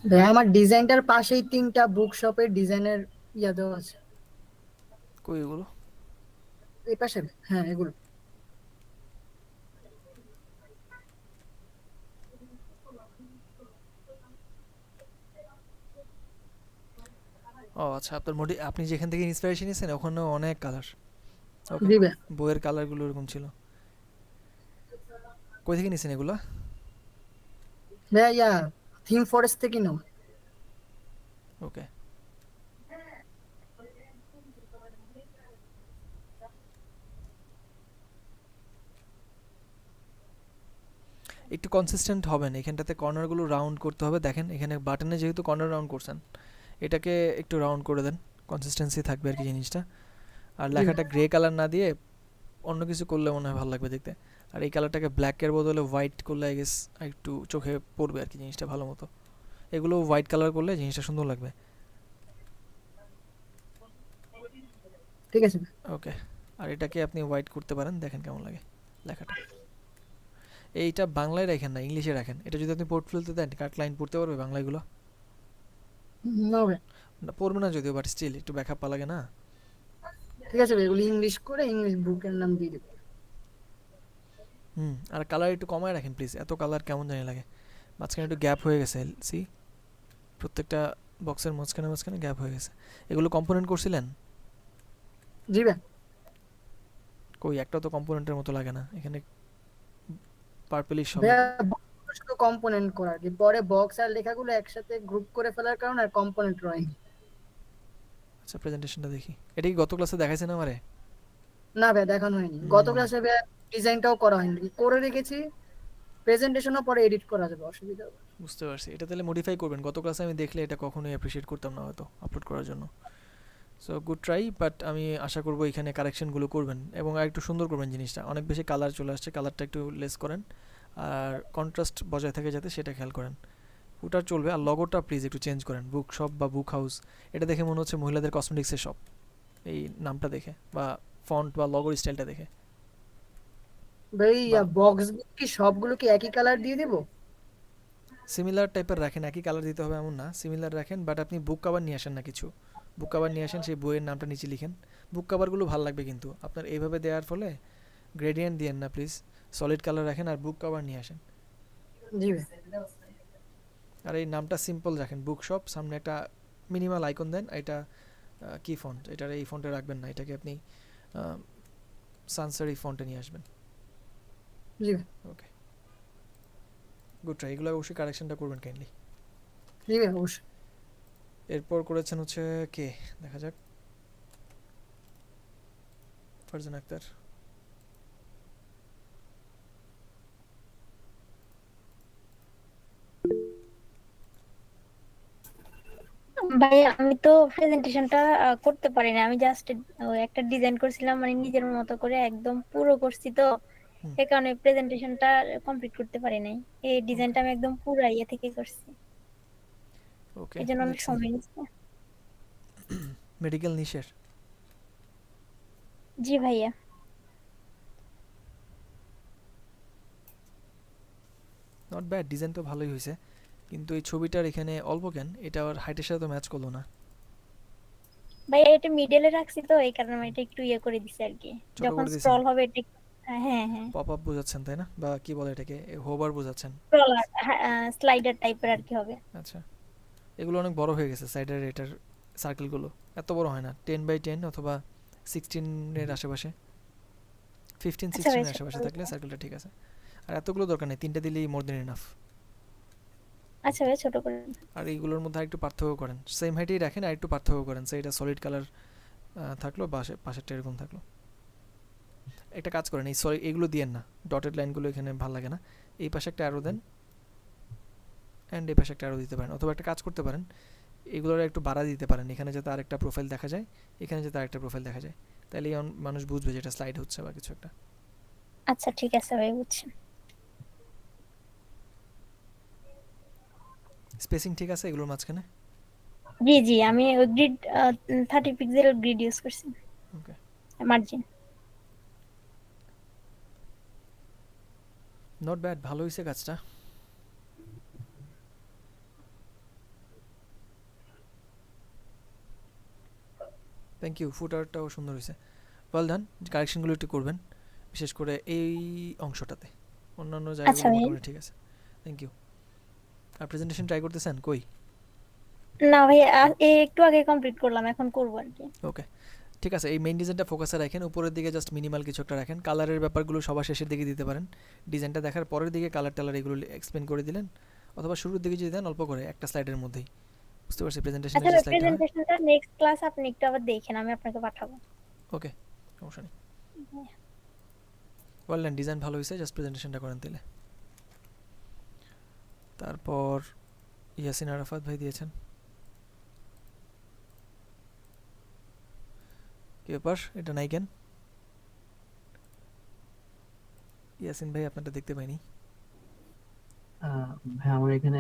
ভাই আমার ডিজাইনটার পাশেই 3টা বুক শপের ডিজাইনের দেওয়া আছে। কই এগুলো? এই পাশে, হ্যাঁ এগুলো। ও আচ্ছা, আপনার আপনি যেখান থেকে ইন্সপিরেশন নিয়েছেন ওখানে অনেক কালার। ওকে, জি ভাই। বইয়ের কালারগুলো এরকম ছিল। কই থেকে নিয়েছেন এগুলো? ভাই থিম ফরেস্ট থেকে নাও। ওকে, একটু কনসিস্টেন্ট হবেন। এখানটাতে কর্নারগুলো রাউন্ড করতে হবে। দেখেন এখানে বাটনে যেহেতু কর্নার রাউন্ড করছেন, এটাকে একটু রাউন্ড করে দেন, কনসিস্টেন্সি থাকবে আর কি জিনিসটা। আর জি ভাই। লেখাটা গ্রে কালার না দিয়ে অন্য কিছু করলে মনে হয় ভালো লাগবে দেখতে। আর এই কালারটাকে ব্ল্যাকের বদলে হোয়াইট করলে আই গেস একটু চোখে পড়বে আর কি জিনিসটা ভালো মতো। এগুলো হোয়াইট কালার করলে জিনিসটা সুন্দর লাগবে। ঠিক আছে ভাই। ওকে, আর এটাকে আপনি হোয়াইট করতে পারেন, দেখেন কেমন লাগে লেখাটা। এইটা বাংলায় রাখেন না, ইংলিশে রাখেন। এটা যদি আপনি পোর্টফোলিওতে দেন, কাট লাইন পড়তে পারবে বাংলাগুলো? নাও ভাই। না পড়বে না যদিও, বাট স্টিল একটু ব্যাকআপ লাগে না? ঠিক আছে ভাই, এগুলো ইংলিশ করে ইংলিশ বুকের নাম দিয়ে দেবো। আর কালার একটু কমায় রাখেন প্লিজ, এত কালার কেমন জানি লাগে। মাঝখানে একটু গ্যাপ হয়ে গেছে, সি প্রত্যেকটা বক্সের মাঝখানে মাঝখানে গ্যাপ হয়ে গেছে। এগুলো কম্পোনেন্ট করছিলেন? জি ভাই। কই একটাও তো কম্পোনেন্টের মতো লাগে না এখানে, পার্পলিশ সব। ভাইয়া box শুধু কম্পোনেন্ট করা আর কি, পরে বক্স আর লেখাগুলো একসাথে গ্রুপ করে ফেলার কারণে আর কম্পোনেন্ট রয়নি। আচ্ছা প্রেজেন্টেশনটা দেখি। এটা কি গত ক্লাসে দেখাইছেন আমারে? না ভাই দেখানো হয়নি গত ক্লাসে ভাই, ডিজাইনটাও করা হয়নি, করে রেখেছি। প্রেজেন্টেশনও পরে এডিট করা যাবে, অসুবিধা হবে না। বুঝতে পারছি, এটা তাহলে মডিফাই করবেন। গত ক্লাসে আমি দেখলে এটা কখনোই অ্যাপ্রিশিয়েট করতাম না হয়তো আপলোড করার জন্য। সো গুড ট্রাই, বাট আমি আশা করবো এখানে কারেকশনগুলো করবেন এবং আর একটু সুন্দর করবেন জিনিসটা। অনেক বেশি কালার চলে আসছে, কালারটা একটু লেস করেন। আর কন্ট্রাস্ট বজায় থাকে যাতে, সেটা খেয়াল করেন। ফুটার চলবে। আর লগোটা প্লিজ একটু চেঞ্জ করেন। বুক শপ বা বুক হাউস, এটা দেখে মনে হচ্ছে মহিলাদের কসমেটিক্সের শপ, এই নামটা দেখে, বা ফন্ট বা লগোর স্টাইলটা দেখে। ভাই বা বক্স কি সবগুলো কি একই কালার দিয়ে দেবো? সিমিলার টাইপের রাখেন, একই কালার দিতে হবে এমন না, সিমিলার রাখেন। বাট আপনি বুক কভার নিয়ে আসেন না কিছু, বুক কভার নিয়ে আসেন, সেই বইয়ের নামটা নিচে লিখেন। বুক কভারগুলো ভালো লাগবে কিন্তু আপনার এইভাবে দেওয়ার ফলে। গ্রেডিয়েন্ট দিয়েন না প্লিজ, সলিড কালার রাখেন আর বুক কভার নিয়ে আসেন। জি ভাই। আর এই নামটা সিম্পল রাখেন, বুক শপ, সামনে একটা মিনিমাল আইকন দেন। এটা কি ফন্ট, এটার এই ফন্টে রাখবেন না, এটাকে আপনি সানসারি ফন্টে নিয়ে আসবেন। জি ভাই। ওকে, গুড ট্রাই। এগুলো অবশ্যই কারেকশনটা করবেন কাইন্ডলি। জি ভাই অবশ্যই। এরপর করেছেন হচ্ছে কে, দেখা যাক, ফারজান আক্তার। ভাই আমি তো প্রেজেন্টেশনটা করতে পারি না, আমি জাস্ট একটা ডিজাইন করছিলাম, মানে নিজের মতো করে একদম পুরো করছি তো, হুম। সে কারণে প্রেজেন্টেশনটা কমপ্লিট করতে পারি নাই। এই ডিজাইনটা আমি একদম পুরা ইয়ে থেকে করছি, ওকে, এই জন্য অনেক লেটস সি। সময় নিচ্ছে। মেডিকেল নিশের জি ভাইয়া। নট ব্যাড, ডিজাইন তো ভালোই হয়েছে, কিন্তু এই ছবিটার এখানে অল্প কেন, এটা আর হাইটের সাথে তো ম্যাচ করলো না। ভাইয়া এটা মিডলে রাখছি তো এই কারণে আমি এটা একটু ইয়ে করে দিছি আর কি, ছোট যখন করে দিয়েছেন, স্ক্রল হবে এটা হ্যাঁ হ্যাঁ পপ আপ বোঝাচ্ছেন তাই না, বা কি বলে এটাকে, হোভার বোঝাচ্ছেন। স্ক্রলার স্লাইডার টাইপের আর কি হবে। আচ্ছা, এগুলো অনেক বড় হয়ে গেছে সাইডের এটার সার্কেলগুলো, এত বড় হয় না, 10x10 অথবা 16-এর আশেপাশে, 15 আচ্ছা ভাই 16-এর ছোট আশেপাশে করে থাকলে দিচ্ছি। সার্কেলটা ঠিক আছে। আর এতগুলো দরকার নেই, 3টা দিলেই মোর দেন এনাফ। আচ্ছা ভাই ছোট করে দিচ্ছি। আর এইগুলোর মধ্যে আরেকটু পার্থক্য করেন, সেম হাইটেই রাখেন আর একটু পার্থক্য করেন, সো এটা সলিড কালার থাকলো, পাশেরটা এরকম থাকলো। একটা কাজ করেন, এই সরি এগুলো দিয়েন না, ডটেড লাইনগুলো এখানে ভালো লাগে না, এই পাশে একটা অ্যারো দেন অ্যান্ড এই পাশে একটা অ্যারো দিতে পারেন, অথবা একটা কাজ করতে পারেন, এগুলোর একটু বাড়া দিতে পারেন, এখানে যাতে আরেকটা প্রোফাইল দেখা যায়, এখানে যাতে আরেকটা প্রোফাইল দেখা যায়, তাহলে মানুষ বুঝবে যেটা স্লাইড হচ্ছে বা কিছু একটা। আচ্ছা ঠিক আছে ভাই, বুঝছি। স্পেসিং ঠিক আছে এগুলোর মাঝখানে? জি জি, আমি ওই গ্রিড 30 পিক্সেল গ্রিড ইউজ করছি, ওকে, মার্জিন। নট ব্যাড, ভালো হয়েছে কাজটা। থ্যাংক ইউ, ফুটারটাও সুন্দর হয়েছে, ওয়েল ডান। কারেকশনগুলো একটু করবেন, বিশেষ করে এই অংশটাতে, অন্যান্য আচ্ছা জায়গাগুলো ভাই। মোটামুটি ঠিক আছে। Thank you. আর প্রেজেন্টেশন ট্রাই করতেছেন কই? না ভাই একটু আগে কমপ্লিট করলাম, এখন করবো আর কি। ওকে, ঠিক আছে, এই মেইন ডিজাইনটা ফোকাসে রাখেন, উপরের দিকে জাস্ট মিনিমাল কিছু একটা রাখেন, কালারের ব্যাপারগুলো সবার শেষের দিকে দিতে পারেন, ডিজাইনটা দেখার পরের দিকে কালার টালার এগুলো এক্সপ্লেন করে দিলেন, অথবা শুরুর দিকে যদি দেন অল্প করে একটা স্লাইডের মধ্যেই, বুঝতে পারছি প্রেজেন্টেশনের আচ্ছা যে ভাই, স্লাইডটা হয়। প্রেজেন্টেশনটা নেক্সট ক্লাস আপনি একটু আবার দেখেন, আমি আপনাকে পাঠাবো। ওকে, সমস্যা নেই। ওয়েল ডান, ডিজাইন ভালো হয়েছে, জাস্ট প্রেজেন্টেশনটা করেন তাহলে। তারপর ইয়াসিন আরাফাত ভাই দিয়েছেন, কি ব্যাপার এটা নাই কেন? ইয়াসিন ভাই আপনারটা দেখতে পাইনি। ভাই আমার এখানে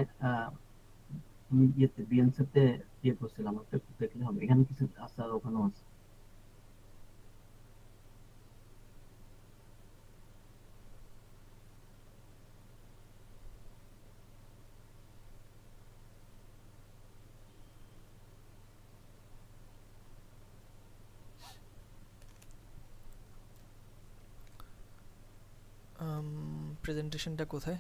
আমি ইয়েতে বিএনসিতে ইয়ে করছিলাম, একটা দেখলে হবে, এখানে কিছু আছে আর ওখানেও আছে। প্রেজেন্টেশনটা কোথায়?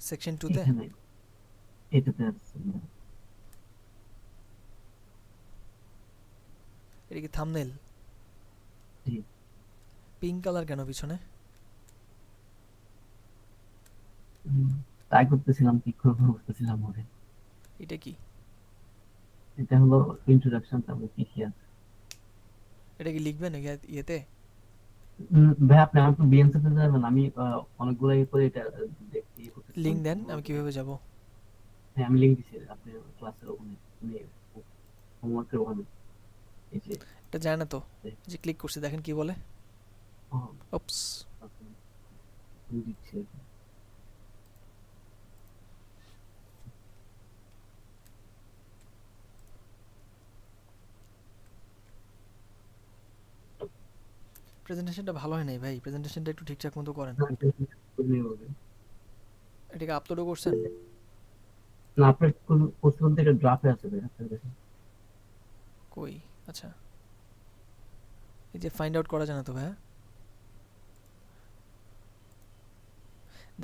সেকশন 2-তে? এখানে এটাতে আছে। এটা কি থাম্বনেল? জি। পিঙ্ক কালার কেন পিছনে? ট্রাই করতেছিলাম, কি করবো বুঝতেছিলাম ওরে। এটা কি? এটা হলো ইন্ট্রোডাকশন, তারপর কি কি আছে। এটা কি লিখবেন ইয়েতে? ভাই আপনি আমাকে বিএনসিতে যাবেন, আমি অনেকগুলো ইয়ে করে এটা দেখতে ইয়ে করতেছিলাম। লিংক দেন, আমি কিভাবে যাব? হ্যাঁ আমি লিঙ্ক দিচ্ছি, আপনি ক্লাসের ওখানে, মানে হোমওয়ার্কের ওখানে, এই যে এটা যায় না তো, যে ক্লিক করছি দেখেন কি বলে। ও, ওপস, আমি দিচ্ছি। প্রেজেন্টেশনটা ভালো হয় নাই ভাই, প্রেজেন্টেশনটা একটু ঠিকঠাক মতো করেন। এটাকে আপলোডও করছেন? না আপনার কোর্স বলতে এটা ড্রাফটে আছে ভাই, আপনার কাছে। কই, আচ্ছা, এই যে ফাইন্ড আউট করা যায় না তো ভাইয়া,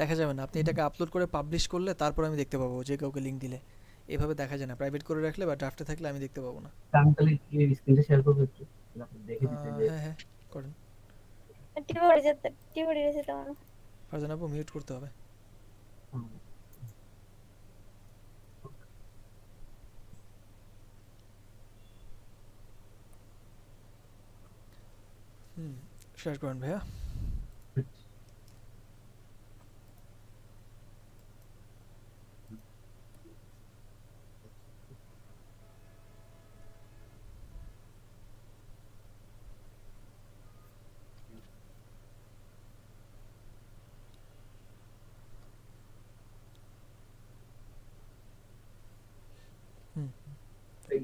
দেখা যাবে না, আপনি এটাকে আপলোড করে পাবলিশ করলে তারপর আমি দেখতে পাবো, যে কাউকে লিংক দিলে। এভাবে দেখা যায় না, প্রাইভেট করে রাখলে বা ড্রাফটে থাকলে আমি দেখতে পাবো না। আমি তাহলে কি স্ক্রিনটা শেয়ার করবো একটু, তাহলে আপনি দেখে দিতে যে হ্যাঁ হ্যাঁ, করেন। টিউটোরিয়াল এসে তেমন। ফারজান আপু মিউট করতে হবে। হুম, শেয়ার করেন ভাইয়া।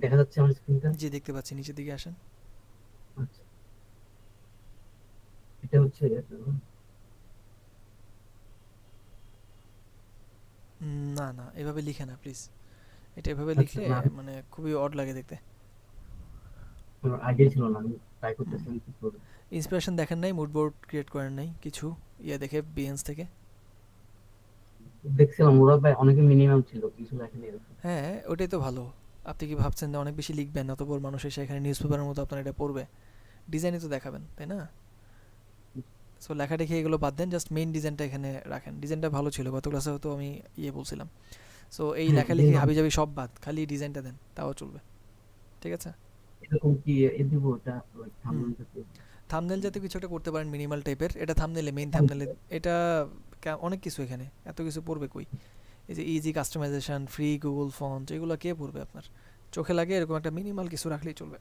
দেখা যাচ্ছে আমার স্ক্রিনটা? জি দেখতে পাচ্ছি, নিচের দিকে আসেন। আচ্ছা, এটা হচ্ছে না না, এভাবে লিখে না প্লিজ। এটা এভাবে আচ্ছা, লিখলে না মানে খুবই অড লাগে দেখতে। আমার আইডিয়া ছিল না, আমি ট্রাই করতেছিলাম কি করব। ইন্সপিরেশন দেখেন নাই, মুড বোর্ড ক্রিয়েট করেন নাই কিছু ইয়া দেখে বিহেন্স থেকে? দেখছিলাম ওরা ভাই অনেকে মিনিমাম ছিল, কিছু লেখেনি এরকম। হ্যাঁ ওটাই তো ভালো। আপনি কি ভাবছেন যে অনেক বেশি লিখবেন, অত বড় মানুষ এসে এখানে নিউজ পেপারের মতো আপনার এটা পড়বে? ডিজাইনই তো দেখাবেন, তাই না? সো লেখা দেখে এগুলো বাদ দেন, জাস্ট মেইন ডিজাইনটা এখানে রাখেন। ডিজাইনটা ভালো ছিল, গত ক্লাসে হয়তো আমি বলছিলাম। সো এই হ্যাঁ, লেখালেখি হাবিজাবি সব বাদ, খালি ডিজাইনটা দেন, তাও চলবে। ঠিক আছে? এরকম কি এ দিব ওটা হুম। থাম্বনেলটাতে? থাম্বনেল জাতীয় কিছু একটা করতে পারেন, মিনিমাল টাইপের। এটা থাম্বনেলে, মেইন থাম্বনেলে এটা অনেক কিছু, এখানে এত কিছু পড়বে কই? এই যে easy customisation, free Google font, এগুলো কে পড়বে আপনার? চোখে লাগে এরকম একটা মিনিমাল কিছু রাখলেই চলবে।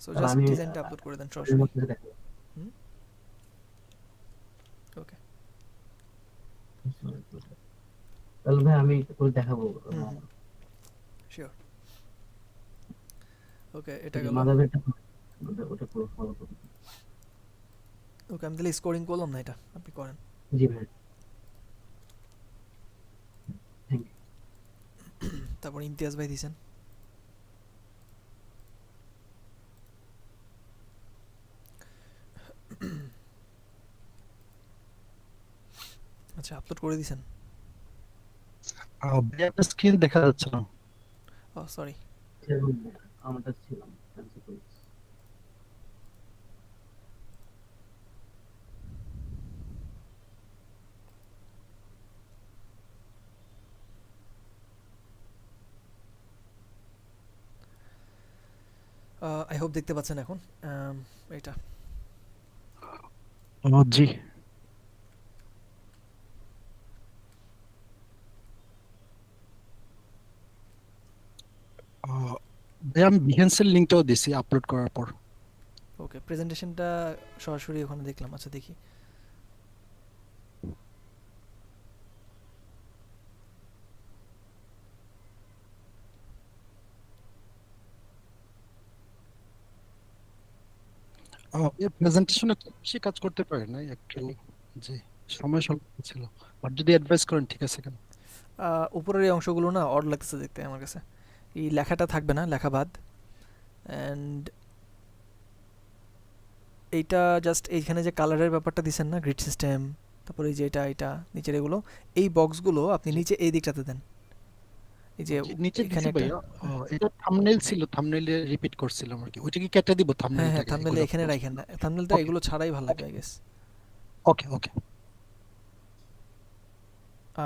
সো তাহলে জাস্ট আমি ডিজাইনটা আপলোড করে দেন এর সরাসরি। মধ্যে দেখাবো। হুম, ওকে। তাহলে ভাই আমি এটা করে দেখাবো। হুম, শিওর। ওকে, এটা ওই যে গেল। মাদারবেডটা ওটা পুরো ফলো করুন। ওকে, আমি তাহলে স্কোরিং করলাম না, এটা আপনি করেন। জি ভাই, থ্যাংক ইউ। তারপর ইমতিয়াজ ভাই দিছেন। আচ্ছা, আপলোড করে দিছেন? আপনার স্ক্রিন দেখা যাচ্ছে না। ও সরি। আমারটা ছিলাম cancel করে দিচ্ছি। আই হোপ দেখতে পাচ্ছেন এখন। এটা জি। ভাই আমি বিহেন্সের লিঙ্কটাও দিছি আপলোড করার পর। ওকে, প্রেজেন্টেশনটা সরাসরি ওখানে দেখলাম। আচ্ছা দেখি। এই প্রেজেন্টেশনে খুব বেশি কাজ করতে পারে না একটু, জি সময় স্বল্প ছিল। আর যদি অ্যাডভাইস করেন ঠিক আছে কেন? উপরের এই অংশগুলো না অড লাগতেছে দেখতে আমার কাছে। এই লেখাটা থাকবে না, লেখা বাদ। অ্যান্ড এইটা জাস্ট এইখানে যে কালারের ব্যাপারটা দিছেন না, গ্রিড সিস্টেম, তারপরে এই যে এটা নিচের এগুলো, এই বক্সগুলো আপনি জি নিচে এই দিকটাতে দেন। এই যে জি, নিচে এখানে দিছি একটা, ভাইয়া। এটা থাম্বনেল ছিল, থাম্বনেলে রিপিট করছিলাম আর কি। ওইটা কি কেটে দিব হ্যাঁ হ্যাঁ, থাম্বনেলটাকে থাম্বনেলে এগুলো? এখানে রাখেন না, থাম্বনেলটা ওকে এগুলো ছাড়াই ভালো লাগবে ওকে আই গেস। ওকে ওকে।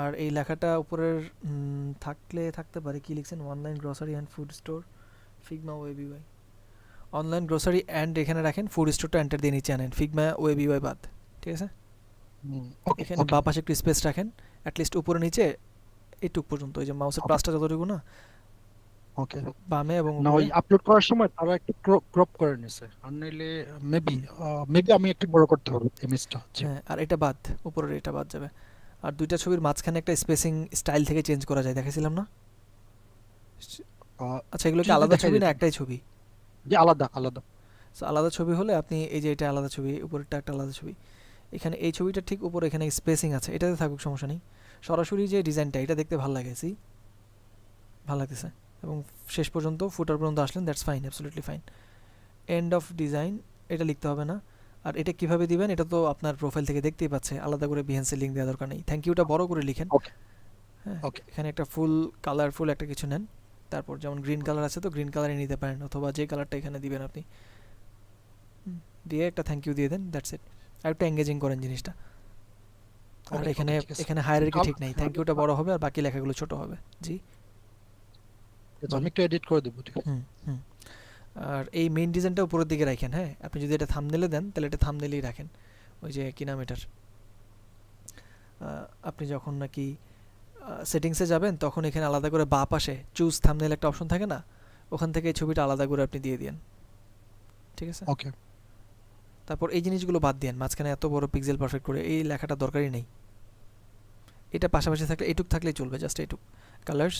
আর এই লেখাটা উপরের থাকলে থাকতে পারে, কি লিখছেন? Online grocery and food store, Figma web UI. Online grocery and এখানে রাখেন, ফুড স্টোরটা এন্টার দিয়ে নিচে আনেন, ফিগমা ওয়েব ইউআই বাদ। ঠিক আছে? ওকে এখানে ওকে বাঁ পাশে একটু স্পেস রাখেন, অ্যাটলিস্ট উপরে নিচে এইটুক পর্যন্ত, ওই যে মাউসের ওকে প্লাসটা যতটুকু না, ওকে। বামে এবং না উপরে। ওই আপলোড করার সময় তারা একটু ক্রপ করে নিছে, আর নইলে মেবি হুম, মেবি আমি একটু বড় করতে হবে ইমেজটা। জি হ্যাঁ, আর এটা বাদ, উপরের এটা বাদ যাবে। আর দুইটা ছবির মাঝখানে একটা স্পেসিং স্টাইল থেকে চেঞ্জ করা যায়, দেখাইছিলাম না? আচ্ছা, এগুলো কি যদি আলাদা দেখাই ছবি না দিতেন একটাই ছবি? যে আলাদা আলাদা। সো আলাদা ছবি হলে আপনি এই যে এটা আলাদা ছবি, উপরেরটা একটা আলাদা ছবি, এখানে এই ছবিটা ঠিক উপরে, এখানে স্পেসিং আছে, এটাতে থাকুক, সমস্যা নেই। সরাসরি যে ডিজাইনটা, এটা দেখতে ভালো লাগেছি, ভালো লাগতেছে। এবং শেষ পর্যন্ত ফুটার পর্যন্ত আসলেন, that's fine, absolutely fine. End of design এটা লিখতে হবে না। আর এটা কিভাবে দিবেন, এটা তো আপনার প্রোফাইল থেকে দেখতেই পাচ্ছে, আলাদা করে বিহেন্সের লিঙ্ক দেওয়ার দরকার নেই। থ্যাংক ইউটা বড় করে লিখেন। ওকে হ্যাঁ, ওকে এখানে একটা ফুল কালারফুল একটা কিছু নেন। তারপর যেমন গ্রিন কালার আছে তো গ্রিন কালারে নিতে পারেন, অথবা যে কালারটা এখানে দিবেন আপনি, দিয়ে একটা থ্যাংক ইউ দিয়ে দেন, দ্যাটস ইট। আর একটা এঙ্গেজিং করেন জিনিসটা। আর ওকে এখানে ঠিক আছে। এখানে হায়ারার্কি কাল ঠিক নাই, থ্যাংক ইউটা বড় হবে আর বাকি লেখাগুলো ছোট হবে। জি, আমি একটু এডিট করে দেবো, ঠিক আছে। হুম হুম। আর এই মেইন ডিজাইনটা উপরের দিকে রাখেন। হ্যাঁ, আপনি যদি এটা থাম্বনেলে দেন তাহলে এটা থাম্বনেলেই রাখেন। ওই যে কি নাম এটার, আপনি যখন নাকি সেটিংসে যাবেন তখন এখানে আলাদা করে বাঁ পাশে চুজ থাম্বনেল একটা অপশন থাকে না, ওখান থেকে এই ছবিটা আলাদা করে আপনি দিয়ে দিন। ঠিক আছে? ওকে তারপর এই জিনিসগুলো বাদ দিন, মাঝখানে এত বড় পিক্সেল পারফেক্ট করে এই লেখাটা দরকারই নেই। এটা পাশাপাশি থাকলে এইটুক থাকলেই চলবে, জাস্ট এইটুক। কালার্স,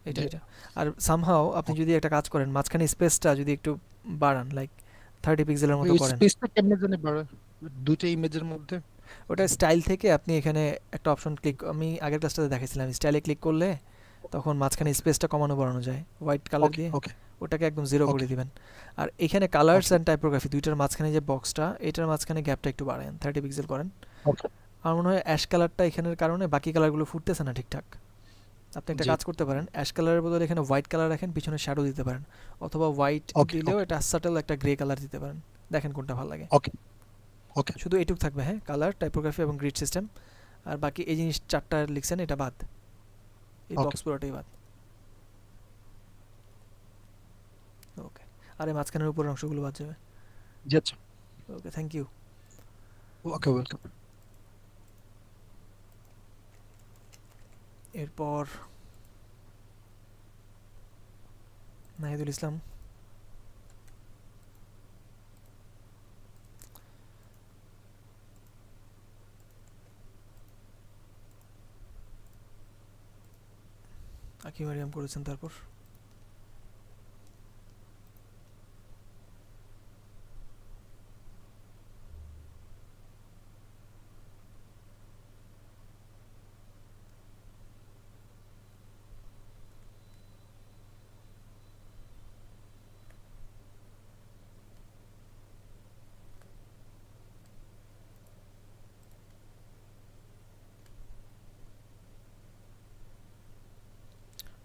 এটা যে এটা আর সামহাও আপনি যদি একটা কাজ করেন মাঝখানে স্পেসটা যদি একটু বাড়ান লাইক 30 পিক্সেলের মতো ওই করেন, স্পেসটা কেমনে জানি বাড়ে দুইটা ইমেজের মধ্যে? ওটা স্টাইল থেকে আপনি এখানে একটা অপশন ক্লিক, আমি আগের ক্লাসটাতে দেখাইছিলাম, স্টাইলে ক্লিক করলে তখন মাঝখানে স্পেসটা কমানো বাড়ানো যায় হোয়াইট কালার ওকে দিয়ে, ওকে ওটাকে একদম জিরো করে ওকে দিবেন। আর এখানে কালার্স ওকে অ্যান্ড টাইপোগ্রাফি দুইটার মাঝখানে যে বক্সটা, এটার মাঝখানে গ্যাপটা একটু বাড়ান, 30 পিক্সেল করেন। ওকে আমার মনে হয় অ্যাশ কালারটা এখানের কারণে বাকি কালারগুলো ফুটতেছে না ঠিকঠাক। আপনি একটা জি কাজ করতে পারেন, অ্যাশ কালারের বদলে এখানে হোয়াইট কালার রাখেন, পিছনে শ্যাডো দিতে পারেন, অথবা হোয়াইট ওকে দিলেও ওকে এটা সাটেল একটা গ্রে কালার দিতে পারেন, দেখেন কোনটা ভালো লাগে। ওকে ওকে শুধু এটুক থাকবে, হ্যাঁ, কালার, টাইপোগ্রাফি এবং গ্রিড সিস্টেম। আর বাকি এই জিনিস চারটা লিখছেন এটা বাদ, এই ওকে বক্স পুরোটাই বাদ। ওকে, আর এই মাঝখানের উপরের অংশগুলো বাদ যাবে। জি আচ্ছা ওকে, থ্যাংক ইউ। Okay welcome. এরপর নাহিদুল ইসলাম। আকি মারিয়াম করেছেন, তারপর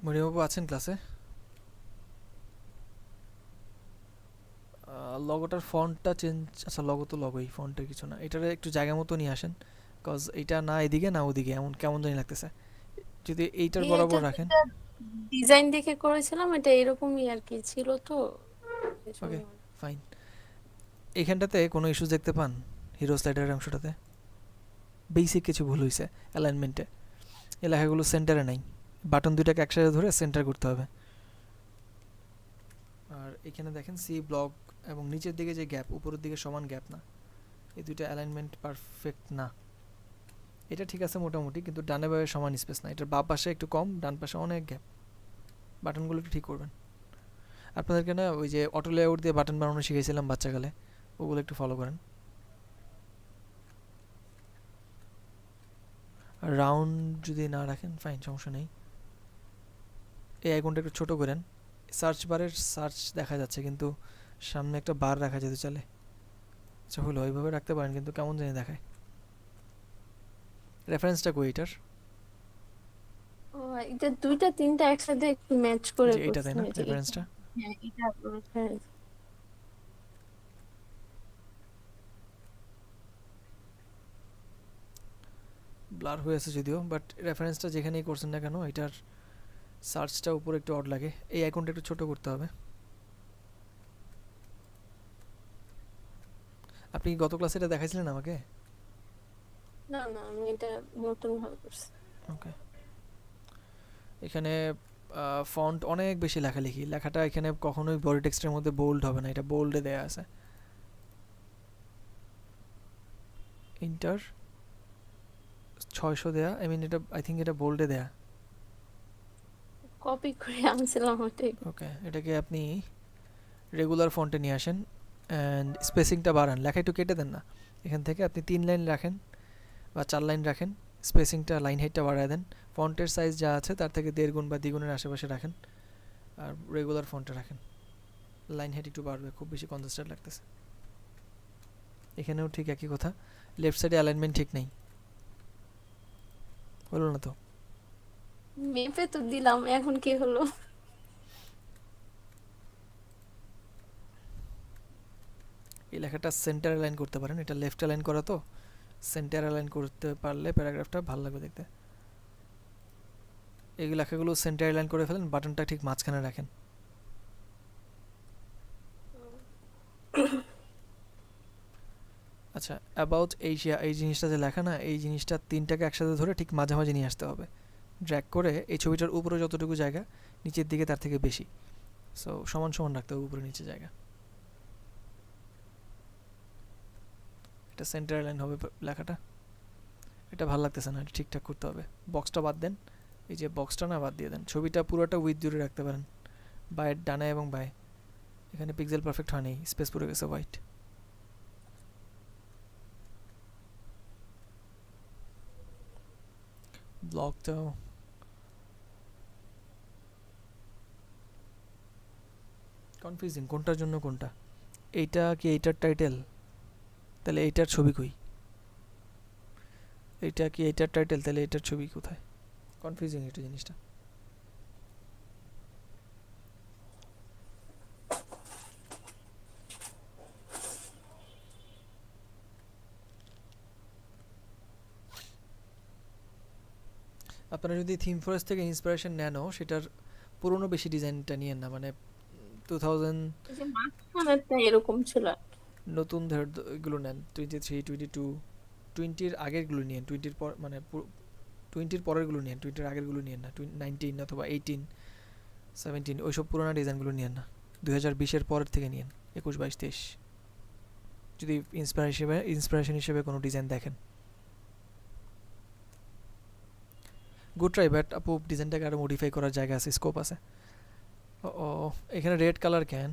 মরিয়ম আপু আছেন ক্লাসে? লগোটার ফন্টটা চেঞ্জ, আচ্ছা লগো তো লগোই, ফন্টের কিছু না, এটার একটু জায়গা মতো নিয়ে আসেন, কজ এইটা না এদিকে না ওদিকে, এমন কেমন জানি লাগতেছে। যদি এইটার বরাবর রাখেন। ডিজাইন দেখে করেছিলাম, এটা এরকমই আর কি ছিল তো ওকে, এজন্য। ফাইন। এইখানটাতে কোনো ইস্যুস দেখতে পান হিরো স্লাইডারের অংশটাতে? বেসিক কিছু ভুল হয়েছে অ্যালাইনমেন্টে, এই লেখাগুলো সেন্টারে নাই, বাটন দুইটাকে একসাথে ধরে সেন্টার করতে হবে। আর এখানে দেখেন সি ব্লক এবং নিচের দিকে যে গ্যাপ, উপরের দিকে সমান গ্যাপ না, এই দুইটা অ্যালাইনমেন্ট পারফেক্ট না। এটা ঠিক আছে মোটামুটি, কিন্তু ডানে বামে সমান স্পেস না, এটার বাম পাশে একটু কম, ডান পাশে অনেক গ্যাপ। বাটনগুলো একটু ঠিক করবেন। আপনাদেরকে না ওই যে অটো লেআউট দিয়ে বাটন বানানো শিখেছিলাম বাচ্চাকালে, ওগুলো একটু ফলো করেন। আর রাউন্ড যদি না রাখেন ফাইন, সমস্যা নেই। এই আইকনটা একটু ছোট করেন, সার্চ বারের সার্চ দেখা যাচ্ছে কিন্তু সামনে একটা বার রাখা যেতে চলে। আচ্ছা হলো, ওইভাবে রাখতে পারেন, কিন্তু কেমন জানি দেখায়। রেফারেন্সটা কই এটার? ও এটা দুইটা তিনটা একসাথে একটু ম্যাচ করে যে এইটা তাই না করছিলাম, এটা রেফারেন্সটা? হ্যাঁ এটা reference। ব্লার হয়ে আছে যদিও, বাট রেফারেন্সটা যেখানেই করছেন না কেন এটার সার্চটা উপরে একটু অড লাগে, এই আইকনটা একটু ছোট করতে হবে। আপনি কি গত ক্লাসে এটা দেখাইছিলেন আমাকে? না না, আমি এটা নতুন ভাবে করছি। ওকে, এখানে ফন্ট অনেক বেশি লেখালেখি, লেখাটা এখানে কখনোই বডি টেক্সটের মধ্যে বোল্ড হবে না, এটা বোল্ডে দেয়া আছে। ইন্টার 600 দেয়া, আই মিন এটা আই থিঙ্ক এটা বোল্ডে দেয়া। কপি করে আনছিলাম ওটাই। ওকে, এটাকে আপনি রেগুলার ফন্টে নিয়ে আসেন অ্যান্ড স্পেসিংটা বাড়ান, লেখা একটু কেটে দেন না, এখান থেকে আপনি 3 লাইন রাখেন বা 4 লাইন রাখেন, স্পেসিংটা লাইন হাইটটা বাড়ায় দেন, ফন্টের সাইজ যা আছে তার থেকে 1.5 গুণ বা দ্বিগুণের আশেপাশে রাখেন, আর রেগুলার ফন্টে রাখেন, লাইন হাইট একটু বাড়বে, খুব বেশি কনজেস্টেড লাগতেছে। এখানেও ঠিক একই কথা, লেফট সাইডে অ্যালাইনমেন্ট ঠিক নেই, হলো না তো? মেপে তো দিলাম, এখন কি হলো? এই লেখাটা সেন্টার অ্যালাইন করতে পারেন, এটা লেফট অ্যালাইন করা তো, সেন্টার অ্যালাইন করতে পারলে প্যারাগ্রাফটা ভালো লাগবে দেখতে। এই লেখাগুলো সেন্টার অ্যালাইন করে ফেলেন, বাটনটা ঠিক মাঝখানে রাখেন। আচ্ছা, অ্যাবাউট এশিয়া এই জিনিসটা যে লেখা না, এই জিনিসটা তিনটাকে একসাথে ধরে ঠিক মাঝামাঝি নিয়ে আসতে হবে, ড্র্যাগ করে এই ছবিটার উপরে যতটুকু জায়গা নিচের দিকে তার থেকে বেশি, সো সমান সমান রাখতে হবে উপরে নিচে জায়গা। এটা সেন্টার লাইন হবে লেখাটা, এটা ভালো লাগতেছে না, এটা ঠিকঠাক করতে হবে। বক্সটা বাদ দেন, এই যে বক্সটা না বাদ দিয়ে দেন, ছবিটা পুরোটা উইথ জুড়ে রাখতে পারেন, বায়ের ডানে এবং বায়ে। এখানে পিক্সেল পারফেক্ট হয়নি, স্পেস পড়ে গেছে হোয়াইট। ব্লকটাও কনফিউজিং, কোনটার জন্য কোনটা। এইটা কি এইটার টাইটেল? তাহলে এইটার ছবি কই? এইটা কি এইটার টাইটেল? তাহলে এইটার ছবি কোথায়? কনফিউজিং এটা জিনিসটা। আপনারা যদি থিম ফরেস্ট থেকে ইন্সপিরেশন নেনও, সেটার পুরনো বেশি ডিজাইনটা নিয়েন না, মানে 2000 এই যে মাঝখানেরটা এরকম ছিল। নতুন এগুলো নেন, 23, 22, 20-র আগেরগুলো নিয়েন, 20-র পর মানে 20-র পরেরগুলো নিয়েন, 20-র আগেরগুলো নিয়েন না, 19 অথবা 18, 17 ওইসব পুরোনো ডিজাইনগুলো নিয়েন না, 2020-এর পরের থেকে নিয়েন, 21, 22, 23 যদি ইন্সপিরেশন হিসেবে কোনো ডিজাইন দেখেন। গুড ট্রাই, বাট আপু ডিজাইনটাকে আরও মডিফাই করার জায়গা আছে, স্কোপ আছে। ও এখানে রেড কালার কেন?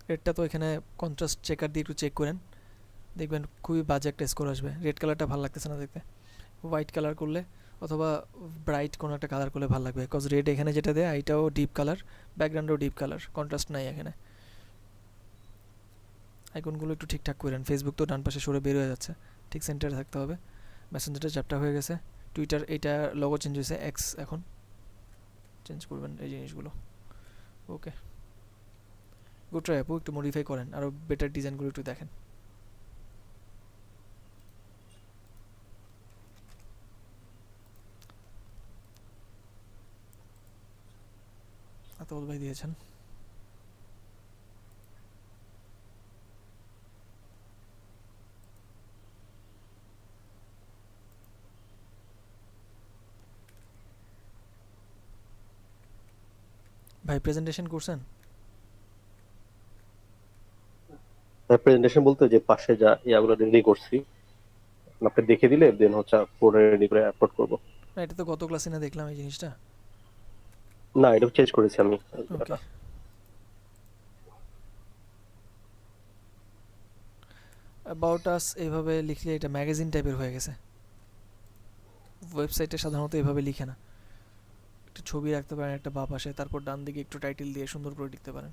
রেডটা তো এখানে কন্ট্রাস্ট চেকার দিয়ে একটু চেক করেন, দেখবেন খুবই বাজে একটা স্কোর আসবে। রেড কালারটা ভালো লাগতেছে না দেখতে, হোয়াইট কালার করলে অথবা ব্রাইট কোনো একটা কালার করলে ভালো লাগবে, বিকজ রেড এখানে যেটা দেয় এটাও ডিপ কালার, ব্যাকগ্রাউন্ডেও ডিপ কালার, কন্ট্রাস্ট নাই এখানে। আইকনগুলো একটু ঠিকঠাক করেন, ফেসবুক তো ডান পাশে সরে বের হয়ে যাচ্ছে, ঠিক সেন্টারে থাকতে হবে। মেসেঞ্জারটা চ্যাপটা হয়ে গেছে, টুইটার এইটা লোগো চেঞ্জ হয়েছে, এক্স এখন চেঞ্জ করবেন এই জিনিসগুলো। ওকে, গুড ট্রাই আপু, একটু মডিফাই করেন, আরও বেটার ডিজাইনগুলো একটু দেখেন। আতাউল ভাই দিয়েছেন। ভাই প্রেজেন্টেশন করছেন? প্রেজেন্টেশন বলতে যে পাশে যা ইয়াগুলো রেডি করছি, আপনি দেখে দিলে দেন হচ্ছে পুরো রেডি করে আপলোড করব। না, এটা তো গত ক্লাসে না দেখলাম এই জিনিসটা। না, এটা চেঞ্জ করেছি আমি। ওকে, অ্যাবাউট আস এইভাবে লিখলে এটা ম্যাগাজিন টাইপের হয়ে গেছে, ওয়েবসাইটে সাধারণত এভাবে লিখে না। একটা ছবি রাখতে পারেন একটা বাঁ পাশে, তারপর ডান দিকে একটু টাইটেল দিয়ে সুন্দর করে লিখতে পারেন।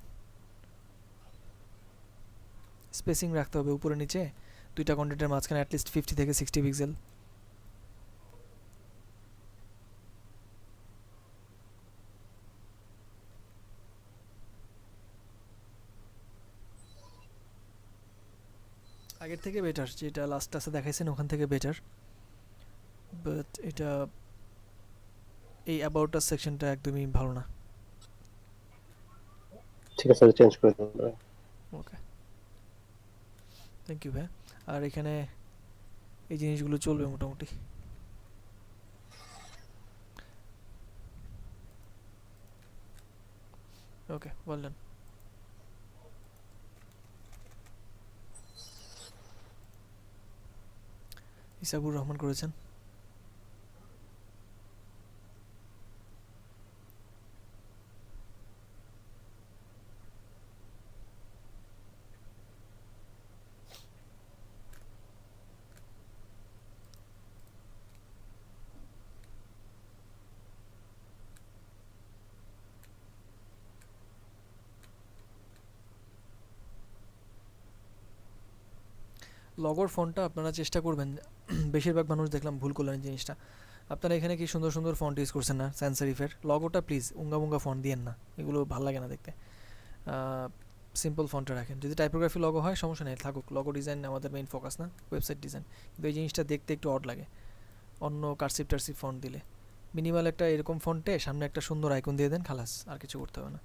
স্পেসিং রাখতে হবে উপরে নিচে, দুইটা কন্টেন্টের মাঝখানে অ্যাটলিস্ট 50 থেকে 60 পিক্সেল। আগের থেকে বেটার, যেটা লাস্ট ক্লাসে দেখাইছেন ওখান থেকে বেটার, বাট এটা এই অ্যাবাউট আস সেকশনটা একদমই ভালো না। ঠিক আছে, চেঞ্জ করে দেব। ওকে, থ্যাংক ইউ ভাই। আর এখানে এই জিনিসগুলো চলবে মোটামুটি। ওকে, ওয়েল ডান। ইসাবুর রহমান করেছেন। লগোর ফন্টটা আপনারা চেষ্টা করবেন, বেশিরভাগ মানুষ দেখলাম ভুল করলেন এই জিনিসটা। আপনারা এখানে কি সুন্দর সুন্দর ফন্ট ইউজ করছেন না স্যান্স সেরিফের, লগোটা প্লিজ উঙ্গা মুঙ্গা ফন্ট দিয়েন না, এগুলো ভালো লাগে না দেখতে। সিম্পল ফন্টে রাখেন, যদি টাইপোগ্রাফি লগো হয় সমস্যা নেই, থাকুক, লগো ডিজাইন আমাদের মেইন ফোকাস না, ওয়েবসাইট ডিজাইন। কিন্তু এই জিনিসটা দেখতে একটু অড লাগে অন্য কার্সিভ টার্সিভ ফন্ট দিলে। মিনিমাল একটা এরকম ফন্টে সামনে একটা সুন্দর আইকন দিয়ে দেন, খালাস, আর কিছু করতে হবে না।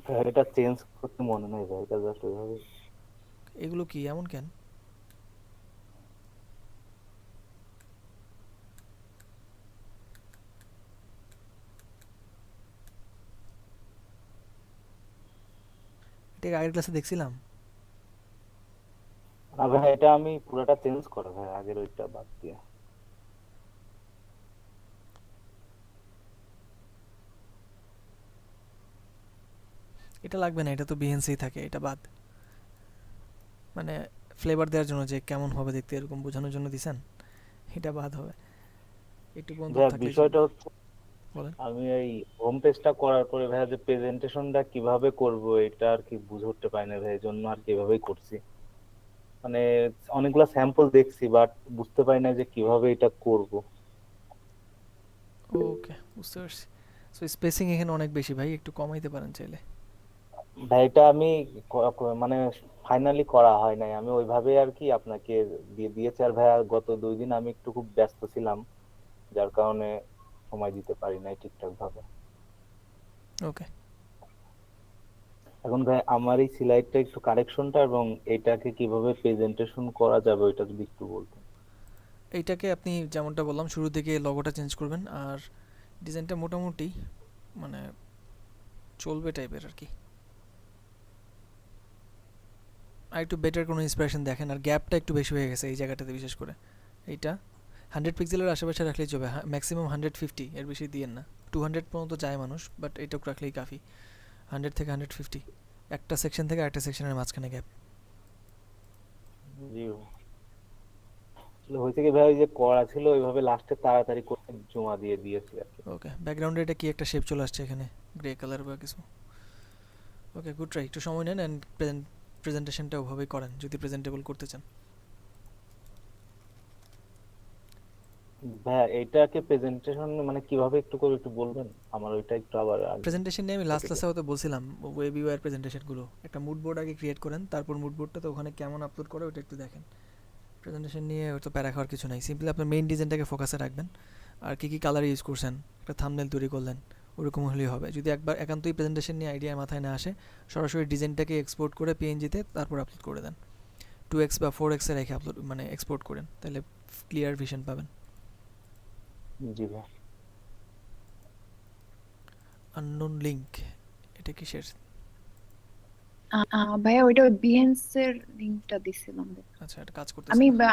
ভাই এটা চেঞ্জ করতে মনে নেই ভাই, এটা জাস্ট ওইভাবে। এগুলো কি এমন কেন? এটা আগের ক্লাসে দেখছিলাম। না ভাই, এটা আমি পুরোটা চেঞ্জ করো ভাই, আগের ওইটা বাদ দিয়ে। এটা লাগবে না, এটা তো বিএনসি থাকে, এটা বাদ। মানে ফ্লেভার দেওয়ার জন্য যে কেমন হবে দেখতে এরকম বোঝানোর জন্য দিছেন, এটা বাদ হবে, একটু বন্ধ ভাইয়া থাকলেই বিষয়টা চলবে। হচ্ছে, বলেন। আমি এই হোম পেজটা করার পরে ভাইয়া যে প্রেজেন্টেশনটা কিভাবে করব এটা আর কি বুঝে উঠতে পারি না ভাই, এই জন্য আর কি এভাবেই করছি। মানে অনেকগুলা স্যাম্পল দেখছি, বাট বুঝতে পারি না যে কিভাবে এটা করব। ওকে, বুঝতে পারছি। সো স্পেসিং এখানে অনেক বেশি ভাই, একটু কমাইতে পারেন চাইলে। ভাই এটা আমি মানে ফাইনালি করা হয় নাই, আমি ওইভাবে আর কি আপনাকে দিয়ে দিয়েছি। আর ভাইয়া গত 2 দিন আমি একটু খুব ব্যস্ত ছিলাম, যার কারণে সময় দিতে পারি নাই ঠিকঠাক ভাবে। ওকে, এখন ভাই আমার এই স্লাইডটা একটু কারেকশনটা এবং এটাকে কিভাবে প্রেজেন্টেশন করা যাবে ওইটা যদি একটু বলতেন। এইটাকে আপনি যেমনটা বললাম শুরু থেকে লগোটা চেঞ্জ করবেন, আর ডিজাইনটা মোটামুটি মানে চলবে টাইপের আর কি। আর একটু বেটার কোনো ইন্সপিরেশন দেখেন, আর গ্যাপটা একটু বেশি হয়ে গেছে এই জায়গাটাতে, বিশেষ করে এইটা 100 পিক্সেলের আশেপাশে রাখলেই চলবে, ম্যাক্সিমাম 150, এর বেশি দিয়েন না। 200 পর্যন্ত যায় মানুষ, বাট এইটুকু রাখলেই কাফি। 100 থেকে 150, একটা সেকশন থেকে আরেকটা সেকশনের মাঝখানে গ্যাপ। জি ভাই। আসলে হয়েছে কি ভাই, ওই যে করা ছিল ওইভাবে লাস্টে তাড়াতাড়ি করে জমা দিয়ে দিয়েছি আর কি। ওকে, ব্যাকগ্রাউন্ডে এটা কি একটা শেপ চলে আসছে এখানে, গ্রে কালার বা কিছু। ওকে, গুড ট্রাই, একটু সময় নেন অ্যান্ড প্রেজেন্টেশনটা ওভাবেই করেন যদি প্রেজেন্টেবল করতে চান। ভাইয়া এইটাকে প্রেজেন্টেশন মানে কিভাবে একটু করে একটু বলবেন, আমার ওইটা একটু আবার আগে প্রেজেন্টেশন নিয়ে আমি লাস্ট থেকে ক্লাসে হয়তো বলছিলাম, ওয়েব ইউআই প্রেজেন্টেশনগুলো একটা মুড বোর্ড আগে ক্রিয়েট করেন, তারপর মুড বোর্ডটাতে ওখানে কেমন আপলোড করে ওটা একটু দেখেন। প্রেজেন্টেশন নিয়ে হয়তো প্যারা খাওয়ার কিছু নাই, সিম্পলি আপনার মেইন ডিজাইনটাকে ফোকাসে রাখবেন, আর কী কী কালার ইউজ করছেন, একটা থাম্বনেল তৈরি করলেন, ওরকম হলেই হবে। যদি একবার একান্তই প্রেজেন্টেশন নিয়ে আইডিয়া মাথায় না আসে, সরাসরি ডিজাইনটাকে এক্সপোর্ট করে পিএনজিতে তারপর আপলোড করে দেন, 2x বা 4x এ রেখে আপলোড মানে এক্সপোর্ট করেন, তাহলে ক্লিয়ার ভিশন পাবেন। জি ভাই। আননোন লিঙ্ক, এটা কিসের? ভাইয়া ওইটা ওই বিহেন্স এর লিংকটা দিছিলাম। আচ্ছা, এটা কাজ করতেছে আমি না।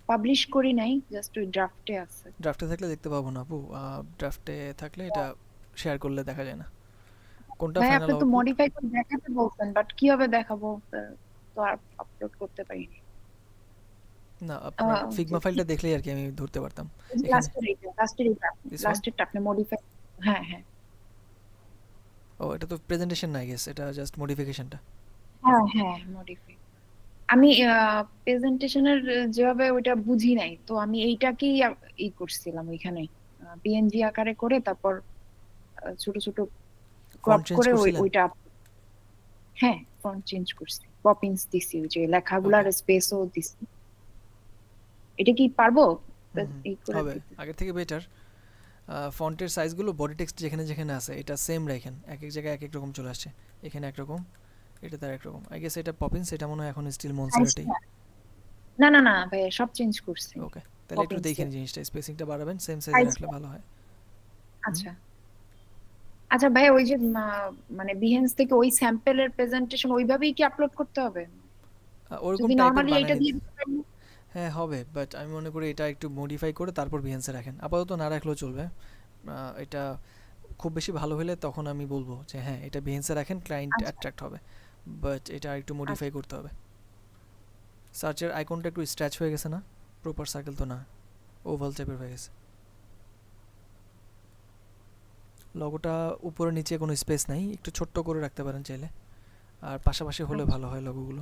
পাবলিশ করি নাই, জাস্ট ওই ড্রাফটে আছে। ড্রাফটে থাকলে দেখতে পাবো না আপু, ড্রাফটে থাকলে এটা শেয়ার করলে দেখা যায় না কোনটা ভাই ফাইনাল আপনি তো আউটপুট। মডিফাই করে দেখাতে বলছেন, বাট কিভাবে দেখাবো? তো আর আপলোড করতে পারিনি। না, আপনার ফিগমা ফাইলটা দেখলেই আর কি আমি ধরতে পারতাম এখানে। This one? লাস্টেরটা আপনি মডিফাই। হ্যাঁ হ্যাঁ ও, এটা তো প্রেজেন্টেশন না, গেস এটা জাস্ট মডিফিকেশনটা। হ্যাঁ হ্যাঁ মডিফাই। আমি প্রেজেন্টেশনের যেভাবে ওইটা বুঝি নাই, তো আমি এইটাকেই ই করছিলাম ওইখানে, পিএনজি আকারে করে তারপর ছোট ছোট ক্রপ ফন্ট চেঞ্জ করে করছিলেন? ওইটা হ্যাঁ ফন্ট চেঞ্জ করছি, পপিংস দিছি, ওই যে লেখাগুলার ওকে, স্পেসও দিছি। এটা কি পারবো ই করে হবে, দিতে? আগের থেকে বেটার। ফন্টের সাইজগুলো বডি টেক্সট যেখানে যেখানে আছে এটা সেম রাখেন, এক এক জায়গায় এক এক রকম চলে আসছে, এখানে একরকম, এটা তার একরকম। আই গেস এটা পপিন্স, এটা মনে হয় এখন স্টিল মনসারেটেই। না না না ভাই, সব চেঞ্জ করছি। ওকে, তাহলে একটু পপিংস দেখেন জিনিসটা, স্পেসিংটা বাড়াবেন, সেম সাইজে সাইজ। রাখলে ভালো হয়। আচ্ছা আচ্ছা ভাই, ওই যে মানে বিহেন্স থেকে ওই স্যাম্পলের প্রেজেন্টেশন ওইভাবেই কি আপলোড করতে হবে? ওরকম যদি টাইপের নরমালি বানাই এটা দিয়ে দিন। দিতে পারি? হ্যাঁ হবে, বাট আমি মনে করি এটা একটু মডিফাই করে তারপর বিহেন্সে রাখেন, আপাতত না রাখলেও চলবে। এটা খুব বেশি ভালো হলে তখন আমি বলবো যে হ্যাঁ এটা বিহেন্সে রাখেন, ক্লায়েন্ট আচ্ছা অ্যাট্রাক্ট হবে, বাট এটা একটু মডিফাই আচ্ছা করতে হবে। সার্চের আইকনটা একটু স্ট্রেচ হয়ে গেছে না, প্রপার সার্কেল তো না, ওভাল টাইপের হয়ে গেছে। লগোটা উপরে নিচে কোনো স্পেস নাই, একটু ছোট্ট করে রাখতে পারেন চাইলে, আর পাশাপাশি হলে আচ্ছা ভালো হয় লগোগুলো।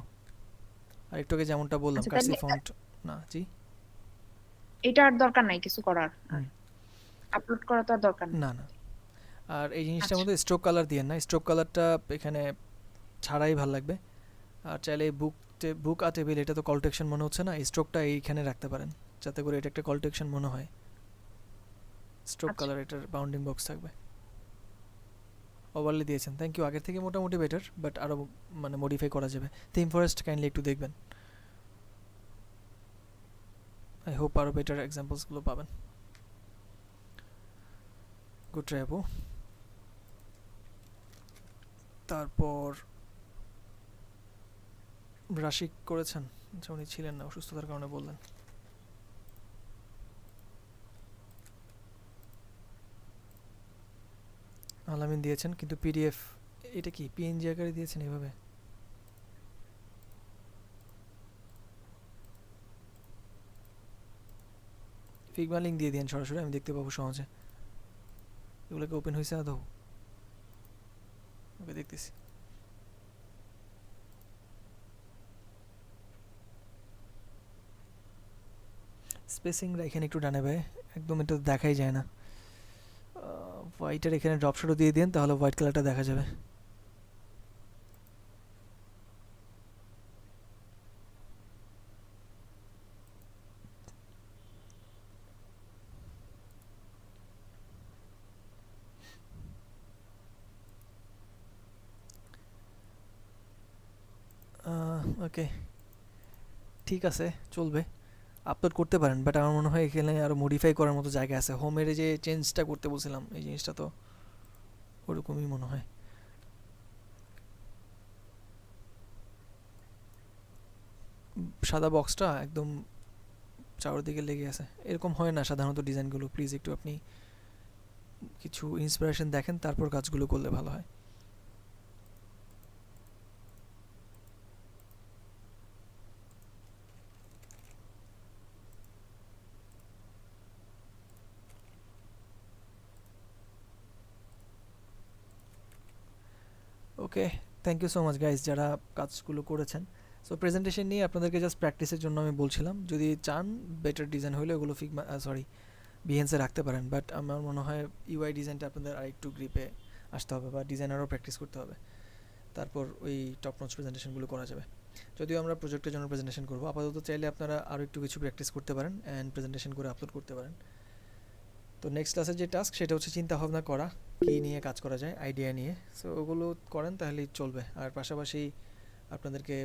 আর একটু আগে যেমনটা বললাম আচ্ছা, কার্সি তাহলে ফন্ট না। জি, এটা আর দরকার নাই কিছু করার, হুম, আপলোড করা তো আর দরকার নেই। না না। আর এই জিনিসটার আচ্ছা মধ্যে স্ট্রোক কালার দিয়েন না, স্ট্রোক কালারটা এখানে ছাড়াই ভালো লাগবে। আর চাইলে বুক আ টেবিল, এটা তো কল টু অ্যাকশন মনে হচ্ছে না, স্ট্রোকটা এইখানে রাখতে পারেন যাতে করে এটা একটা কল টু অ্যাকশন মনে হয়। স্ট্রোক আচ্ছা কালার এটার বাউন্ডিং বক্স থাকবে। ওভারলি দিয়েছেন, থ্যাংক ইউ, আগের থেকে মোটামুটি বেটার, বাট আরও মানে মডিফাই করা যাবে। থিম ফরেস্ট কাইন্ডলি একটু দেখবেন, আই হোপ আরও বেটার এক্সাম্পলসগুলো পাবেন। গুড ট্রাই আপু। তারপর রাশিক করেছেন, আচ্ছা, উনি ছিলেন না, অসুস্থতার কারণে বললেন। আলামিন দিয়েছেন, কিন্তু পিডিএফ এটা কি পিএনজি আকারে দিয়েছেন এভাবে? ফিগমা লিঙ্ক দিয়ে দিন সরাসরি, আমি দেখতে পাবো সহজে। এগুলোকে ওপেন হয়েছে আদৌ? ওকে, দেখতেছি। স্পেসিং এখানে একটু ডানে ভাই, একদম এটা দেখাই যায় না। হোয়াইটের এখানে ড্রপ শ্যাডো দিয়ে দিন, তাহলে হোয়াইট কালারটা দেখা যাবে। ওকে, ঠিক আছে, চলবে, আপলোড করতে পারেন। বাট আমার মনে হয় এখানে আরও মডিফাই করার মতো জায়গা আছে। হোমের যে চেঞ্জটা করতে বলছিলাম, এই জিনিসটা তো ওরকমই মনে হয়। সাদা বক্সটা একদম চারদিকে লেগে আছে, এরকম হয় না সাধারণত ডিজাইনগুলো। প্লিজ একটু আপনি কিছু ইন্সপিরেশন দেখেন, তারপর কাজগুলো করলে ভালো হয়। Okay, thank you so much guys যারা কাজগুলো করেছেন। সো প্রেজেন্টেশন নিয়ে আপনাদেরকে জাস্ট প্র্যাকটিসের জন্য আমি বলছিলাম, যদি চান বেটার ডিজাইন হলে ওগুলো ফিগমা বিহেন্সে রাখতে পারেন। বাট আমার মনে হয় ইউআই ডিজাইনটা আপনাদের আরেকটু গ্রিপে আসতে হবে, বা ডিজাইনারও প্র্যাকটিস করতে হবে, তারপর ওই টপ নচ প্রেজেন্টেশনগুলো করা যাবে। যদিও আমরা প্রজেক্টের জন্য প্রেজেন্টেশন করবো, আপাতত চাইলে আপনারা আরও একটু কিছু প্র্যাকটিস করতে পারেন অ্যান্ড প্রেজেন্টেশন করে আপলোড করতে পারেন। তো নেক্সট ক্লাসের যে টাস্ক, সেটা হচ্ছে চিন্তা ভাবনা করা, কী নিয়ে কাজ করা যায়, আইডিয়া নিয়ে। সো ওগুলো করেন তাহলেই চলবে। আর পাশাপাশি আপনাদেরকে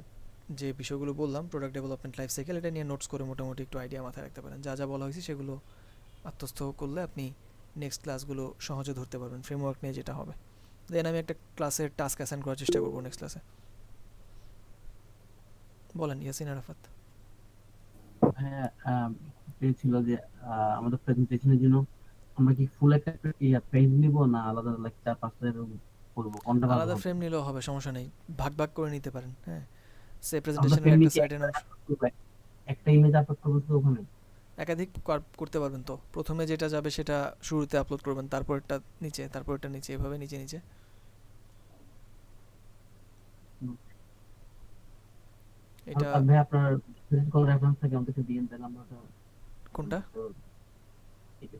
যে বিষয়গুলো বললাম, প্রোডাক্ট ডেভেলপমেন্ট লাইফ সাইকেল, এটা নিয়ে নোটস করে মোটামুটি একটু আইডিয়া মাথায় রাখতে পারেন। যা যা বলা হয়েছে সেগুলো আত্মস্থ করলে আপনি নেক্সট ক্লাসগুলো সহজে ধরতে পারবেন, ফ্রেমওয়ার্ক নিয়ে যেটা হবে। দেন আমি একটা ক্লাসের টাস্ক অ্যাসাইন করার চেষ্টা করবো নেক্সট ক্লাসে। বলেন ইয়াসিন আরাফাত। হ্যাঁ, ছিল যে আমাদের প্রেজেন্টেশনের জন্য আমরা কি ফুল একটা পেজ নিব, না আলাদা লাইক 4-5টা করব, কোনটা ভালো আলাদা হবে? ফ্রেম নিলেও হবে, সমস্যা নেই, ভাগ ভাগ করে নিতে পারেন। হ্যাঁ, সে আমরা প্রেজেন্টেশনের ফ্রেম একটা নিচে সাইডে নাও, একটা ইমেজ আপলোড করবো তো ওখানে? একাধিক করতে পারবেন। তো প্রথমে যেটা যাবে সেটা শুরুতে আপলোড করবেন, তারপরটা নিচে, তারপরটা নিচে, এভাবে নিচে নিচে। এটা আর ভাই আপনার কোনো রেফারেন্স থাকে আমাদেরকে দিন, তাহলে আমরা কোনটা?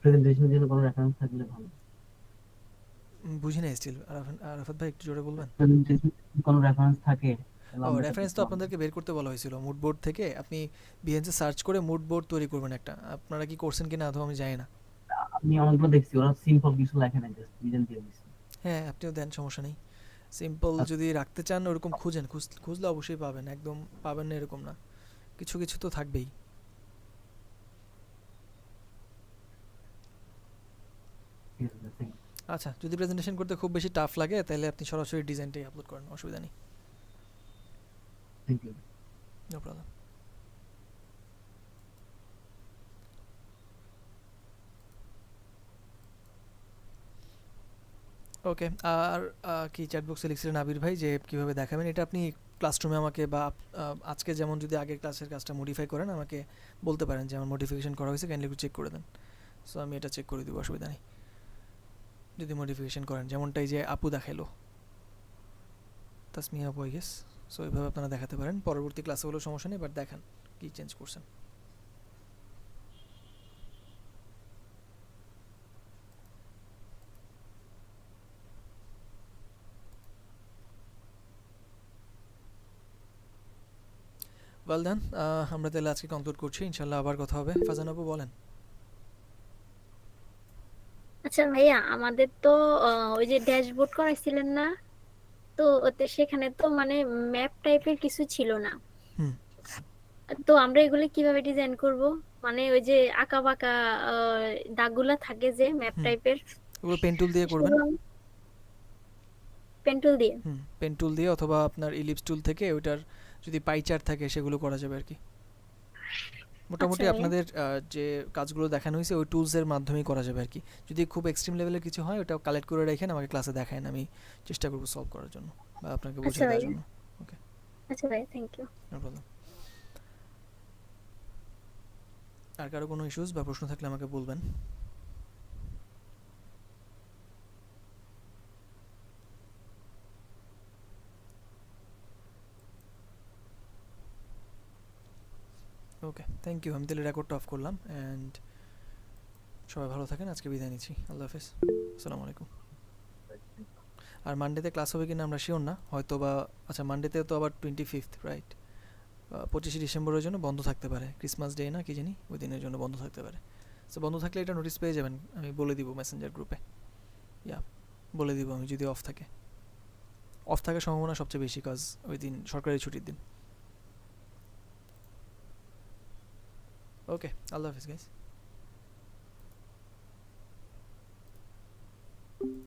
প্রেজেন্টেশনের জন্য কোনো রেফারেন্স থাকলে ভালো। বুঝি নাই স্টিল। আরাফাত ভাই একটু জোরে বলবেন। প্রেজেন্টেশন কোনো রেফারেন্স থাকে তাহলে ও, আমরা রেফারেন্স তো আপনাদেরকে বের করতে বলা হয়েছিল মুড বোর্ড থেকে। আপনি বিহেন্সে সার্চ করে মুড বোর্ড তৈরি করবেন একটা। আপনারা কি করছেন কিনা আদৌ আমি জানি না। আমি অনেকগুলো দেখছি, ওরা সিম্পল কিছু লেখে না, জাস্ট ডিজাইন দিয়ে দিচ্ছে। হ্যাঁ, আপনিও দেন, সমস্যা নেই। সিম্পল যদি রাখতে চান ওরকম খুঁজেন, খুঁজলে অবশ্যই পাবেন, একদম পাবেন না এরকম না, কিছু কিছু তো থাকবেই। ঠিক আছে, thank you. আচ্ছা, যদি প্রেজেন্টেশন করতে খুব বেশি টাফ লাগে তাহলে আপনি সরাসরি ডিজাইনটাই আপলোড করেন, অসুবিধা নেই। Thank you. No problem. Okay, আর কি চ্যাট বক্সে লিখছিলেন আবির ভাই যে কীভাবে দেখাবেন এটা, আপনি ক্লাসরুমে আমাকে বা আজকে যেমন যদি আগের ক্লাসের কাজটা মডিফাই করেন আমাকে বলতে পারেন যে আমার মডিফিকেশন করা হয়েছে, কাইন্ডলি একটু চেক করে দেন। সো আমি এটা চেক করে দেবো, অসুবিধা নেই। যদি মডিফিকেশন করেন, যেমনটাই যে আপু দেখাইলো, তাসমিয়া আপু, আই গেস। সো এইভাবে আপনারা দেখাতে পারেন, পরবর্তী ক্লাসে হলেও সমস্যা নেই, বাট দেখান কী চেঞ্জ করছেন। ওয়েল ডান, আমরা তাহলে আজকে কমপ্লিট করছি, ইনশাল্লাহ আবার কথা হবে। ফাজান আপু বলেন। আচ্ছা ভাইয়া, আমাদের তো ওই যে ড্যাশবোর্ড করাইছিলেন না, তো ওতে সেখানে তো মানে ম্যাপ টাইপের কিছু ছিল না। হুম। তো আমরা এগুলো কিভাবে ডিজাইন করব? মানে ওই যে আঁকা বাঁকা দাগগুলা থাকে যে ম্যাপ টাইপের, ওগুলো পেন টুল দিয়ে করবেন। পেন টুল দিয়ে। পেন টুল দিয়ে অথবা আপনার ইলিপস টুল থেকে ওইটার যদি পাই চার্ট থাকে সেগুলো করা যাবে আর কি। মোটামুটি ভাইয়া। আপনাদের যে কাজগুলো দেখানো হয়েছে ওই টুলসের মাধ্যমেই করা যাবে আর কি। যদি খুব এক্সট্রিম লেভেলের কিছু হয় ওটা কালেক্ট করে রাখেন, আমাকে ক্লাসে দেখান, আমি চেষ্টা করব সলভ করার জন্য বা আপনাকে আচ্ছা বুঝিয়ে দেওয়ার ভাইয়া। জন্য। ওকে, আচ্ছা ভাইয়া, থ্যাংক ইউ। No problem. আর কারো কোনো ইস্যুস বা প্রশ্ন থাকলে আমাকে বলবেন। Okay, thank you. আমি তাহলে রেকর্ডটা অফ করলাম অ্যান্ড সবাই ভালো থাকেন, আজকে বিদায় নিচ্ছি। আল্লাহ হাফেজ, আসসালামু আলাইকুম। আর মানডেতে ক্লাস হবে কিনা আমরা শিওর না, হয়তো বা আচ্ছা মানডেতে তো আবার 25th রাইট, 25শে ডিসেম্বরের জন্য বন্ধ থাকতে পারে, ক্রিসমাস ডে না কি জানি, ওই দিনের জন্য বন্ধ থাকতে পারে। সো বন্ধ থাকলে এটা নোটিস পেয়ে যাবেন, আমি বলে দিব মেসেঞ্জার গ্রুপে, ইয়া বলে দিব আমি যদি অফ থাকে। অফ থাকার সম্ভাবনা সবচেয়ে বেশি, কাজ ওই দিন সরকারি ছুটির দিন। ওকে, আল্লাহ হাফেজ গাইস।